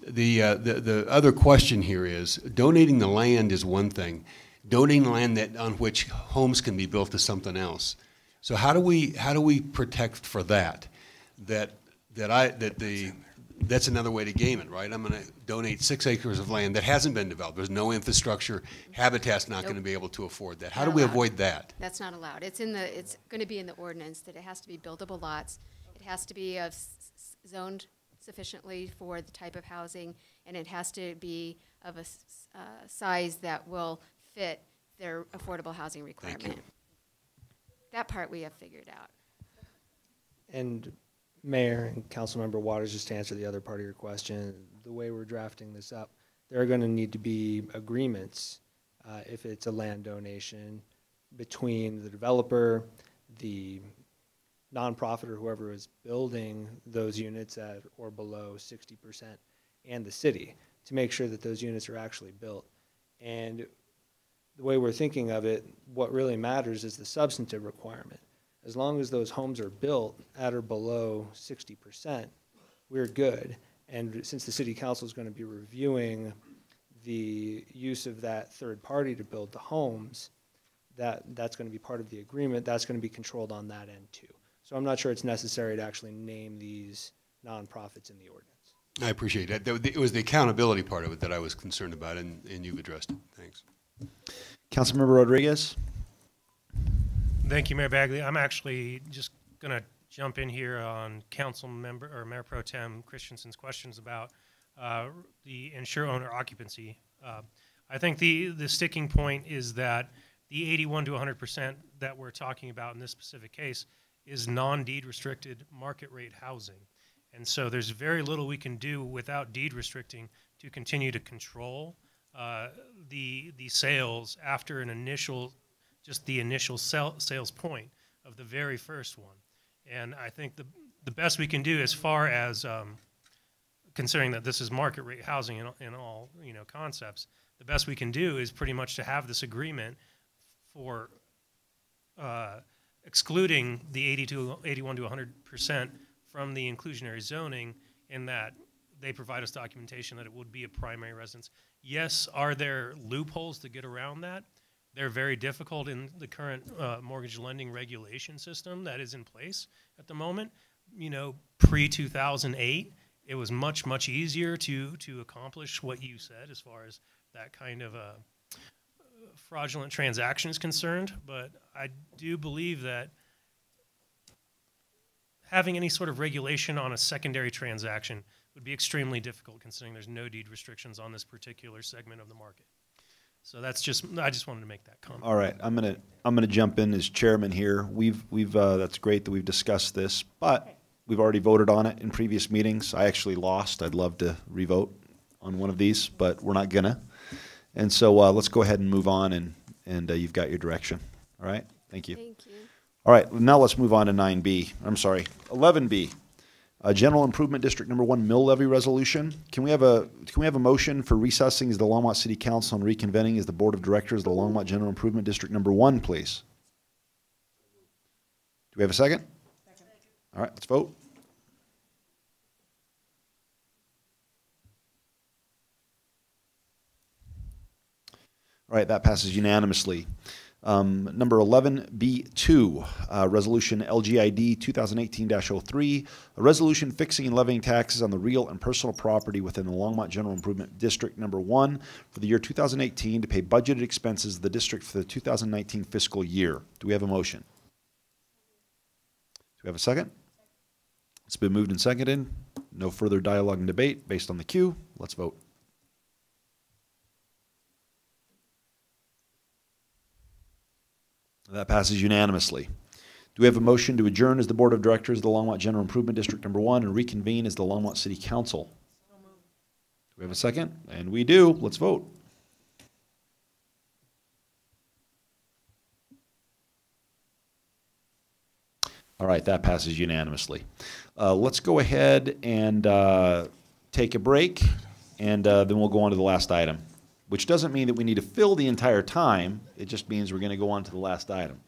The other question here is, donating the land is one thing. Donating the land on which homes can be built is something else. So how do we protect for that? That's another way to game it, right? I'm going to donate 6 acres of land that hasn't been developed. There's no infrastructure. Habitat's not going to be able to afford that. How do we avoid that? That's not allowed. It's going to be in the ordinance that it has to be buildable lots. It has to be zoned sufficiently for the type of housing, and it has to be of a size that will fit their affordable housing requirement. Thank you. That part we have figured out. And Mayor and Councilmember Waters, just to answer the other part of your question, the way we're drafting this up, there are going to need to be agreements if it's a land donation between the developer, the nonprofit, or whoever is building those units at or below 60%, and the city, to make sure that those units are actually built. And the way we're thinking of it, what really matters is the substantive requirement. As long as those homes are built at or below 60%, we're good. And since the city council is going to be reviewing the use of that third party to build the homes, that's going to be part of the agreement. That's going to be controlled on that end too. So I'm not sure it's necessary to actually name these nonprofits in the ordinance. I appreciate that. It was the accountability part of it that I was concerned about, and you've addressed it. Thanks. Councilmember Rodriguez. Thank you, Mayor Bagley. I'm actually just going to jump in here on Mayor Pro Tem Christensen's questions about the ensure owner occupancy. I think the sticking point is that the 81 to 100% that we're talking about in this specific case is non-deed restricted market rate housing. And so there's very little we can do without deed restricting to continue to control the sales after an initial, just the initial sales point of the very first one. And I think the best we can do, as far as considering that this is market rate housing in all concepts, the best we can do is pretty much to have this agreement for excluding the 81 to 100% from the inclusionary zoning, in that they provide us documentation that it would be a primary residence. Yes, are there loopholes to get around that? They're very difficult in the current mortgage lending regulation system that is in place at the moment. Pre-2008, it was much, much easier to accomplish what you said as far as that kind of fraudulent transaction is concerned. But I do believe that having any sort of regulation on a secondary transaction would be extremely difficult, considering there's no deed restrictions on this particular segment of the market. So I just wanted to make that comment. All right, I'm gonna jump in as chairman here. That's great that we've discussed this, but we've already voted on it in previous meetings. I actually lost. I'd love to revote on one of these, but we're not gonna. And so let's go ahead and move on, and you've got your direction. All right, thank you. Thank you. All right, now let's move on to 9B. I'm sorry, 11B. General Improvement District Number 1 mill levy resolution. Can we have a motion for recessing as the Longmont City Council and reconvening as the Board of Directors of the Longmont General Improvement District Number 1, please? Do we have a second? Second. All right, let's vote. All right, that passes unanimously. Number 11B2, Resolution LGID 2018-03, a resolution fixing and levying taxes on the real and personal property within the Longmont General Improvement District Number 1 for the year 2018 to pay budgeted expenses of the district for the 2019 fiscal year. Do we have a motion? we have a second? It's been moved and seconded. No further dialogue and debate based on the queue. Let's vote. That passes unanimously. Do we have a motion to adjourn as the Board of Directors of the Longmont General Improvement District Number 1 and reconvene as the Longmont City Council? Do we have a second? And we do. Let's vote. All right, that passes unanimously. Let's go ahead and take a break, and then we'll go on to the last item, which doesn't mean that we need to fill the entire time. It just means we're going to go on to the last item.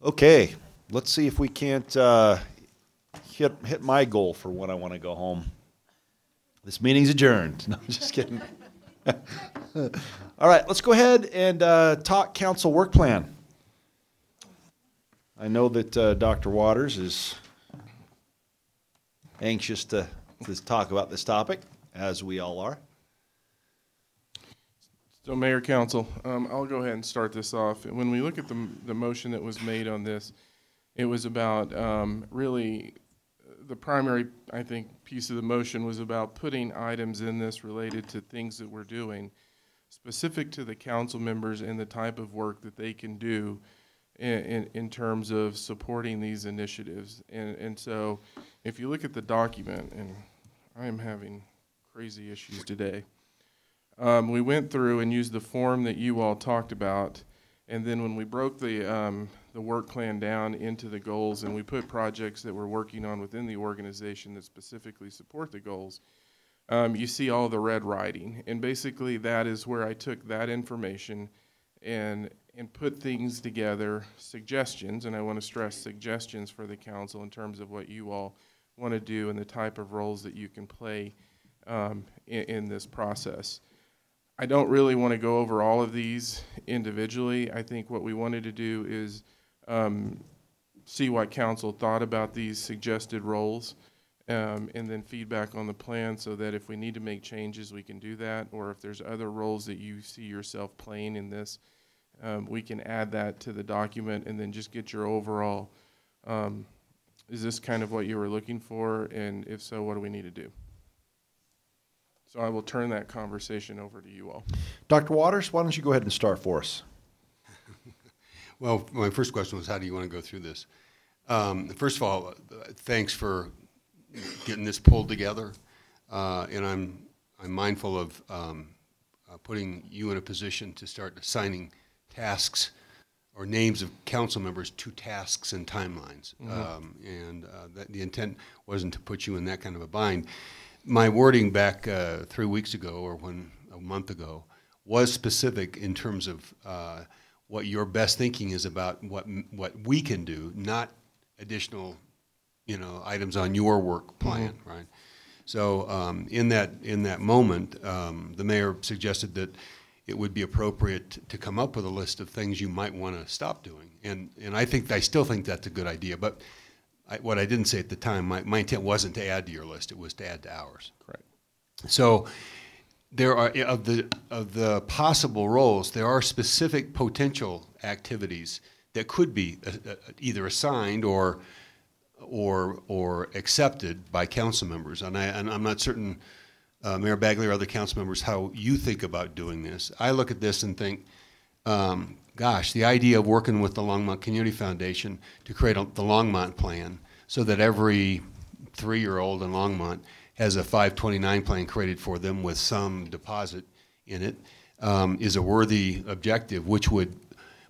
Okay, let's see if we can't hit my goal for when I want to go home. This meeting's adjourned. No, I'm just kidding. All right, let's go ahead and talk council work plan. I know that Dr. Waters is anxious to talk about this topic, as we all are. So, Mayor, Council, I'll go ahead and start this off. When we look at the motion that was made on this, it was about really the primary, I think, piece of the motion was about putting items in this related to things that we're doing, specific to the council members and the type of work that they can do in terms of supporting these initiatives. And so if you look at the document, and I am having crazy issues today, we went through and used the form that you all talked about, and then when we broke the work plan down into the goals and we put projects that we're working on within the organization that specifically support the goals, you see all the red writing. And basically that is where I took that information and put things together, suggestions, and I want to stress suggestions for the council in terms of what you all want to do and the type of roles that you can play in this process. I don't really want to go over all of these individually. I think what we wanted to do is see what council thought about these suggested roles and then feedback on the plan so that if we need to make changes, we can do that, or if there's other roles that you see yourself playing in this, we can add that to the document and then just get your overall, is this kind of what you were looking for, and if so, what do we need to do? So I will turn that conversation over to you all. Dr. Waters, why don't you go ahead and start for us? Well, my first question was, how do you want to go through this? First of all, thanks for getting this pulled together, and I'm mindful of putting you in a position to start assigning tasks or names of council members to tasks and timelines. Mm-hmm. The intent wasn't to put you in that kind of a bind. My wording back 3 weeks ago or a month ago was specific in terms of what your best thinking is about what we can do, not additional, items on your work plan, mm-hmm. right? So in that moment, the mayor suggested that it would be appropriate to come up with a list of things you might want to stop doing, and I still think that's a good idea, but. What I didn't say at the time, my intent wasn't to add to your list; it was to add to ours. Correct. So, there are of the possible roles, there are specific potential activities that could be either assigned or accepted by council members. And I'm not certain, Mayor Bagley or other council members, how you think about doing this. I look at this and think. Gosh, the idea of working with the Longmont Community Foundation to create the Longmont plan so that every 3-year-old in Longmont has a 529 plan created for them with some deposit in it is a worthy objective, which would,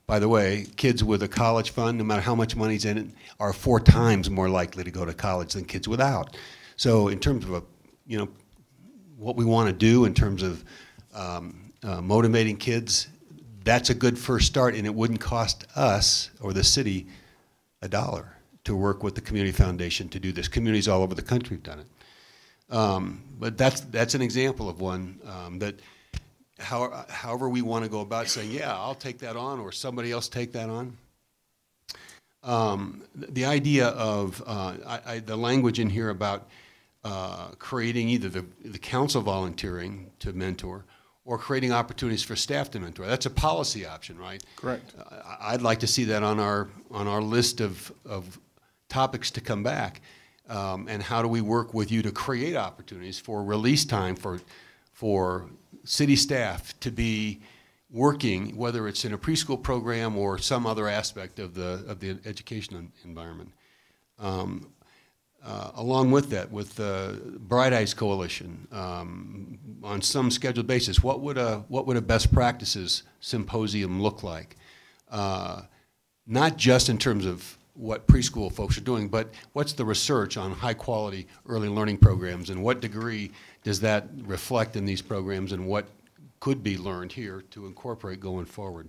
by the way, kids with a college fund, no matter how much money's in it, are 4 times more likely to go to college than kids without. So in terms of what we want to do in terms of motivating kids, that's a good first start, and it wouldn't cost us or the city $1 to work with the Community Foundation to do this. Communities all over the country have done it. But that's an example of one that however we want to go about saying, yeah, I'll take that on, or somebody else take that on. The idea of the language in here about creating either the council volunteering to mentor or creating opportunities for staff to mentor. That's a policy option, right? Correct. I'd like to see that on our list of topics to come back. And how do we work with you to create opportunities for release time for city staff to be working, whether it's in a preschool program or some other aspect of the education environment. Along with that, with the Bright Eyes Coalition, on some scheduled basis, what would a best practices symposium look like? Not just in terms of what preschool folks are doing, but what's the research on high quality early learning programs, and what degree does that reflect in these programs, and what could be learned here to incorporate going forward?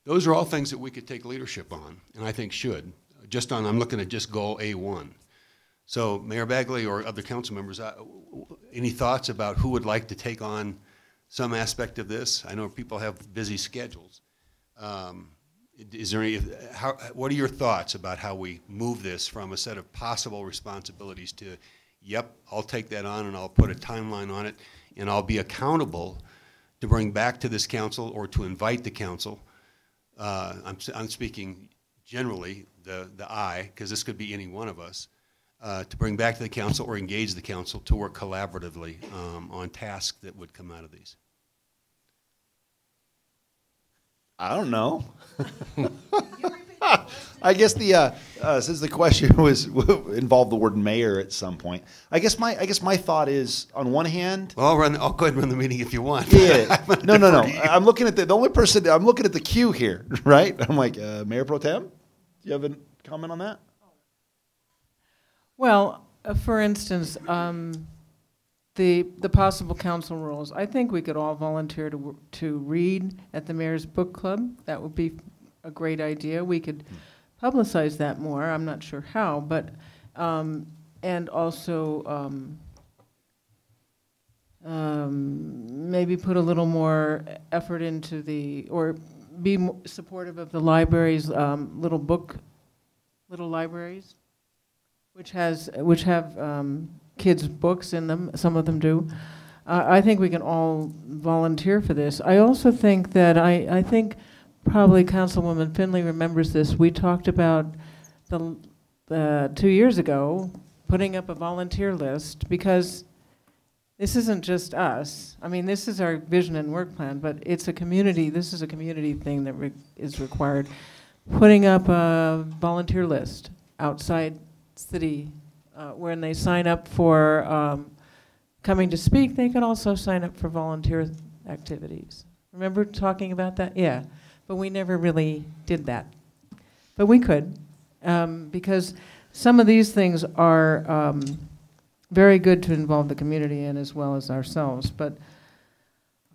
Those are all things that we could take leadership on, and I think should. I'm looking at just goal A1. So Mayor Bagley or other council members, any thoughts about who would like to take on some aspect of this? I know people have busy schedules. Is there any, what are your thoughts about how we move this from a set of possible responsibilities to, yep, I'll take that on and I'll put a timeline on it and I'll be accountable to bring back to this council or to invite the council. I'm speaking generally, the I, because this could be any one of us, to bring back to the council or engage the council to work collaboratively on tasks that would come out of these. I don't know. I guess since the question was involved the word mayor at some point, I guess my thought is, on one hand, well, I'll go ahead and run the meeting if you want. Yeah. No. I'm looking at the only person. I'm looking at the queue here, right? I'm like, Mayor Pro Tem, do you have a comment on that? Well, for instance, the possible council rules. I think we could all volunteer to read at the mayor's book club. That would be a great idea. We could publicize that more. I'm not sure how, but and also maybe put a little more effort into or be supportive of the library's little libraries, which have kids' books in them. Some of them do. I think we can all volunteer for this. I also think that I think probably Councilwoman Finley remembers this. We talked about 2 years ago putting up a volunteer list, because this isn't just us. I mean, this is our vision and work plan, but it's a community. This is a community thing that is required. Putting up a volunteer list outside city, when they sign up for coming to speak, they can also sign up for volunteer activities. Remember talking about that? Yeah, but we never really did that. But we could, because some of these things are very good to involve the community in as well as ourselves. But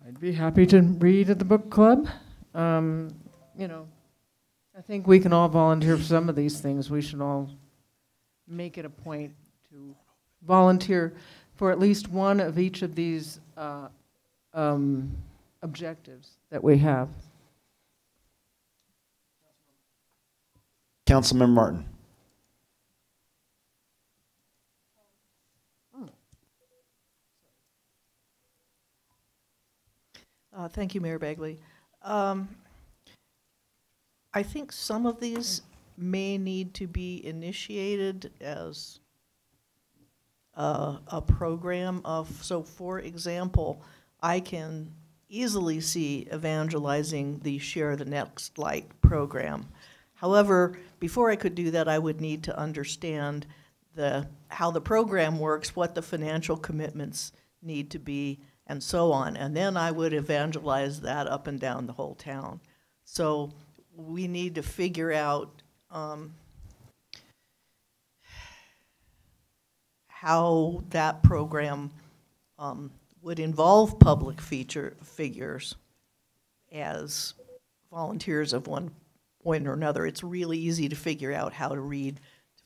I'd be happy to read at the book club. You know, I think we can all volunteer for some of these things. We should all make it a point to volunteer for at least one of each of these objectives that we have. Councilmember Martin. Thank you, Mayor Bagley. I think some of these may need to be initiated as a program so for example, I can easily see evangelizing the Share the Next Light program. However, before I could do that, I would need to understand how the program works, what the financial commitments need to be, and so on. And then I would evangelize that up and down the whole town. So we need to figure out how that program would involve public figures as volunteers of one point or another. It's really easy to figure out how to read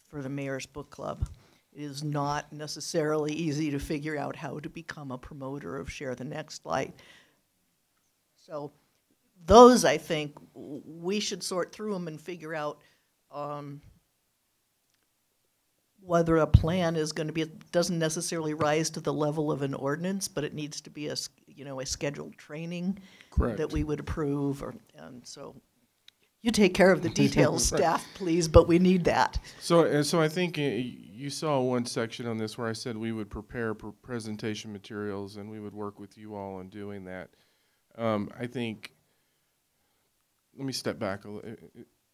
for the mayor's book club. It is not necessarily easy to figure out how to become a promoter of Share the Next Light. So those, I think, we should sort through them and figure out whether a plan is going to be, it doesn't necessarily rise to the level of an ordinance, but it needs to be a scheduled training. Correct. That we would approve. And so you take care of the details, right. Staff, please, but we need that. So I think you saw one section on this where I said we would prepare presentation materials and we would work with you all on doing that. I think, let me step back a little.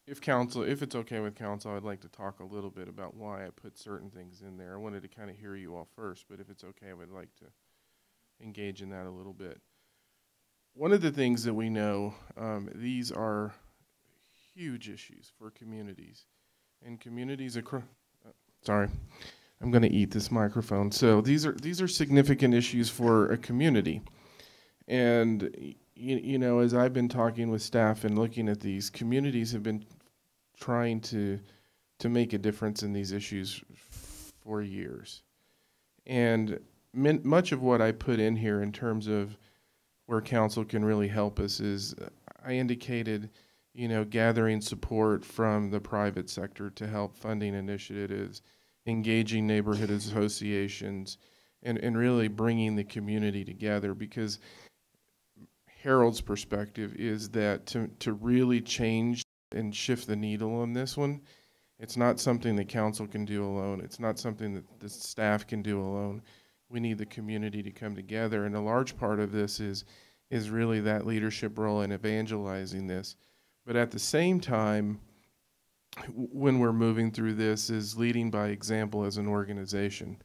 If it's okay with council, I'd like to talk a little bit about why I put certain things in there. I wanted to kind of hear you all first, but if it's okay, I would like to engage in that a little bit. One of the things that we know, these are huge issues for communities, and communities across. Sorry, I'm going to eat this microphone. So these are significant issues for a community, and you know, as I've been talking with staff and looking at these, communities have been trying to make a difference in these issues for years. And much of what I put in here in terms of where council can really help us is, I indicated, you know, gathering support from the private sector to help funding initiatives, engaging neighborhood associations, and really bringing the community together, because Harold's perspective is that to really change and shift the needle on this one, it's not something that council can do alone. It's not something that the staff can do alone. We need the community to come together, and a large part of this is really that leadership role in evangelizing this. But at the same time, when we're moving through this, is leading by example as an organization.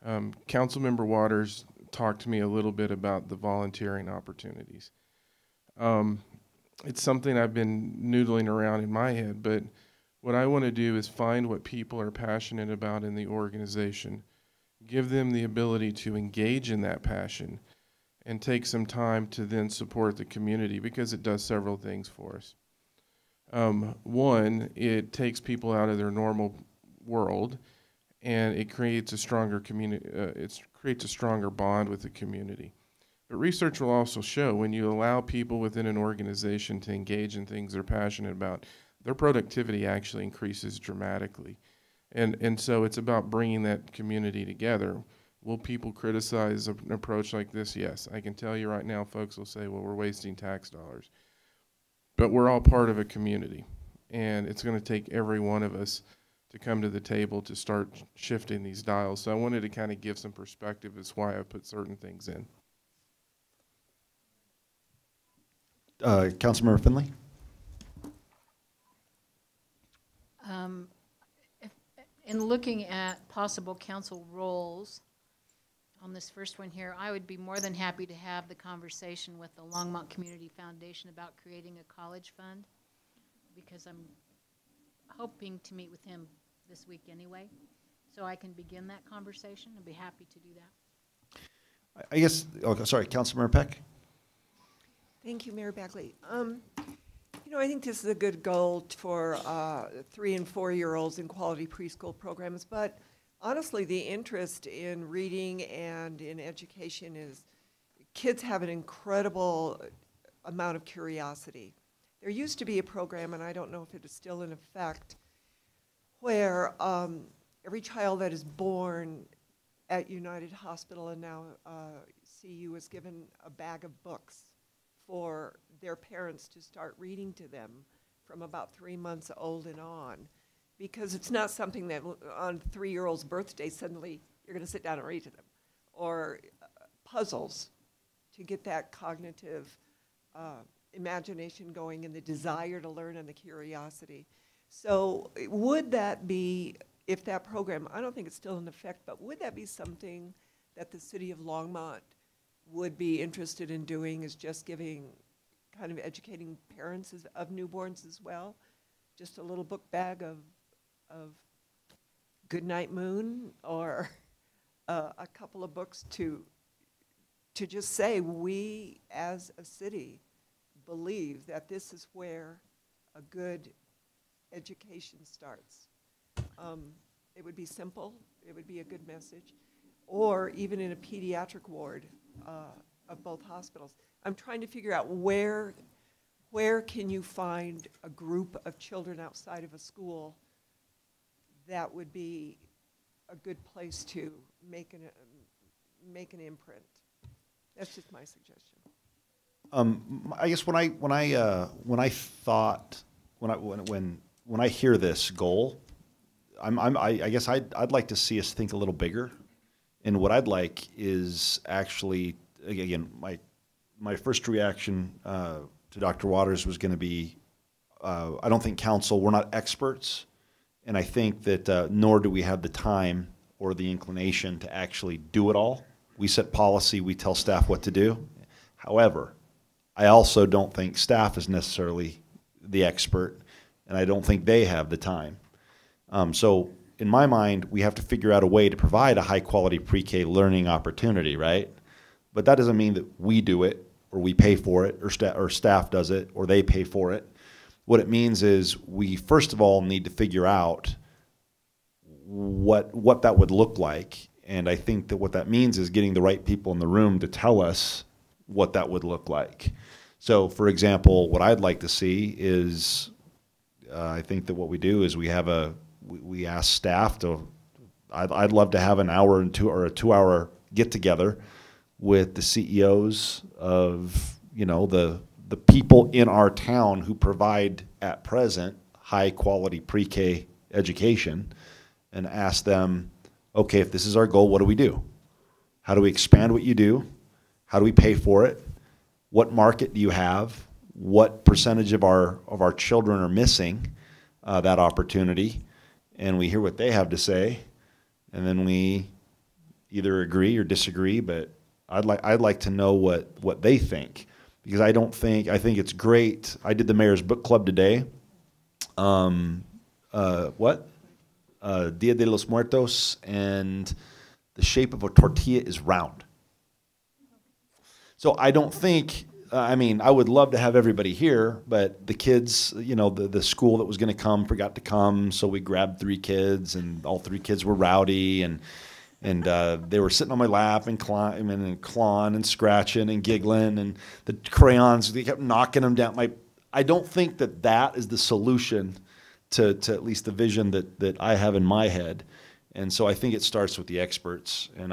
Councilmember Waters talked to me a little bit about the volunteering opportunities. It's something I've been noodling around in my head, but what I want to do is find what people are passionate about in the organization, give them the ability to engage in that passion, and take some time to then support the community, because it does several things for us. One, it takes people out of their normal world, and it creates a stronger community. It creates a stronger bond with the community. But research will also show when you allow people within an organization to engage in things they're passionate about, their productivity actually increases dramatically. And so it's about bringing that community together. Will people criticize an approach like this? Yes. I can tell you right now, folks will say, well, we're wasting tax dollars. But we're all part of a community, and it's going to take every one of us to come to the table to start shifting these dials. So I wanted to kind of give some perspective as why I put certain things in. Councilmember Finley? In looking at possible council roles on this first one here, I would be more than happy to have the conversation with the Longmont Community Foundation about creating a college fund, because I'm hoping to meet with him this week anyway, so I can begin that conversation. I'd be happy to do that. I guess, oh, sorry, Councilmember Peck? Thank you, Mayor Bagley. You know, I think this is a good goal for 3- and 4-year-olds in quality preschool programs, but honestly, the interest in reading and in education is, kids have an incredible amount of curiosity. There used to be a program, and I don't know if it is still in effect, where every child that is born at United Hospital and now CU is given a bag of books for their parents to start reading to them from about 3 months old and on. Because it's not something that on 3-year-old's birthday suddenly you're going to sit down and read to them. Or puzzles to get that cognitive imagination going and the desire to learn and the curiosity. So would that be, if that program, I don't think it's still in effect, but would that be something that the city of Longmont would be interested in doing, is just giving, kind of educating parents of newborns as well? Just a little book bag of Goodnight Moon, or a couple of books to just say, we as a city believe that this is where a good education starts. It would be simple, it would be a good message, or even in a pediatric ward of both hospitals. I'm trying to figure out where can you find a group of children outside of a school that would be a good place to make an imprint. That's just my suggestion. I guess when I hear this goal, I guess I'd like to see us think a little bigger, and what I'd like is actually, again, my first reaction to Dr. Waters was going to be, I don't think council, we're not experts. And I think that nor do we have the time or the inclination to actually do it all. We set policy, we tell staff what to do. However, I also don't think staff is necessarily the expert, and I don't think they have the time. So in my mind, we have to figure out a way to provide a high quality pre-K learning opportunity, right? But that doesn't mean that we do it or we pay for it, or staff does it, or they pay for it. What it means is we first of all need to figure out what that would look like. And I think that what that means is getting the right people in the room to tell us what that would look like. So, for example, what I'd like to see is, I think that what we do is we ask staff to, I'd love to have an hour and a 2 hour get together with the CEOs of, the people in our town who provide at present high quality pre-K education, and ask them, okay, if this is our goal, what do we do? How do we expand what you do? How do we pay for it? What market do you have? What percentage of our children are missing that opportunity? And we hear what they have to say, and then we either agree or disagree. But I'd like to know what they think, because I think it's great. I did the mayor's book club today. Dia de los Muertos, and The Shape of a Tortilla is Round. So I don't think, I would love to have everybody here, but the kids, the school that was going to come forgot to come, so we grabbed 3 kids, and all 3 kids were rowdy, and they were sitting on my lap and climbing and clawing and scratching and giggling, and the crayons, they kept knocking them down. I don't think that is the solution to at least the vision that I have in my head. And so I think it starts with the experts, and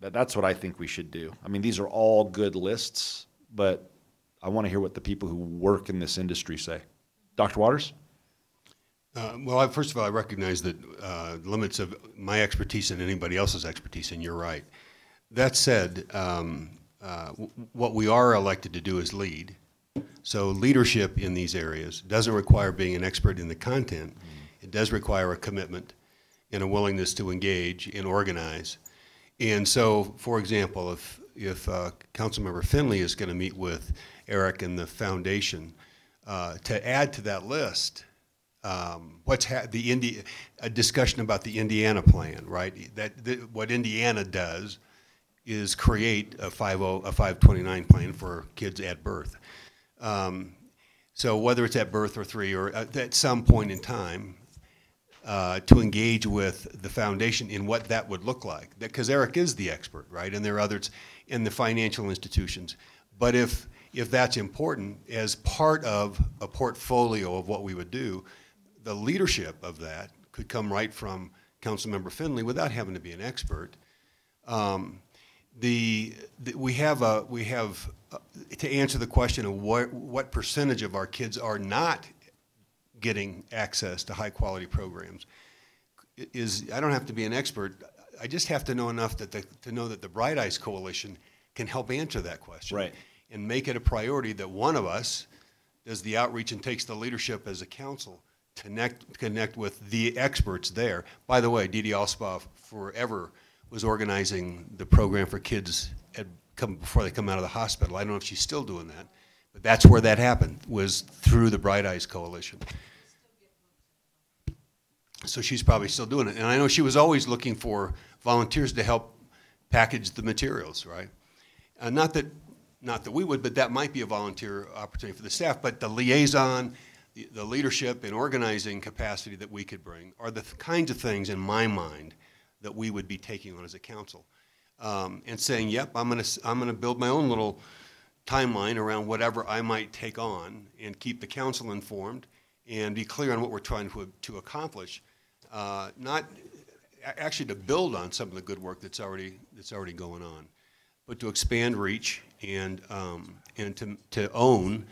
that's what I think we should do. These are all good lists, but I want to hear what the people who work in this industry say. Dr. Waters? Well, first of all, I recognize that limits of my expertise and anybody else's expertise, and you're right. That said, what we are elected to do is lead. So leadership in these areas doesn't require being an expert in the content. It does require a commitment and a willingness to engage and organize. And so, for example, if Councilmember Finley is going to meet with Eric and the foundation to add to that list, a discussion about the Indiana plan, right? What Indiana does is create a 529 plan for kids at birth. So whether it's at birth or 3 or at some point in time, to engage with the foundation in what that would look like. Because Eric is the expert, right? And there are others in the financial institutions. But if that's important as part of a portfolio of what we would do, the leadership of that could come right from Councilmember Finley without having to be an expert. We have to answer the question of what percentage of our kids are not getting access to high quality programs. I don't have to be an expert. I just have to know enough to know that the Bright Eyes Coalition can help answer that question, right, and make it a priority that one of us does the outreach and takes the leadership as a council to connect with the experts there. By the way, Didi Alspaw forever was organizing the program for kids before they come out of the hospital. I don't know if she's still doing that, but that's where that happened, was through the Bright Eyes Coalition. So she's probably still doing it. And I know she was always looking for volunteers to help package the materials, right? Not that we would, but that might be a volunteer opportunity for the staff. But the liaison, the leadership and organizing capacity that we could bring are the kinds of things, in my mind, that we would be taking on as a council. And saying, yep, I'm gonna build my own little timeline around whatever I might take on and keep the council informed and be clear on what we're trying to accomplish. Not actually to build on some of the good work that's already going on, but to expand reach and to own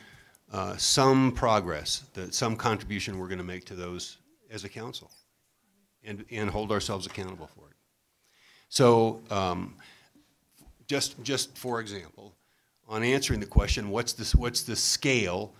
some progress, some contribution we're going to make to those as a council, and hold ourselves accountable for it. So, just for example, on answering the question, what's the scale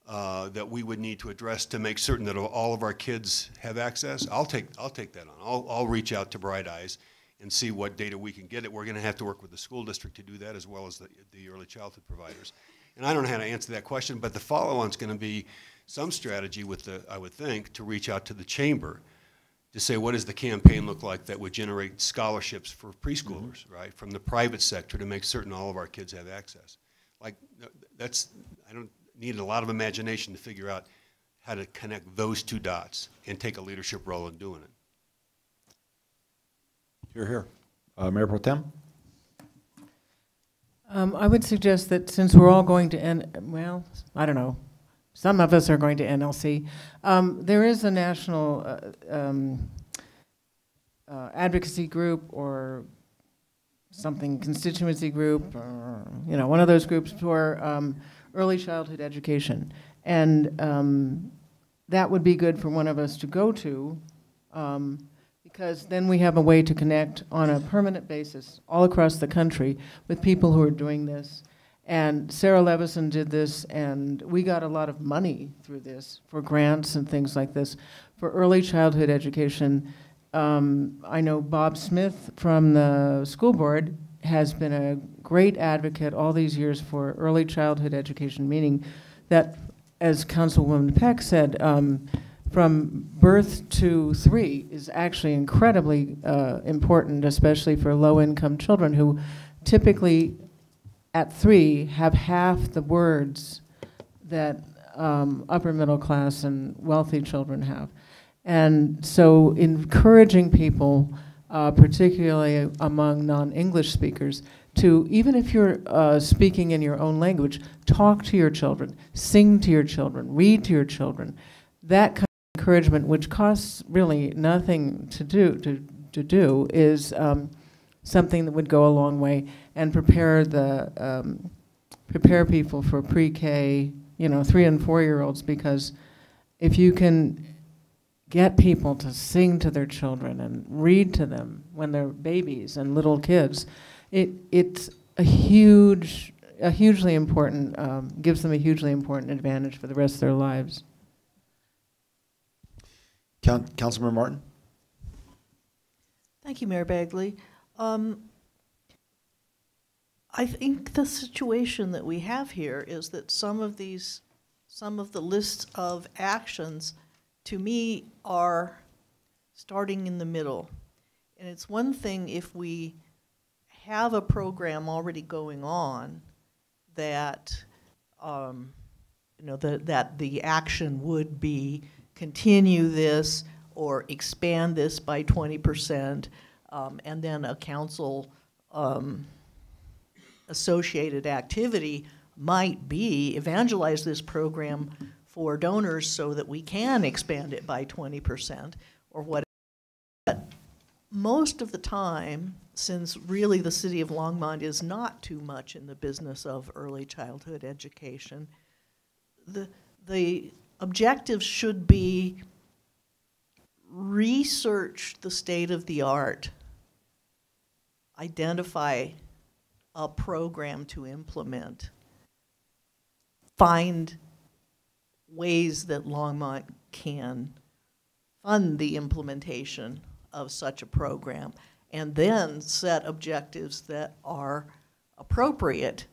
that we would need to address to make certain that all of our kids have access? I'll take that on. I'll reach out to Bright Eyes and see what data we can get. We're going to have to work with the school district to do that, as well as the early childhood providers. And I don't know how to answer that question, but the follow-on is going to be some strategy I would think, to reach out to the chamber to say, what does the campaign look like that would generate scholarships for preschoolers, right, from the private sector, to make certain all of our kids have access. Like, I don't need a lot of imagination to figure out how to connect those two dots and take a leadership role in doing it. Here. Mayor Pro Tem? I would suggest that since we're all going to well, I don't know, some of us are going to NLC. There is a national advocacy group or something, constituency group, or, you know, one of those groups for early childhood education. And that would be good for one of us to go to, because then we have a way to connect on a permanent basis all across the country with people who are doing this. And Sarah Levison did this, and we got a lot of money through this for grants and things like this for early childhood education. I know Bob Smith from the school board has been a great advocate all these years for early childhood education, meaning that, as Councilwoman Peck said, from birth to 3 is actually incredibly important, especially for low-income children who typically at 3 have half the words that upper middle class and wealthy children have. And so encouraging people, particularly among non-English speakers, to, even if you're speaking in your own language, talk to your children, sing to your children, read to your children. That kind of encouragement, which costs really nothing to do, is something that would go a long way and prepare people for pre-K, 3 and 4-year-olds, because if you can get people to sing to their children and read to them when they're babies and little kids, it's a hugely important, gives them a hugely important advantage for the rest of their lives. Councilmember Martin? Thank you, Mayor Bagley. I think the situation that we have here is that some of the lists of actions, to me, are starting in the middle. And it's one thing if we have a program already going on that, that the action would be continue this or expand this by 20%, and then a council associated activity might be evangelize this program for donors so that we can expand it by 20% or whatever. But most of the time, since really the city of Longmont is not too much in the business of early childhood education, the objectives should be research the state of the art, identify a program to implement, find ways that Longmont can fund the implementation of such a program, and then set objectives that are appropriate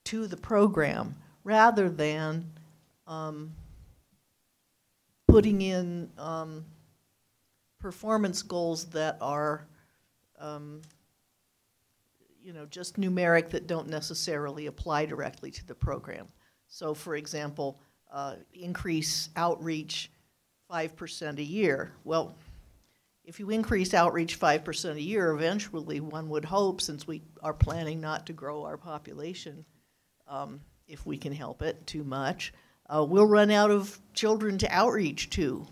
to the program, rather than putting in performance goals that are just numeric, that don't necessarily apply directly to the program. So for example, increase outreach 5% a year. Well, if you increase outreach 5% a year, eventually one would hope, since we are planning not to grow our population, if we can help it too much, we'll run out of children to outreach to.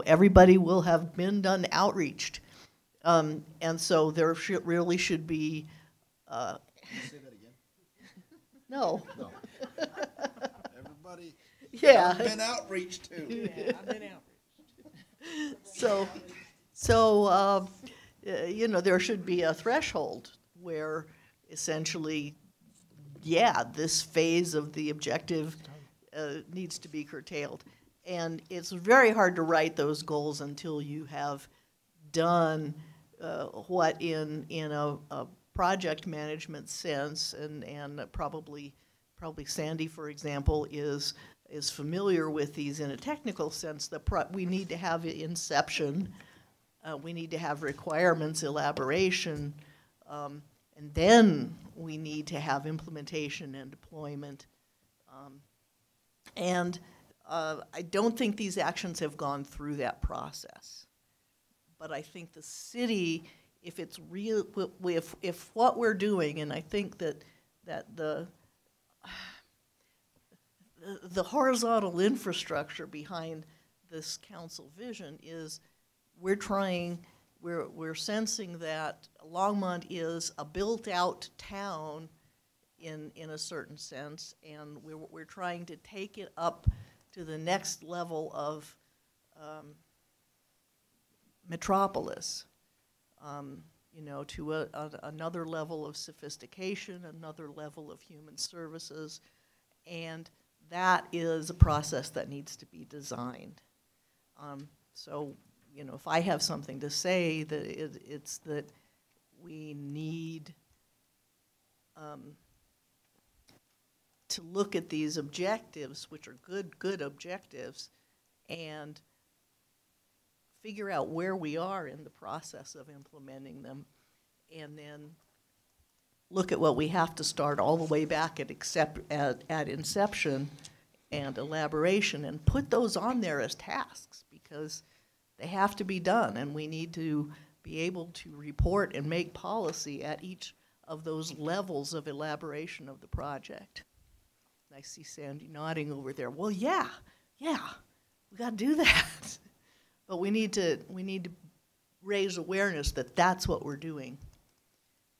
Everybody will have been done outreached. And so there really should be. Say that again. No. Everybody. Yeah. I've been outreached too. Yeah, I've been outreached. So there should be a threshold where essentially, this phase of the objective needs to be curtailed. And it's very hard to write those goals until you have done what in a project management sense, and probably Sandy, for example, is familiar with these in a technical sense. We need to have inception, we need to have requirements, elaboration, And then we need to have implementation and deployment. I don't think these actions have gone through that process. But I think the city, if it's real, if what we're doing, and I think that the horizontal infrastructure behind this council vision is we're sensing that Longmont is a built-out town in a certain sense, and we're trying to take it up to the next level of metropolis, you know, to another level of sophistication, another level of human services, and that is a process that needs to be designed. So, you know, if I have something to say, that it's that we need to look at these objectives, which are good objectives, and figure out where we are in the process of implementing them, and then look at what we have to start all the way back at inception and elaboration, and put those on there as tasks, because they have to be done, and we need to be able to report and make policy at each of those levels of elaboration of the project. I see Sandy nodding over there. Well, yeah, we got to do that. But we need to raise awareness that that's what we're doing,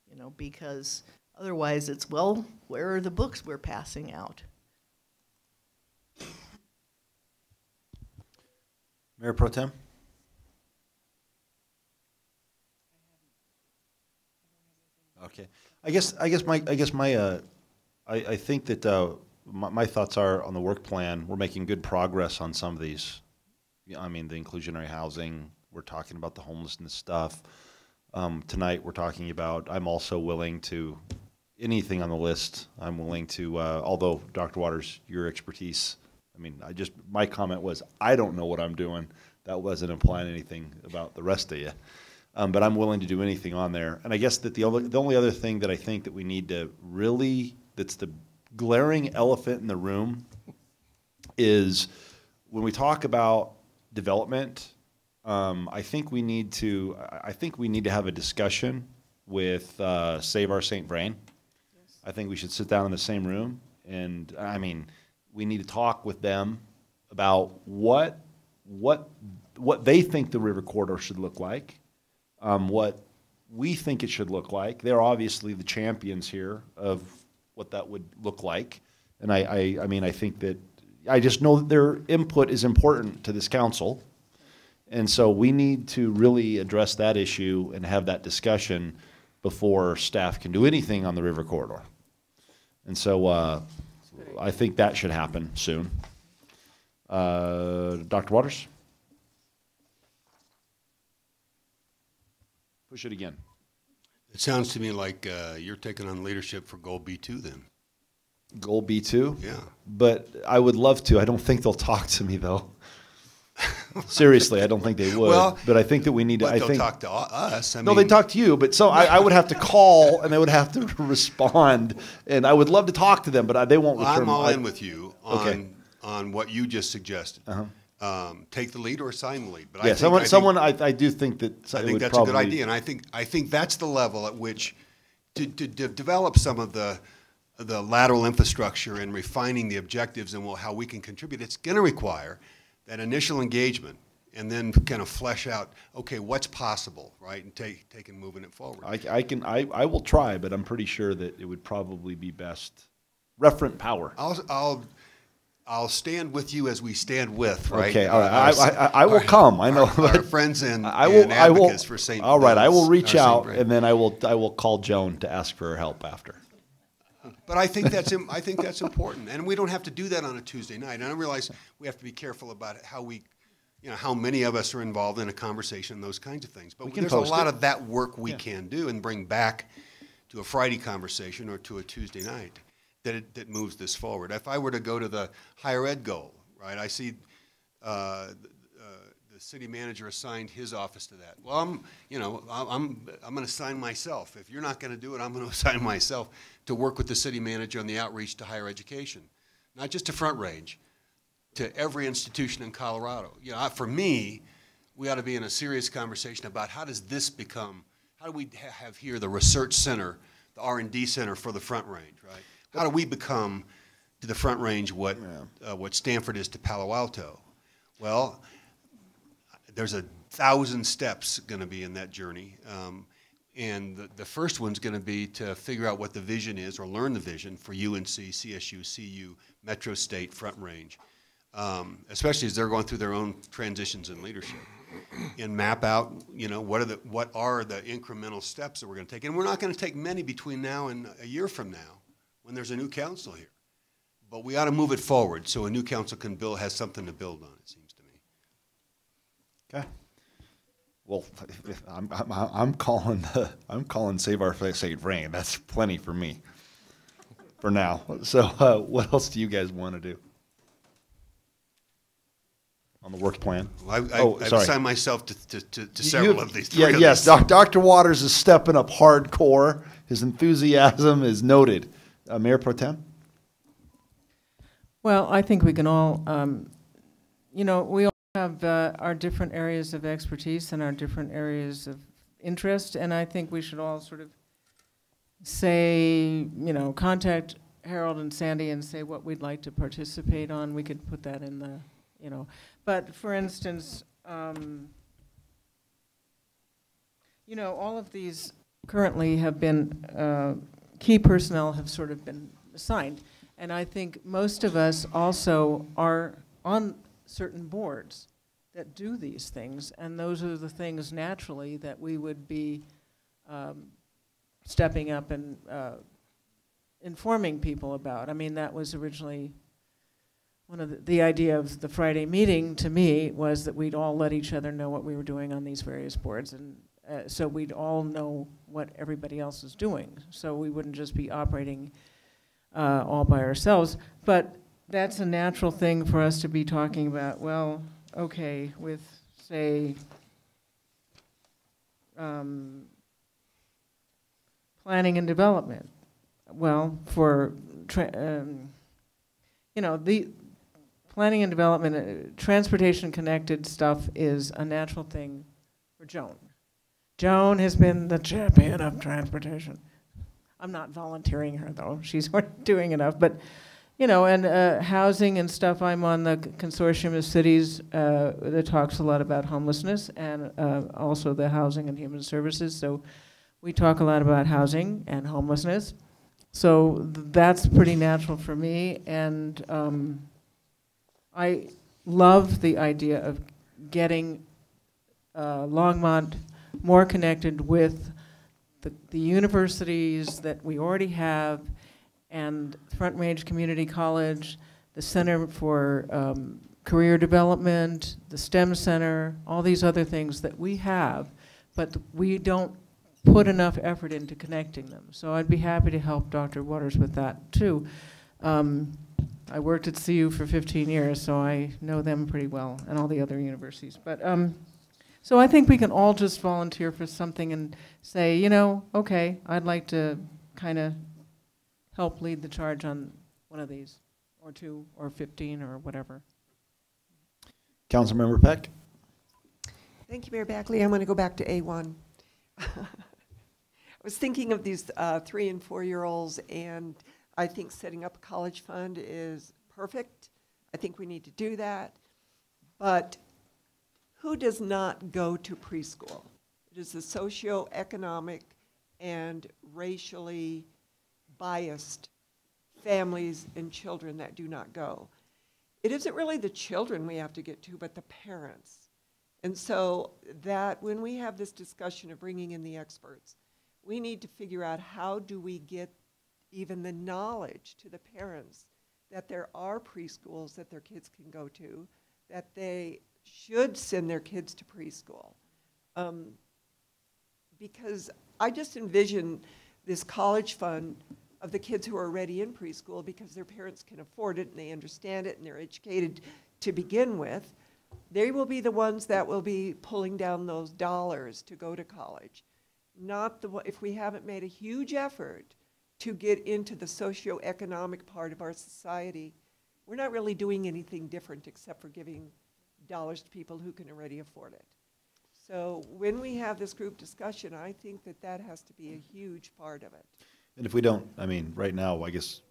you know, because otherwise it's, well, where are the books we're passing out? Mayor Pro Tem? Okay. I think that my thoughts are on the work plan. We're making good progress on some of these. I mean, the inclusionary housing, we're talking about the homelessness stuff. Tonight we're talking about, I'm also willing to, anything on the list, I'm willing to, although Dr. Waters, your expertise, I mean, my comment was, I don't know what I'm doing. That wasn't implying anything about the rest of you. But I'm willing to do anything on there. And I guess that the only other thing that I think that we need to really, that's the glaring elephant in the room, is when we talk about development, I think we need to have a discussion with Save Our St. Vrain. Yes. I think we should sit down in the same room, and I mean, we need to talk with them about what they think the river corridor should look like, what we think it should look like. They're obviously the champions here of what that would look like, and I mean, I think that I just know that their input is important to this council, and so we need to really address that issue and have that discussion before staff can do anything on the river corridor. And so I think that should happen soon. Dr. Waters? Push it again. It sounds to me like you're taking on leadership for Goal B2 then. Goal B2? Yeah. But I would love to. I don't think they'll talk to me, though. Seriously, I don't think they would. Well, but I think that we need to. But they'll talk to us. No, they talk to you. But so I would have to call, and they would have to respond. And I would love to talk to them, but they won't return. I'm all in with you on what you just suggested. Take the lead or assign the lead. But yeah, I do think that. I think that's a good idea, and I think that's the level at which to develop some of the lateral infrastructure and refining the objectives and how we can contribute. It's going to require that initial engagement, and then kind of flesh out, okay, what's possible, right, and take and moving it forward. I will try, but I'm pretty sure that it would probably be best referent power. I'll stand with you as we stand with, right? Okay, all right. I will come. I know our friends and advocates for St. All right, I will reach out, and then I will call Joan to ask for her help after. But I think that's important, and we don't have to do that on a Tuesday night. And I realize we have to be careful about how many of us are involved in a conversation and those kinds of things. But there's a lot of that work we can do and bring back to a Friday conversation or to a Tuesday night that moves this forward. If I were to go to the higher ed goal, right? I see the city manager assigned his office to that. Well, I'm going to assign myself. If you're not going to do it, I'm going to assign myself to work with the city manager on the outreach to higher education, not just to Front Range, to every institution in Colorado. You know, for me, we ought to be in a serious conversation about how does this become, how do we have here the research center, the R&D center for the Front Range, right? How do we become to the Front Range what Stanford is to Palo Alto? Well, there's 1,000 steps going to be in that journey. And the first one's going to be to figure out what the vision is, or learn the vision for UNC, CSU, CU, Metro State, Front Range, especially as they're going through their own transitions in leadership, and map out, you know, what are the incremental steps that we're going to take. And we're not going to take many between now and a year from now, when there's a new council here. But we ought to move it forward so a new council has something to build on, it seems to me. Okay. Well, I'm calling Save Our Save Rain. That's plenty for me for now. So what else do you guys want to do on the work plan? Well, I've assigned myself to several of these. Yes, Dr. Waters is stepping up hardcore. His enthusiasm is noted. Mayor Pro Tem? Well, I think we can all, you know, we all have our different areas of expertise and our different areas of interest, and I think we should all sort of say, you know, contact Harold and Sandy and say what we'd like to participate on. We could put that in the, you know. But for instance, you know, all of these currently have been, key personnel have sort of been assigned. And I think most of us also are on certain boards that do these things, and those are the things naturally that we would be stepping up and informing people about. I mean, that was originally one of the idea of the Friday meeting to me was that we'd all let each other know what we were doing on these various boards, and so we'd all know what everybody else is doing, so we wouldn't just be operating all by ourselves. But that's a natural thing for us to be talking about. Well, okay, with, say, planning and development. Well, for, you know, the planning and development, transportation-connected stuff is a natural thing for Joan. Joan has been the champion of transportation. I'm not volunteering her, though. She's doing enough. But, you know, and housing and stuff, I'm on the consortium of cities that talks a lot about homelessness, and also the Housing and Human Services. So we talk a lot about housing and homelessness. So that's pretty natural for me. And I love the idea of getting Longmont more connected with the universities that we already have, and Front Range Community College, the Center for Career Development, the STEM Center, all these other things that we have, but we don't put enough effort into connecting them. So I'd be happy to help Dr. Waters with that too. I worked at CU for 15 years, so I know them pretty well, and all the other universities. But so I think we can all just volunteer for something and say, you know, okay, I'd like to kind of help lead the charge on one of these, or 2, or 15, or whatever. Councilmember Peck. Thank you, Mayor Backley. I'm going to go back to A1. I was thinking of these 3- and 4-year-olds, and I think setting up a college fund is perfect. I think we need to do that. But who does not go to preschool? It is the socioeconomic and racially biased families and children that do not go. It isn't really the children we have to get to, but the parents. And so that when we have this discussion of bringing in the experts, we need to figure out how do we get even the knowledge to the parents that there are preschools that their kids can go to, that they should send their kids to preschool. Because I just envision this college fund of the kids who are already in preschool because their parents can afford it and they understand it and they're educated to begin with. They will be the ones that will be pulling down those dollars to go to college. Not the, if we haven't made a huge effort to get into the socioeconomic part of our society, we're not really doing anything different except for giving dollars to people who can already afford it. So when we have this group discussion, I think that that has to be a huge part of it. And if we don't, I mean, right now, I guess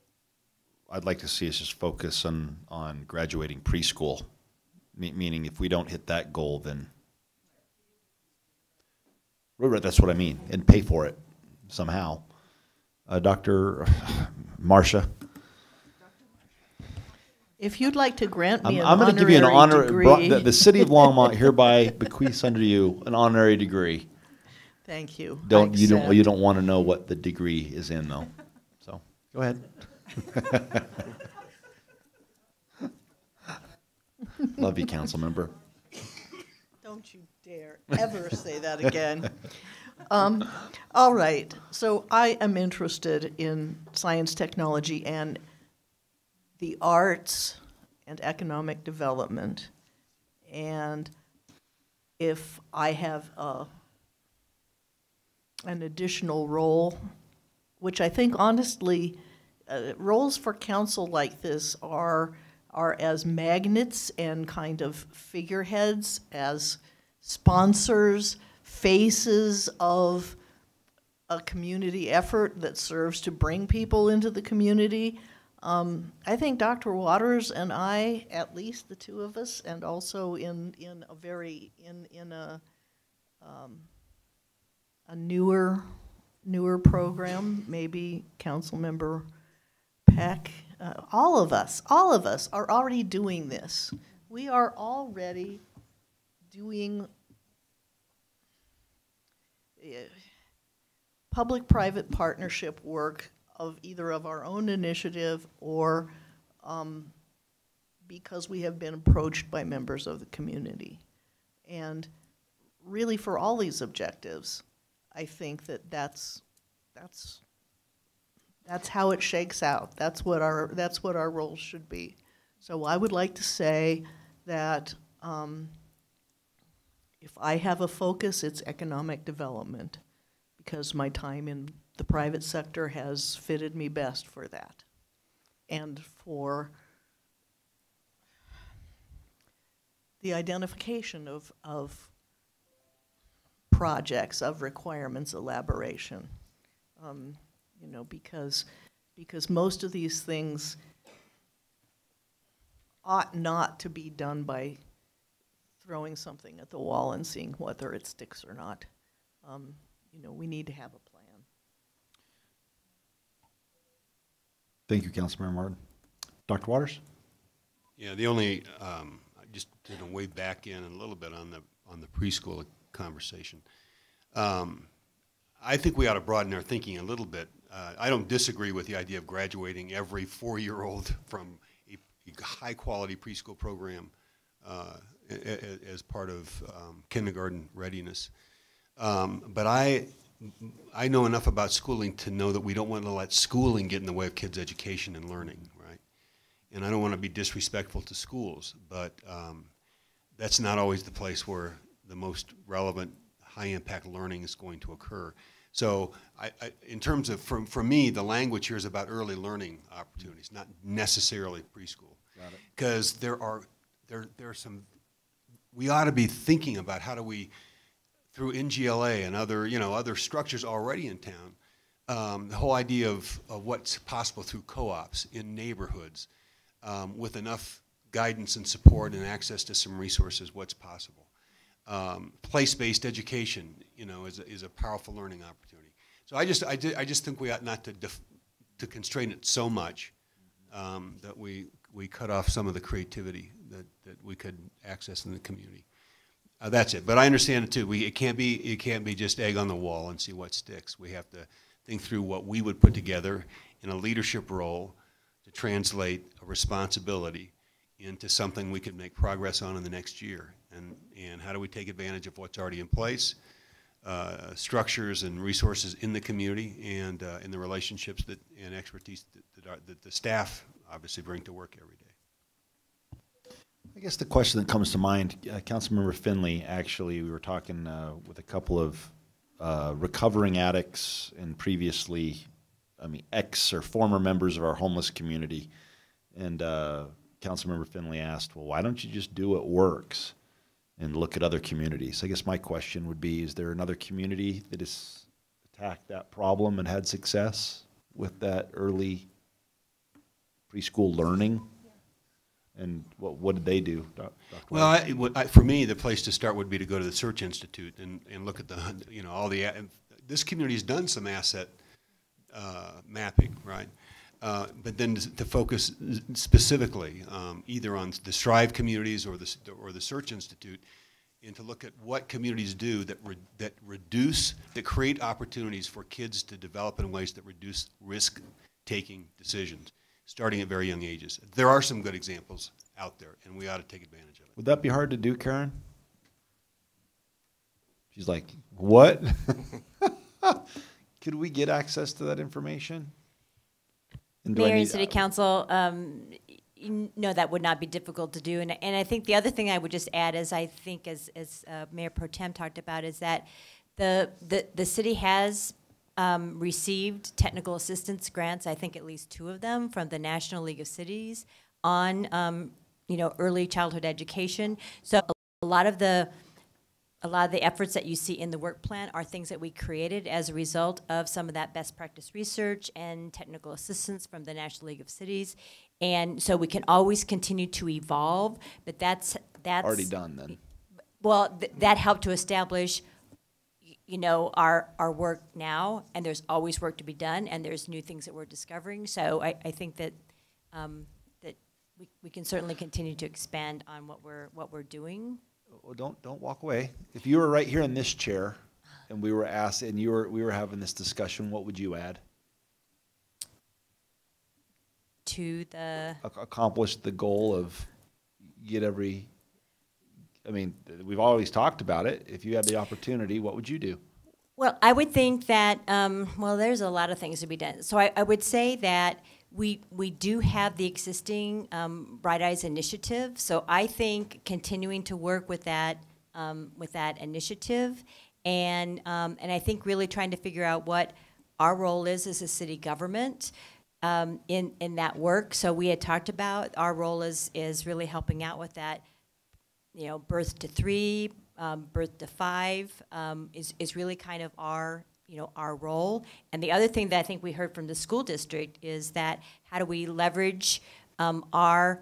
I'd like to see us just focus on graduating preschool. Meaning if we don't hit that goal, then that's what I mean, and pay for it somehow. Dr. Marcia. If you'd like to grant me I'm going to give you an honor degree. The city of Longmont hereby bequeaths unto you an honorary degree. Thank you. You don't want to know what the degree is in though. So go ahead. Love you, council member. Don't you dare ever say that again. All right, so I am interested in science, technology, and the arts and economic development. And if I have an additional role, which I think honestly, roles for council like this are as magnets and kind of figureheads, as sponsors, faces of a community effort that serves to bring people into the community. I think Dr. Waters and I, at least the two of us, and also in a newer program, maybe Councilmember Peck, all of us are already doing this. We are already doing public-private partnership work of either of our own initiative or because we have been approached by members of the community. And really for all these objectives, I think that's how it shakes out. That's what our roles should be. So I would like to say that if I have a focus, it's economic development, because my time in the private sector has fitted me best for that, and for the identification of projects, of requirements, elaboration. You know, because most of these things ought not to be done by throwing something at the wall and seeing whether it sticks or not. You know, we need to have a plan. Thank you, Councilmember Martin. Dr. Waters? Yeah, the only, I just did a way back in a little bit on the preschool conversation. I think we ought to broaden our thinking a little bit. I don't disagree with the idea of graduating every 4-year-old from a high-quality preschool program as part of kindergarten readiness. But I know enough about schooling to know that we don't want to let schooling get in the way of kids' education and learning, right? And I don't want to be disrespectful to schools, but that's not always the place where the most relevant high-impact learning is going to occur. So in terms of, for me, the language here is about early learning opportunities, not necessarily preschool. Because there are some, we ought to be thinking about how do we, through NGLA and other structures already in town, the whole idea of what's possible through co-ops in neighborhoods, with enough guidance and support and access to some resources, what's possible. Place-based education, is a powerful learning opportunity. So I just think we ought not to constrain it so much that we cut off some of the creativity that we could access in the community. That's it. But I understand it too. It can't be just egg on the wall and see what sticks. We have to think through what we would put together in a leadership role to translate a responsibility into something we could make progress on in the next year. And how do we take advantage of what's already in place, structures and resources in the community, and in the relationships and expertise that the staff obviously bring to work every day. I guess the question that comes to mind, Councilmember Finley, actually, we were talking with a couple of recovering addicts and previously, ex or former members of our homeless community. And Councilmember Finley asked, well, why don't you just do what works and look at other communities? I guess my question would be, is there another community that has attacked that problem and had success with that early preschool learning? And what did they do, Dr. Well, for me, the place to start would be to go to the Search Institute and look at the, all the, this community has done some asset mapping, right? But then to focus specifically either on the Strive communities or the Search Institute, and to look at what communities do that create opportunities for kids to develop in ways that reduce risk-taking decisions, starting at very young ages. There are some good examples out there, and we ought to take advantage of it. Would that be hard to do, Karen? She's like, what? Could we get access to that information? And Mayor and City Council, no, that would not be difficult to do. And I think the other thing I would just add is, I think as Mayor Pro Tem talked about, is that the city has received technical assistance grants, I think at least 2 of them, from the National League of Cities on early childhood education. So a lot of the efforts that you see in the work plan are things that we created as a result of some of that best practice research and technical assistance from the National League of Cities. And so we can always continue to evolve, but that's already done then. Well, that helped to establish our work now, and there's always work to be done, and there's new things that we're discovering. So I think that that we can certainly continue to expand on what we're doing. Well, don't walk away. If you were right here in this chair, and we were asked, and we were having this discussion, what would you add to the accomplish the goal of get every? I mean, we've always talked about it. If you had the opportunity, what would you do? Well, I would think that, well, there's a lot of things to be done. So I would say that we do have the existing Bright Eyes initiative. So I think continuing to work with that initiative, and I think really trying to figure out what our role is as a city government in that work. So we had talked about our role is really helping out with that. Birth to 3, birth to 5 is really kind of our role. And the other thing that I think we heard from the school district is that how do we leverage our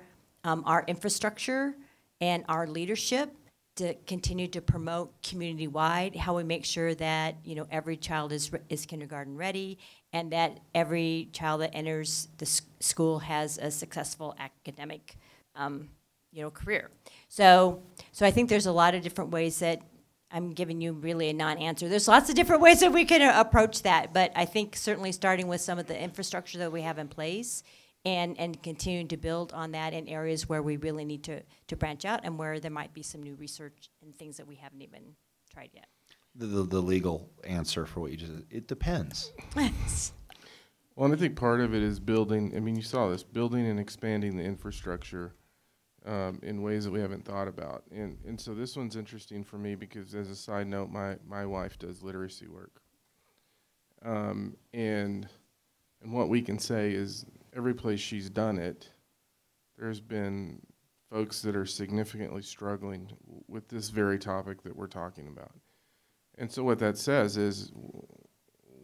infrastructure and our leadership to continue to promote community-wide, how we make sure that every child is kindergarten ready, and that every child that enters the school has a successful academic career. So I think there's a lot of different ways that I'm giving you really a non-answer. There's lots of different ways that we can approach that, but I think certainly starting with some of the infrastructure that we have in place and continuing to build on that in areas where we really need to branch out and where there might be some new research and things that we haven't even tried yet. The legal answer for what you just said, it depends. Well, and I think part of it is building, you saw this, building and expanding the infrastructure in ways that we haven't thought about. And so this one's interesting for me because, as a side note, my wife does literacy work. And what we can say is every place she's done it, there's been folks that are significantly struggling with this very topic that we're talking about. And so what that says is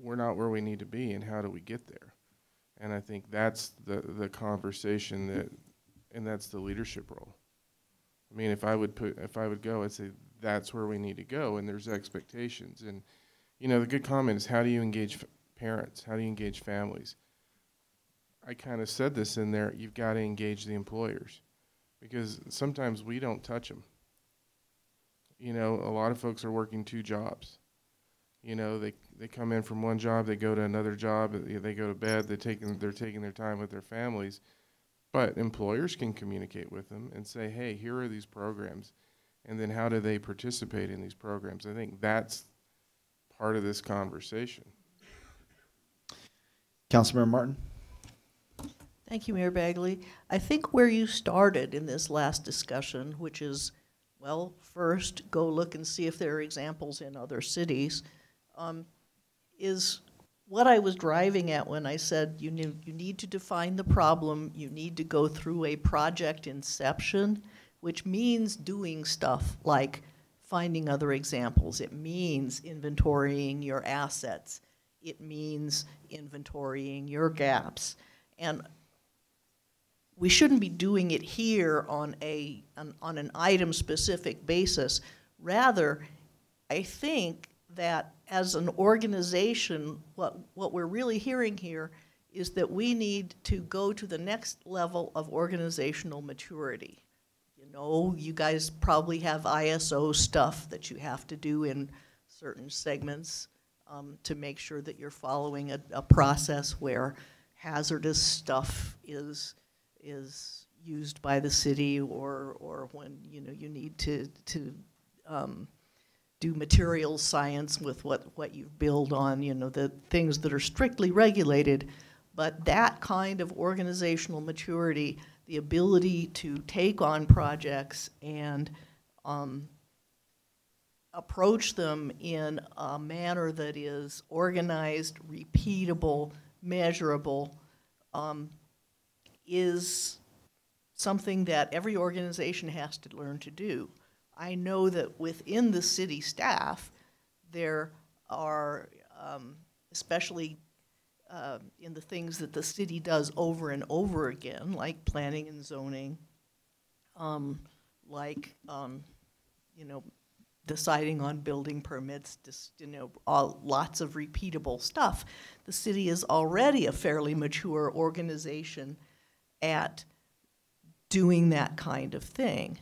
we're not where we need to be, and how do we get there? And I think that's the conversation and that's the leadership role. If I would go, I'd say that's where we need to go, and there's expectations. And the good comment is, how do you engage parents? How do you engage families? I kind of said this in there, you've got to engage the employers, because sometimes we don't touch them. A lot of folks are working 2 jobs. They come in from one job, they go to another job, they go to bed, they're taking their time with their families. But employers can communicate with them and say, hey, here are these programs, and then how do they participate in these programs? I think that's part of this conversation. Councilmember Martin? Thank you, Mayor Bagley. I think where you started in this last discussion, which is, well, first, go look and see if there are examples in other cities, is what I was driving at when I said you need to define the problem, you need to go through a project inception, which means doing stuff like finding other examples. It means inventorying your assets. It means inventorying your gaps. And we shouldn't be doing it here on an item-specific basis. Rather, I think that as an organization, what we're really hearing here is that we need to go to the next level of organizational maturity. You know, you guys probably have ISO stuff that you have to do in certain segments to make sure that you're following a process where hazardous stuff is used by the city, or when you need to do materials science with what you build on, the things that are strictly regulated. But that kind of organizational maturity, the ability to take on projects and approach them in a manner that is organized, repeatable, measurable, is something that every organization has to learn to do. I know that within the city staff, there are, especially in the things that the city does over and over again, like planning and zoning, deciding on building permits, lots of repeatable stuff. The city is already a fairly mature organization at doing that kind of thing.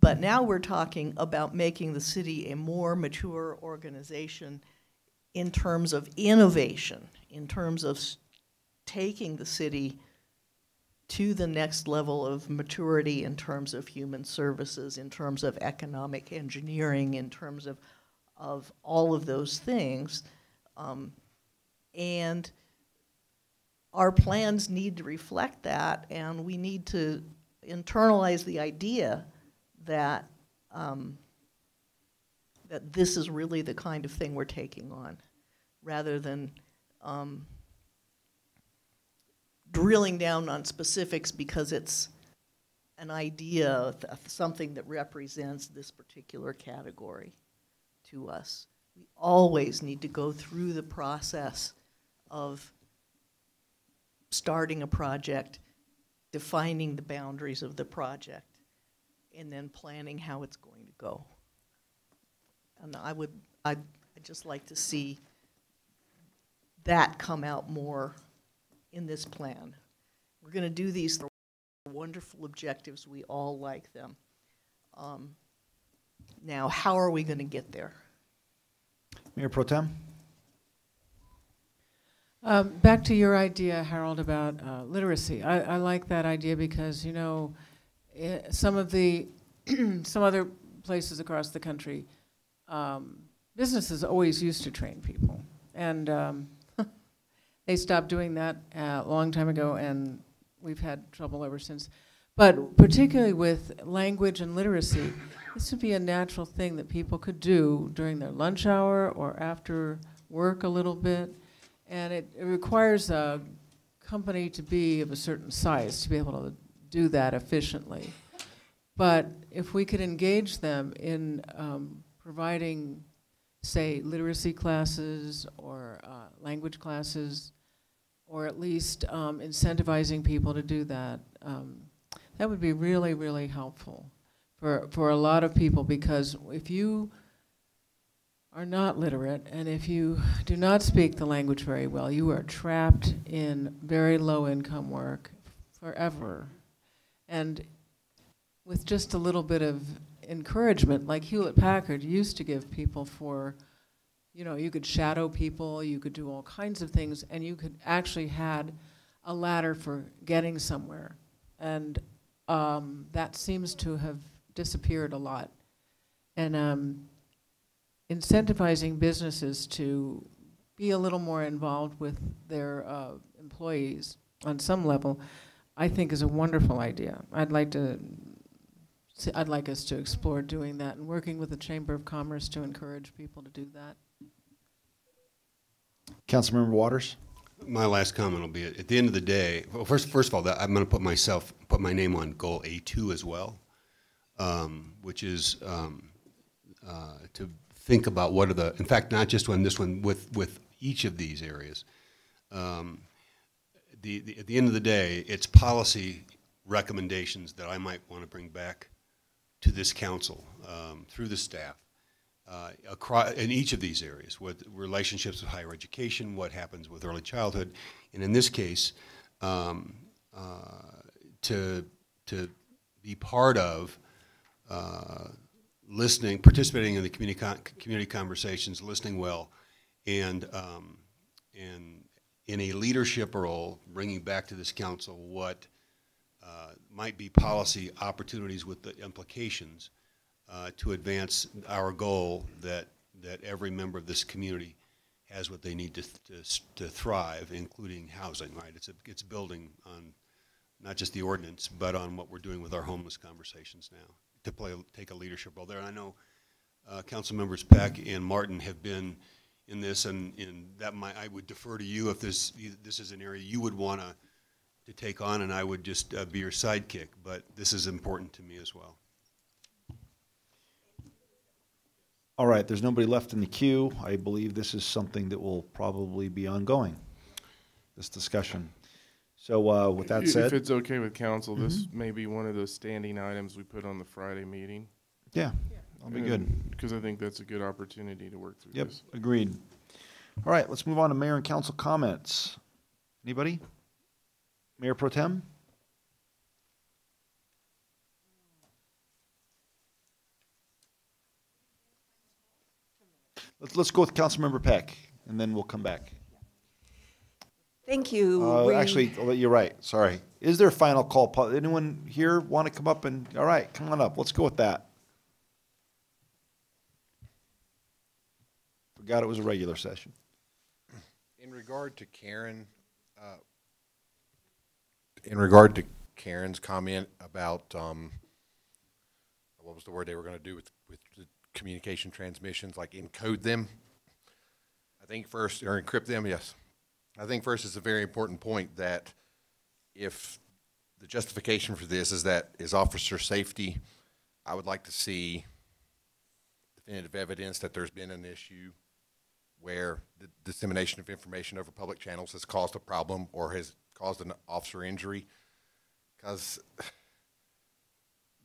But now we're talking about making the city a more mature organization in terms of innovation, in terms of taking the city to the next level of maturity in terms of human services, in terms of economic engineering, in terms of all of those things. And our plans need to reflect that, and we need to internalize the idea that that this is really the kind of thing we're taking on, rather than drilling down on specifics because it's an idea of something that represents this particular category to us. We always need to go through the process of starting a project, defining the boundaries of the project, and then planning how it's going to go. And I'd just like to see that come out more in this plan. We're going to do these wonderful objectives. We all like them. Now, how are we going to get there? Mayor Pro Tem? Back to your idea, Harold, about literacy. I like that idea because, some of the some other places across the country, businesses always used to train people, and they stopped doing that a long time ago, and we've had trouble ever since. But particularly with language and literacy, this would be a natural thing that people could do during their lunch hour or after work a little bit. And it requires a company to be of a certain size to be able to do that efficiently. But if we could engage them in providing, say, literacy classes or language classes, or at least incentivizing people to do that, that would be really, really helpful for a lot of people, because if you are not literate and if you do not speak the language very well, you are trapped in very low income work forever. And with just a little bit of encouragement, like Hewlett-Packard used to give people for, you could shadow people, you could do all kinds of things, and you could actually had a ladder for getting somewhere. And that seems to have disappeared a lot. And incentivizing businesses to be a little more involved with their employees on some level, I think is a wonderful idea. I'd like us to explore doing that and working with the Chamber of Commerce to encourage people to do that. Councilmember Waters? My last comment will be, at the end of the day, well, first of all, I'm going to put my name on goal A2 as well, which is to think about what are the, in fact, not just on this one, with each of these areas. At the end of the day, it's policy recommendations that I might want to bring back to this council through the staff across, in each of these areas, with relationships with higher education, what happens with early childhood, and in this case, to be part of listening, participating in the community conversations, listening well, and in a leadership role, bringing back to this council what might be policy opportunities with the implications to advance our goal that every member of this community has what they need to thrive, including housing. Right? It's building on not just the ordinance, but on what we're doing with our homeless conversations now to take a leadership role there. And I know Council Members Peck and Martin have been in this, and that I would defer to you if this is an area you would want to take on, and I would just be your sidekick. But this is important to me as well. All right, there's nobody left in the queue. I believe this is something that will probably be ongoing, this discussion. So with that said, if it's okay with council, this may be one of those standing items we put on the Friday meeting. Yeah, that'll be good. Because I think that's a good opportunity to work through this. Yep, agreed. All right, let's move on to mayor and council comments. Anybody? Mayor Pro Tem? Let's go with Councilmember Peck, and then we'll come back. Thank you. Actually, you're right. Sorry. Is there a final call? Anyone here want to come up and? All right, come on up. Let's go with that. Forgot it was a regular session. In regard to Karen's comment about what was the word they were going to do with the communication transmissions, like encode them. I think first, or encrypt them. Yes. I think first it's a very important point that if the justification for this is officer safety, I would like to see definitive evidence that there's been an issue where the dissemination of information over public channels has caused a problem or has caused an officer injury, because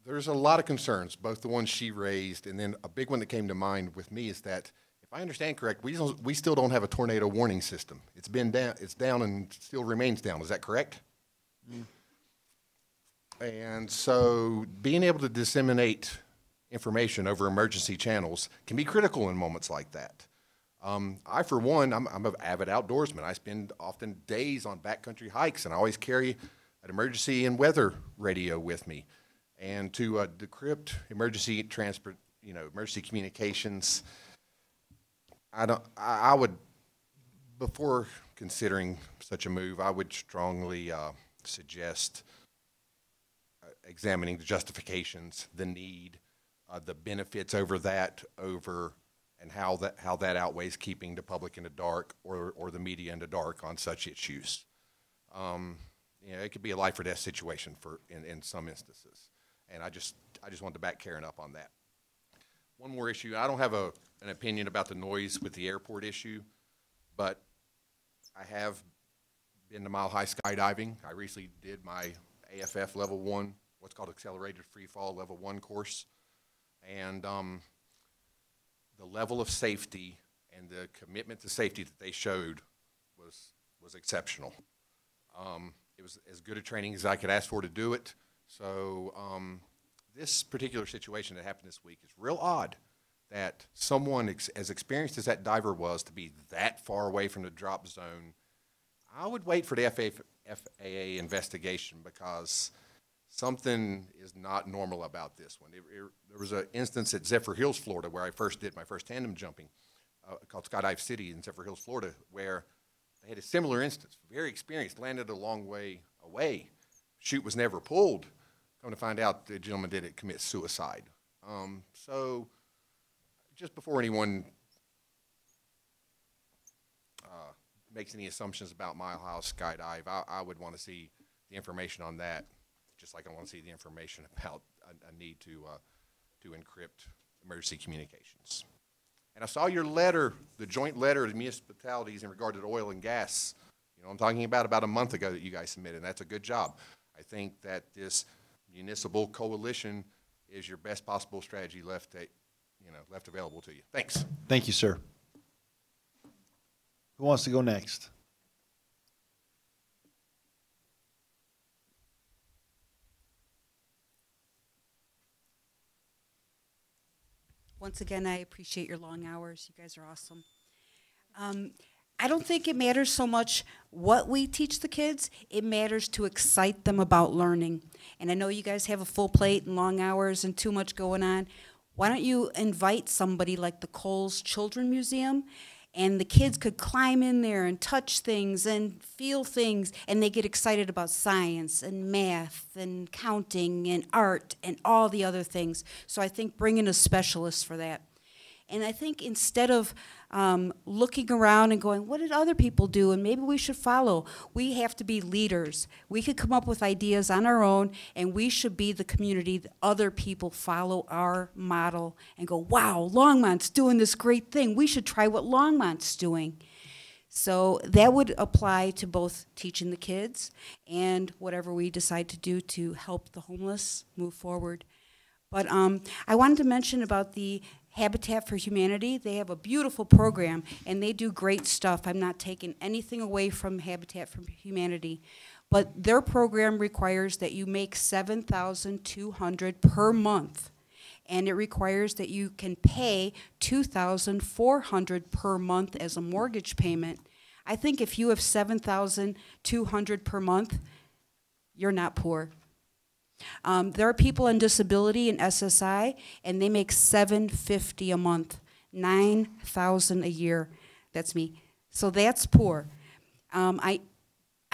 there's a lot of concerns, both the ones she raised, and then a big one that came to mind with me is that, if I understand correct, we still don't have a tornado warning system. It's been down, it's down and still remains down. Is that correct? Mm. And so being able to disseminate information over emergency channels can be critical in moments like that. I, for one, I'm an avid outdoorsman. I spend often days on backcountry hikes, and I always carry an emergency and weather radio with me. And to decrypt emergency emergency communications, I would, before considering such a move, I would strongly suggest examining the justifications, the need, the benefits over that, and how that outweighs keeping the public in the dark or the media in the dark on such issues. It could be a life or death situation in some instances, and I just wanted to back Karen up on that. One more issue. I don't have an opinion about the noise with the airport issue, but I have been to Mile High skydiving. I recently did my AFF Level 1, what's called Accelerated Free Fall Level 1 course, and the level of safety and the commitment to safety that they showed was exceptional. It was as good a training as I could ask for to do it. So this particular situation that happened this week is real odd, that someone as experienced as that diver was to be that far away from the drop zone. I would wait for the FAA investigation, because something is not normal about this one. There was an instance at Zephyr Hills, Florida, where I first did my first tandem jumping, called Skydive City in Zephyr Hills, Florida, where They had a similar instance, very experienced, landed a long way away. Chute was never pulled. Come to find out, the gentleman did it commit suicide. So just before anyone makes any assumptions about Mile House Skydive, I would want to see the information on that, just like I want to see the information about a need to encrypt emergency communications. And I saw your letter, the joint letter to municipalities in regard to the oil and gas. You know, I'm talking about a month ago that you guys submitted, and that's a good job. I think that this municipal coalition is your best possible strategy left available to you. Thanks. Thank you, sir. Who wants to go next? Once again, I appreciate your long hours. You guys are awesome. I don't think it matters so much what we teach the kids. It matters to excite them about learning. And I know you guys have a full plate and long hours and too much going on. Why don't you invite somebody like the Coles Children Museum, and the kids could climb in there and touch things and feel things, and they get excited about science and math and counting and art and all the other things. So I think bring in a specialist for that. And I think instead of looking around and going, what did other people do, and maybe we should follow, we have to be leaders. We could come up with ideas on our own, and we should be the community that other people follow our model and go, wow, Longmont's doing this great thing. We should try what Longmont's doing. So that would apply to both teaching the kids and whatever we decide to do to help the homeless move forward. But I wanted to mention about the Habitat for Humanity. They have a beautiful program, and they do great stuff. I'm not taking anything away from Habitat for Humanity, but their program requires that you make $7,200 per month, and it requires that you can pay $2,400 per month as a mortgage payment. I think if you have $7,200 per month, you're not poor. There are people on disability and SSI, and they make $750 a month, $9,000 a year. That's me. So that's poor. I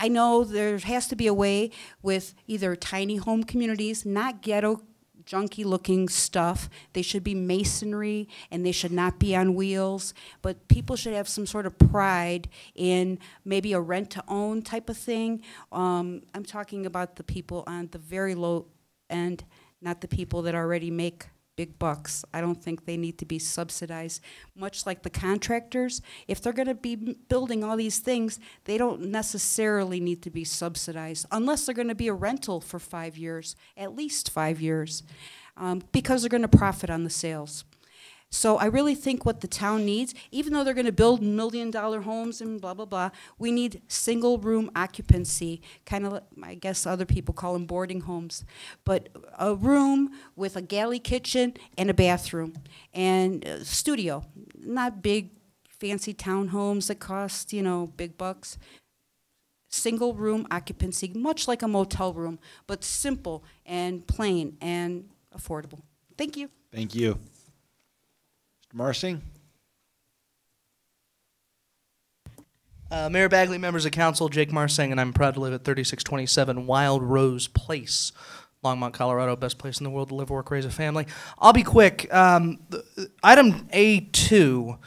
know there has to be a way with either tiny home communities, not ghetto junky looking stuff. They should be masonry, and they should not be on wheels, but people should have some sort of pride in maybe a rent to own type of thing. I'm talking about the people on the very low end, not the people that already make big bucks. I don't think they need to be subsidized, much like the contractors. If they're going to be building all these things, they don't necessarily need to be subsidized, unless they're going to be a rental for 5 years, at least 5 years, because they're going to profit on the sales. So I really think what the town needs, even though they're going to build $1 million homes and blah, blah, blah, we need single room occupancy, kind of, I guess other people call them boarding homes, but a room with a galley kitchen and a bathroom and a studio, not big fancy townhomes that cost, you know, big bucks. Single room occupancy, much like a motel room, but simple and plain and affordable. Thank you. Thank you. Marsing? Mayor Bagley, members of council, Jake Marsing, and I'm proud to live at 3627 Wild Rose Place, Longmont, Colorado, best place in the world to live, work, raise a family. I'll be quick. Item A2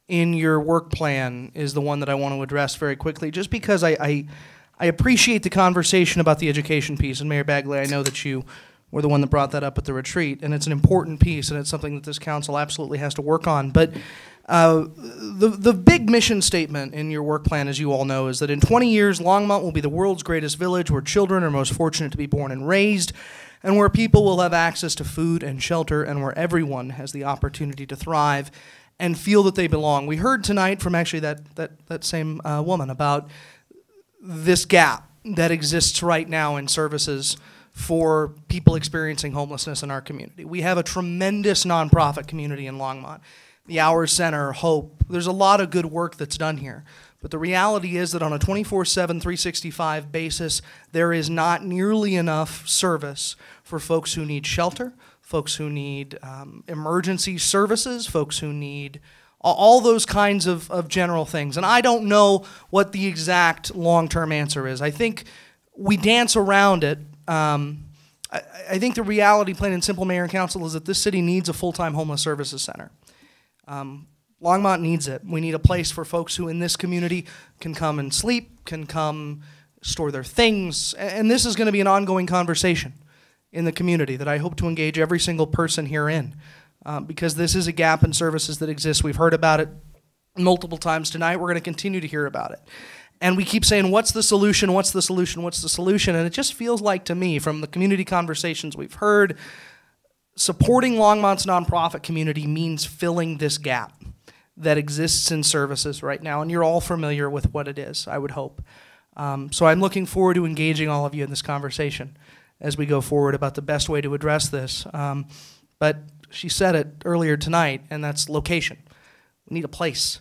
in your work plan is the one that I want to address very quickly, just because I appreciate the conversation about the education piece, and Mayor Bagley, I know that you were the one that brought that up at the retreat, and it's an important piece, and it's something that this council absolutely has to work on. But the big mission statement in your work plan, as you all know, is that in 20 years, Longmont will be the world's greatest village where children are most fortunate to be born and raised, and where people will have access to food and shelter, and where everyone has the opportunity to thrive and feel that they belong. We heard tonight from actually that same woman about this gap that exists right now in services for people experiencing homelessness in our community. We have a tremendous nonprofit community in Longmont. The Hours Center, Hope, there's a lot of good work that's done here. But the reality is that on a 24/7, 365 basis, there is not nearly enough service for folks who need shelter, folks who need emergency services, folks who need all those kinds of general things. And I don't know what the exact long-term answer is. I think we dance around it. I think the reality, plain and simple, Mayor and Council, is that this city needs a full-time homeless services center. Longmont needs it. We need a place where folks who in this community can come and sleep, can come store their things, and this is going to be an ongoing conversation in the community that I hope to engage every single person here in, because this is a gap in services that exists. We've heard about it multiple times tonight. We're going to continue to hear about it. And we keep saying, what's the solution, what's the solution, what's the solution? And it just feels like to me, from the community conversations we've heard, supporting Longmont's nonprofit community means filling this gap that exists in services right now. And you're all familiar with what it is, I would hope. So I'm looking forward to engaging all of you in this conversation as we go forward about the best way to address this. But she said it earlier tonight, and that's location. We need a place.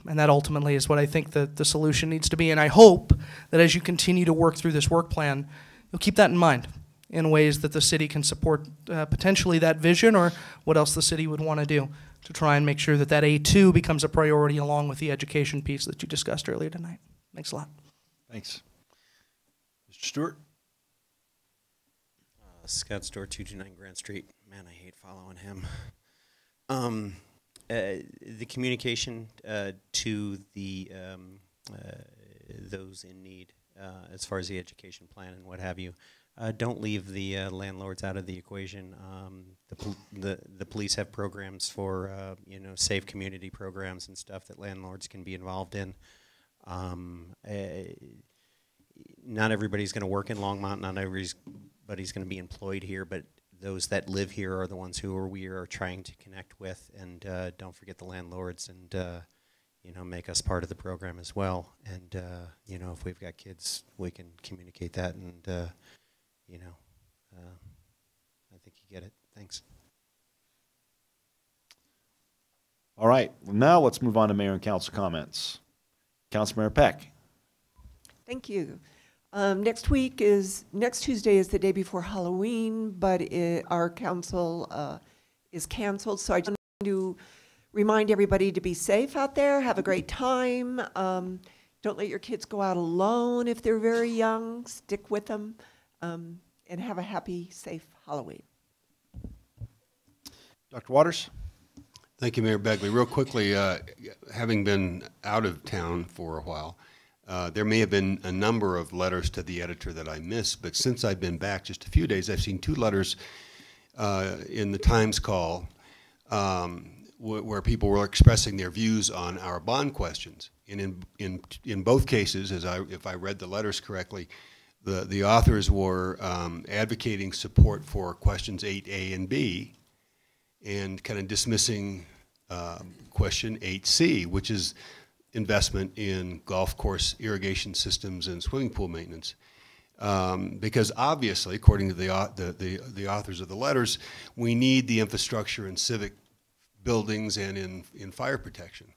And that ultimately is what I think the solution needs to be. And I hope that as you continue to work through this work plan, you'll keep that in mind in ways that the city can support potentially that vision, or what else the city would want to do to try and make sure that that A2 becomes a priority along with the education piece that you discussed earlier tonight. Thanks a lot. Thanks. Mr. Stewart? Scott Stewart, 229 Grant Street. Man, I hate following him. The communication to the those in need, as far as the education plan and what have you, don't leave the landlords out of the equation. The police have programs for safe community programs and stuff that landlords can be involved in. Not everybody's going to work in Longmont. Not everybody's going to be employed here, but those that live here are the ones who we are trying to connect with, and don't forget the landlords, and make us part of the program as well. And if we've got kids, we can communicate that, and I think you get it. Thanks. All right. Well, now let's move on to Mayor and Council comments. Councilmember Peck. Thank you. Next Tuesday is the day before Halloween, but our council is canceled. So I just want to remind everybody to be safe out there, have a great time. Don't let your kids go out alone if they're very young. Stick with them, and have a happy, safe Halloween. Dr. Waters? Thank you, Mayor Begley. Real quickly, having been out of town for a while, there may have been a number of letters to the editor that I missed, but since I've been back just a few days, I've seen 2 letters in the Times call where people were expressing their views on our bond questions. And in both cases, if I read the letters correctly, the authors were advocating support for questions 8A and B, and kind of dismissing question 8C, which is investment in golf course irrigation systems and swimming pool maintenance. Because obviously, according to the authors of the letters, we need the infrastructure in civic buildings and in fire protection.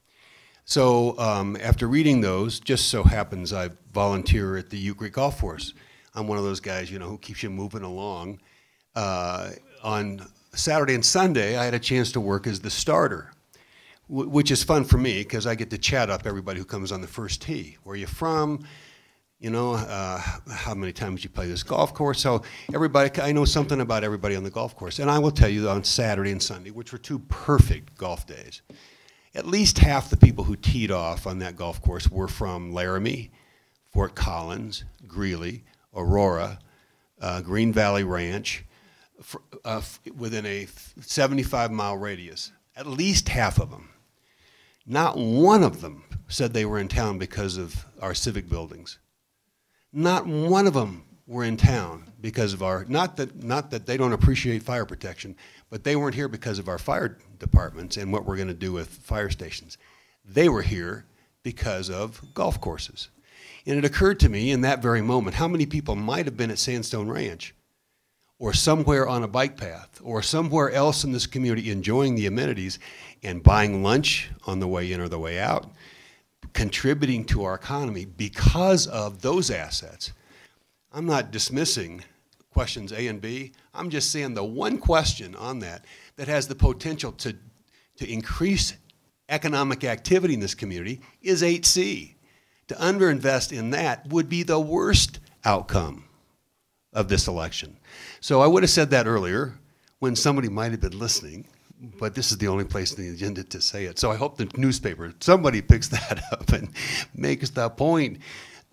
So after reading those, just so happens I volunteer at the Ute Creek Golf Course. I'm one of those guys, who keeps you moving along. On Saturday and Sunday, I had a chance to work as the starter, which is fun for me because I get to chat up everybody who comes on the first tee. Where are you from? How many times you play this golf course? So I know something about everybody on the golf course. And I will tell you on Saturday and Sunday, which were 2 perfect golf days, at least half the people who teed off on that golf course were from Laramie, Fort Collins, Greeley, Aurora, Green Valley Ranch, within a 75-mile radius, at least half of them. Not one of them said they were in town because of our civic buildings. Not one of them were in town because of our, not that they don't appreciate fire protection, but they weren't here because of our fire departments and what we're going to do with fire stations. They were here because of golf courses. And it occurred to me in that very moment how many people might have been at Sandstone Ranch or somewhere on a bike path or somewhere else in this community enjoying the amenities and buying lunch on the way in or the way out, contributing to our economy because of those assets. I'm not dismissing questions A and B. I'm just saying the one question on that has the potential to increase economic activity in this community is 8C. To underinvest in that would be the worst outcome of this election. So I would have said that earlier when somebody might have been listening, but this is the only place in the agenda to say it. So I hope the newspaper, somebody picks that up and makes the point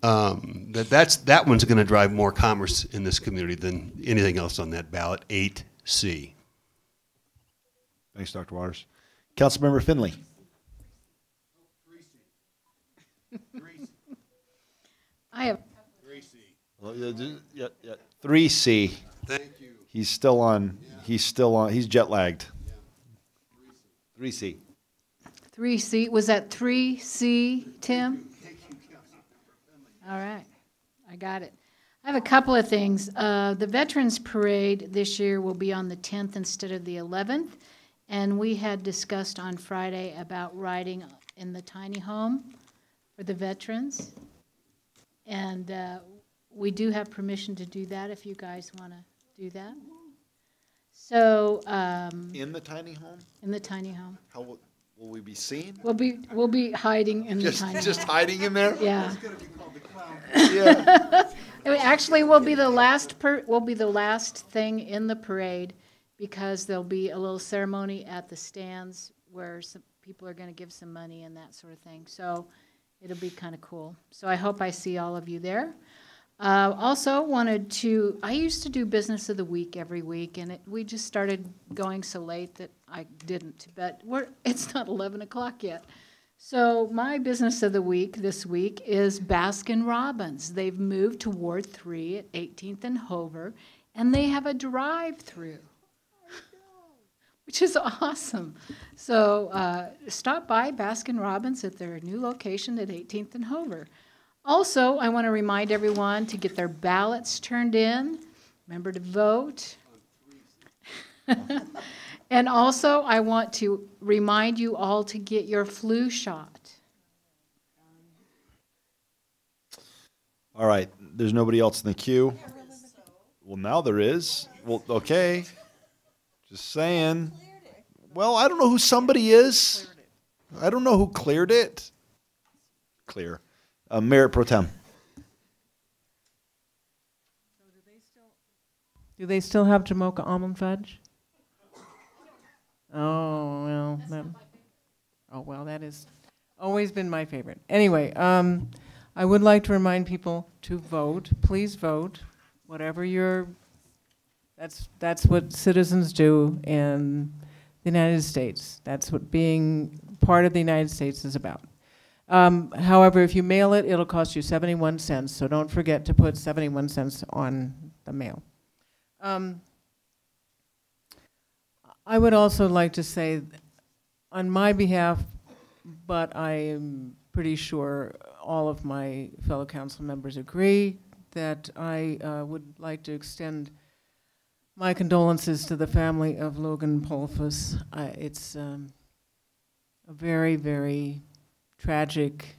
that one's going to drive more commerce in this community than anything else on that ballot, 8C. Thanks, Dr. Waters. Councilmember Finley. I have 3C. Thank you. He's still on. He's jet lagged. 3C. 3C. Was that 3C, Tim? All right. I got it. I have a couple of things. The Veterans Parade this year will be on the 10th instead of the 11th. And we had discussed on Friday about riding in the tiny home for the veterans. And we do have permission to do that if you guys want to do that. So in the tiny home? In the tiny home. How will we be seen? We'll be hiding in the tiny home. Just hiding in there? Yeah. It's gonna be called the clown. Yeah. Actually, we'll be the last thing in the parade because there'll be a little ceremony at the stands where some people are going to give some money and that sort of thing. So it'll be kind of cool. So I hope I see all of you there. Also wanted to, I used to do Business of the Week every week, and we just started going so late that I didn't, but it's not 11 o'clock yet. So my Business of the Week this week is Baskin Robbins. They've moved to Ward 3 at 18th and Hover, and they have a drive-through, which is awesome. So stop by Baskin Robbins at their new location at 18th and Hover. Also, I want to remind everyone to get their ballots turned in. Remember to vote. And also, I want to remind you all to get your flu shot. All right. There's nobody else in the queue. Well, now there is. Well, okay. Just saying. Well, I don't know who somebody is. I don't know who cleared it. Clear. Mayor Pro Tem. Do they still have Jamocha almond fudge? Oh, well, that has always been my favorite. Anyway, I would like to remind people to vote. Please vote. Whatever that's what citizens do in the United States. That's what being part of the United States is about. However, if you mail it, it'll cost you 71 cents, so don't forget to put 71 cents on the mail. I would also like to say, on my behalf, but I am pretty sure all of my fellow council members agree, that I would like to extend my condolences to the family of Logan Polfus. It's a very, very tragic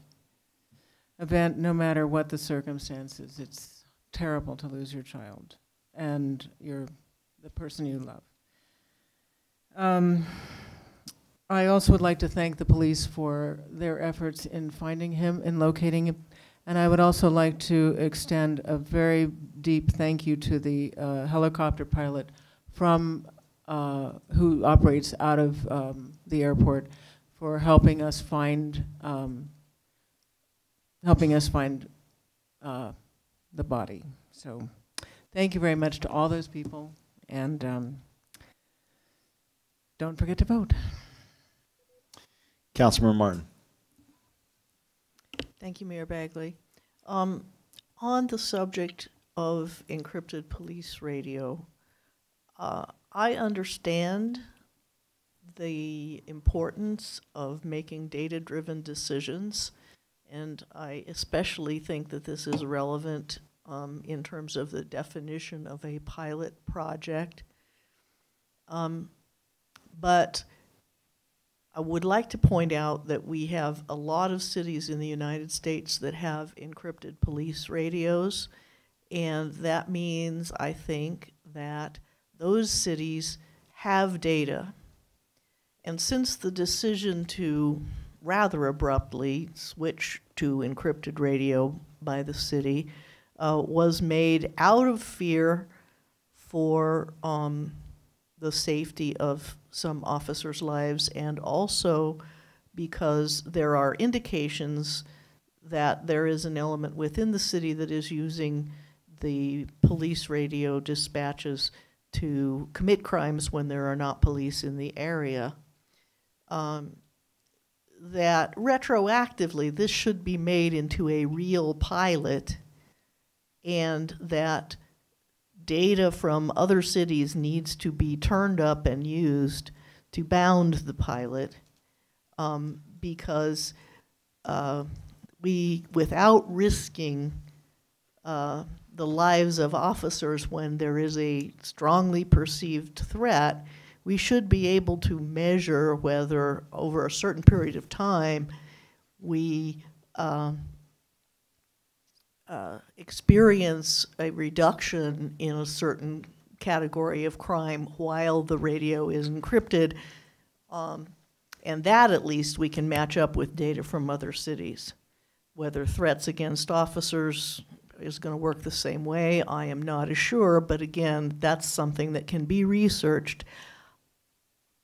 event, no matter what the circumstances. It's terrible to lose your child and the person you love. I also would like to thank the police for their efforts in finding him and locating him. And I would also like to extend a very deep thank you to the helicopter pilot from who operates out of the airport for helping us find the body. So thank you very much to all those people, and don't forget to vote. Councilmember Martin. Thank you, Mayor Bagley. On the subject of encrypted police radio, I understand the importance of making data-driven decisions, and I especially think that this is relevant in terms of the definition of a pilot project. But I would like to point out that we have a lot of cities in the United States that have encrypted police radios, and that means, I think, that those cities have data, And since the decision to rather abruptly switch to encrypted radio by the city was made out of fear for the safety of some officers' lives, and also because there are indications that there is an element within the city that is using the police radio dispatches to commit crimes when there are not police in the area. That retroactively this should be made into a real pilot, and that data from other cities needs to be turned up and used to bound the pilot, because we, without risking the lives of officers when there is a strongly perceived threat, we should be able to measure whether over a certain period of time we experience a reduction in a certain category of crime while the radio is encrypted. And that at least we can match up with data from other cities. Whether threats against officers is going to work the same way, I am not as sure, but again, that's something that can be researched.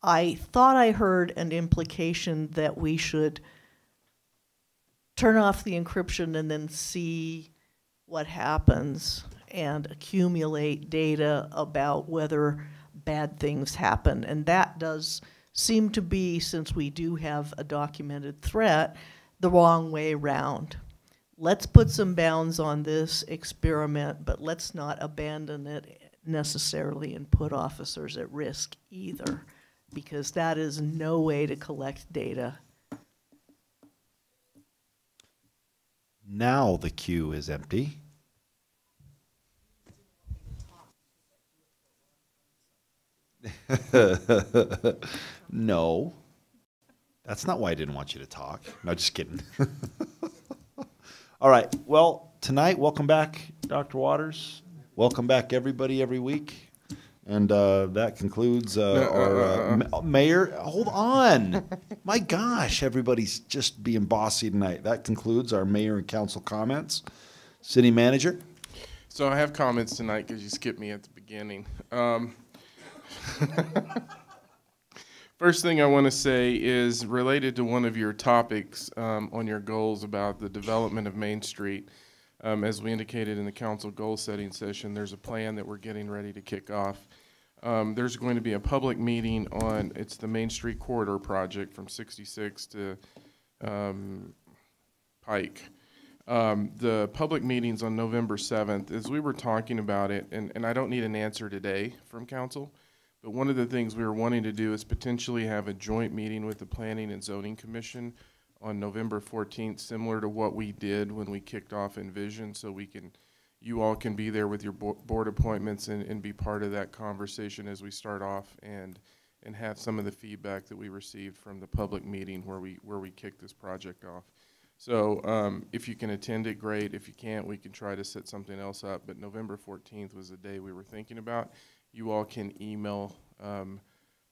I thought I heard an implication that we should turn off the encryption and then see what happens and accumulate data about whether bad things happen. And that does seem to be, since we do have a documented threat, the wrong way round. Let's put some bounds on this experiment, but let's not abandon it necessarily and put officers at risk either, because that is no way to collect data. Now the queue is empty. No. That's not why I didn't want you to talk. No, just kidding. All right. Well, tonight, welcome back, Dr. Waters. Welcome back, everybody, every week. And that concludes our mayor. Hold on. My gosh, everybody's just being bossy tonight. That concludes our mayor and council comments. City manager. So I have comments tonight because you skipped me at the beginning. First thing I want to say is related to one of your topics on your goals about the development of Main Street. As we indicated in the council goal setting session, there's a plan that we're getting ready to kick off. There's going to be a public meeting on, it's the Main Street Corridor project from 66 to Pike. The public meeting's on November 7th. As we were talking about it, and I don't need an answer today from council, but one of the things we were wanting to do is potentially have a joint meeting with the Planning and Zoning Commission on November 14th, similar to what we did when we kicked off Envision, so we can, you all can be there with your board appointments and be part of that conversation as we start off and have some of the feedback that we received from the public meeting where we kicked this project off. So if you can attend it, great. If you can't, we can try to set something else up. But November 14th was the day we were thinking about. You all can email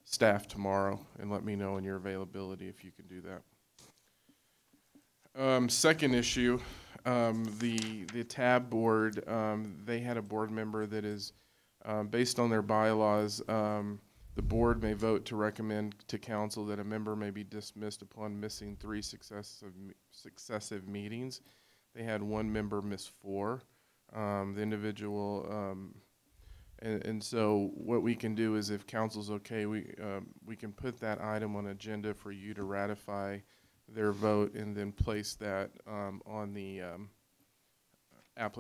staff tomorrow and let me know on your availability if you can do that. Second issue, the TAB board, they had a board member that is, based on their bylaws, the board may vote to recommend to council that a member may be dismissed upon missing 3 successive meetings. They had one member miss 4. The individual, and so what we can do is, if council's okay, we can put that item on agenda for you to ratify their vote and then place that on the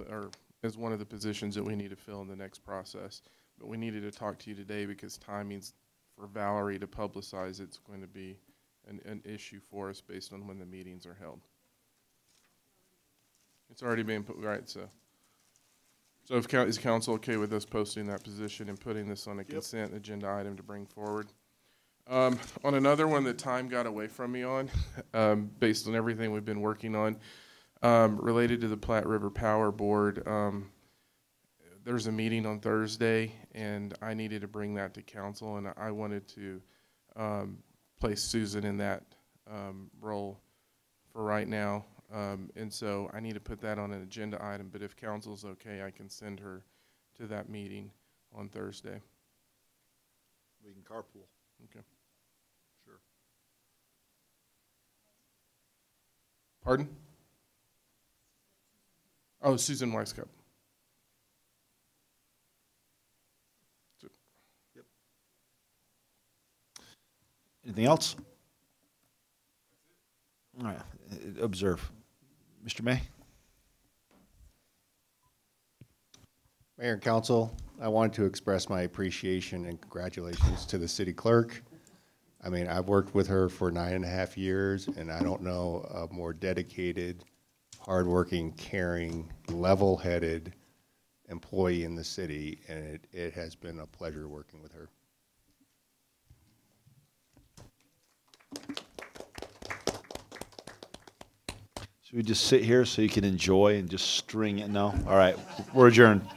or as one of the positions that we need to fill in the next process. But we needed to talk to you today because timing's for Valerie to publicize it's going to be an issue for us based on when the meetings are held. It's already been put, right, so if is council okay with us posting that position and putting this on a consent agenda item to bring forward? On another one that time got away from me on, based on everything we've been working on, related to the Platte River Power Board, there's a meeting on Thursday, and I needed to bring that to council, and I wanted to place Susan in that role for right now. And so I need to put that on an agenda item, but if council's okay, I can send her to that meeting on Thursday. We can carpool. Okay. Sure. Pardon? Oh, Susan Weisskopf. Yep. Anything else? All right. Observe. Mr. May? Mayor and Council, I wanted to express my appreciation and congratulations to the city clerk. I mean, I've worked with her for 9.5 years, and I don't know a more dedicated, hardworking, caring, level-headed employee in the city, and it has been a pleasure working with her. Should we just sit here so you can enjoy and just string it? No? All right. We're adjourned.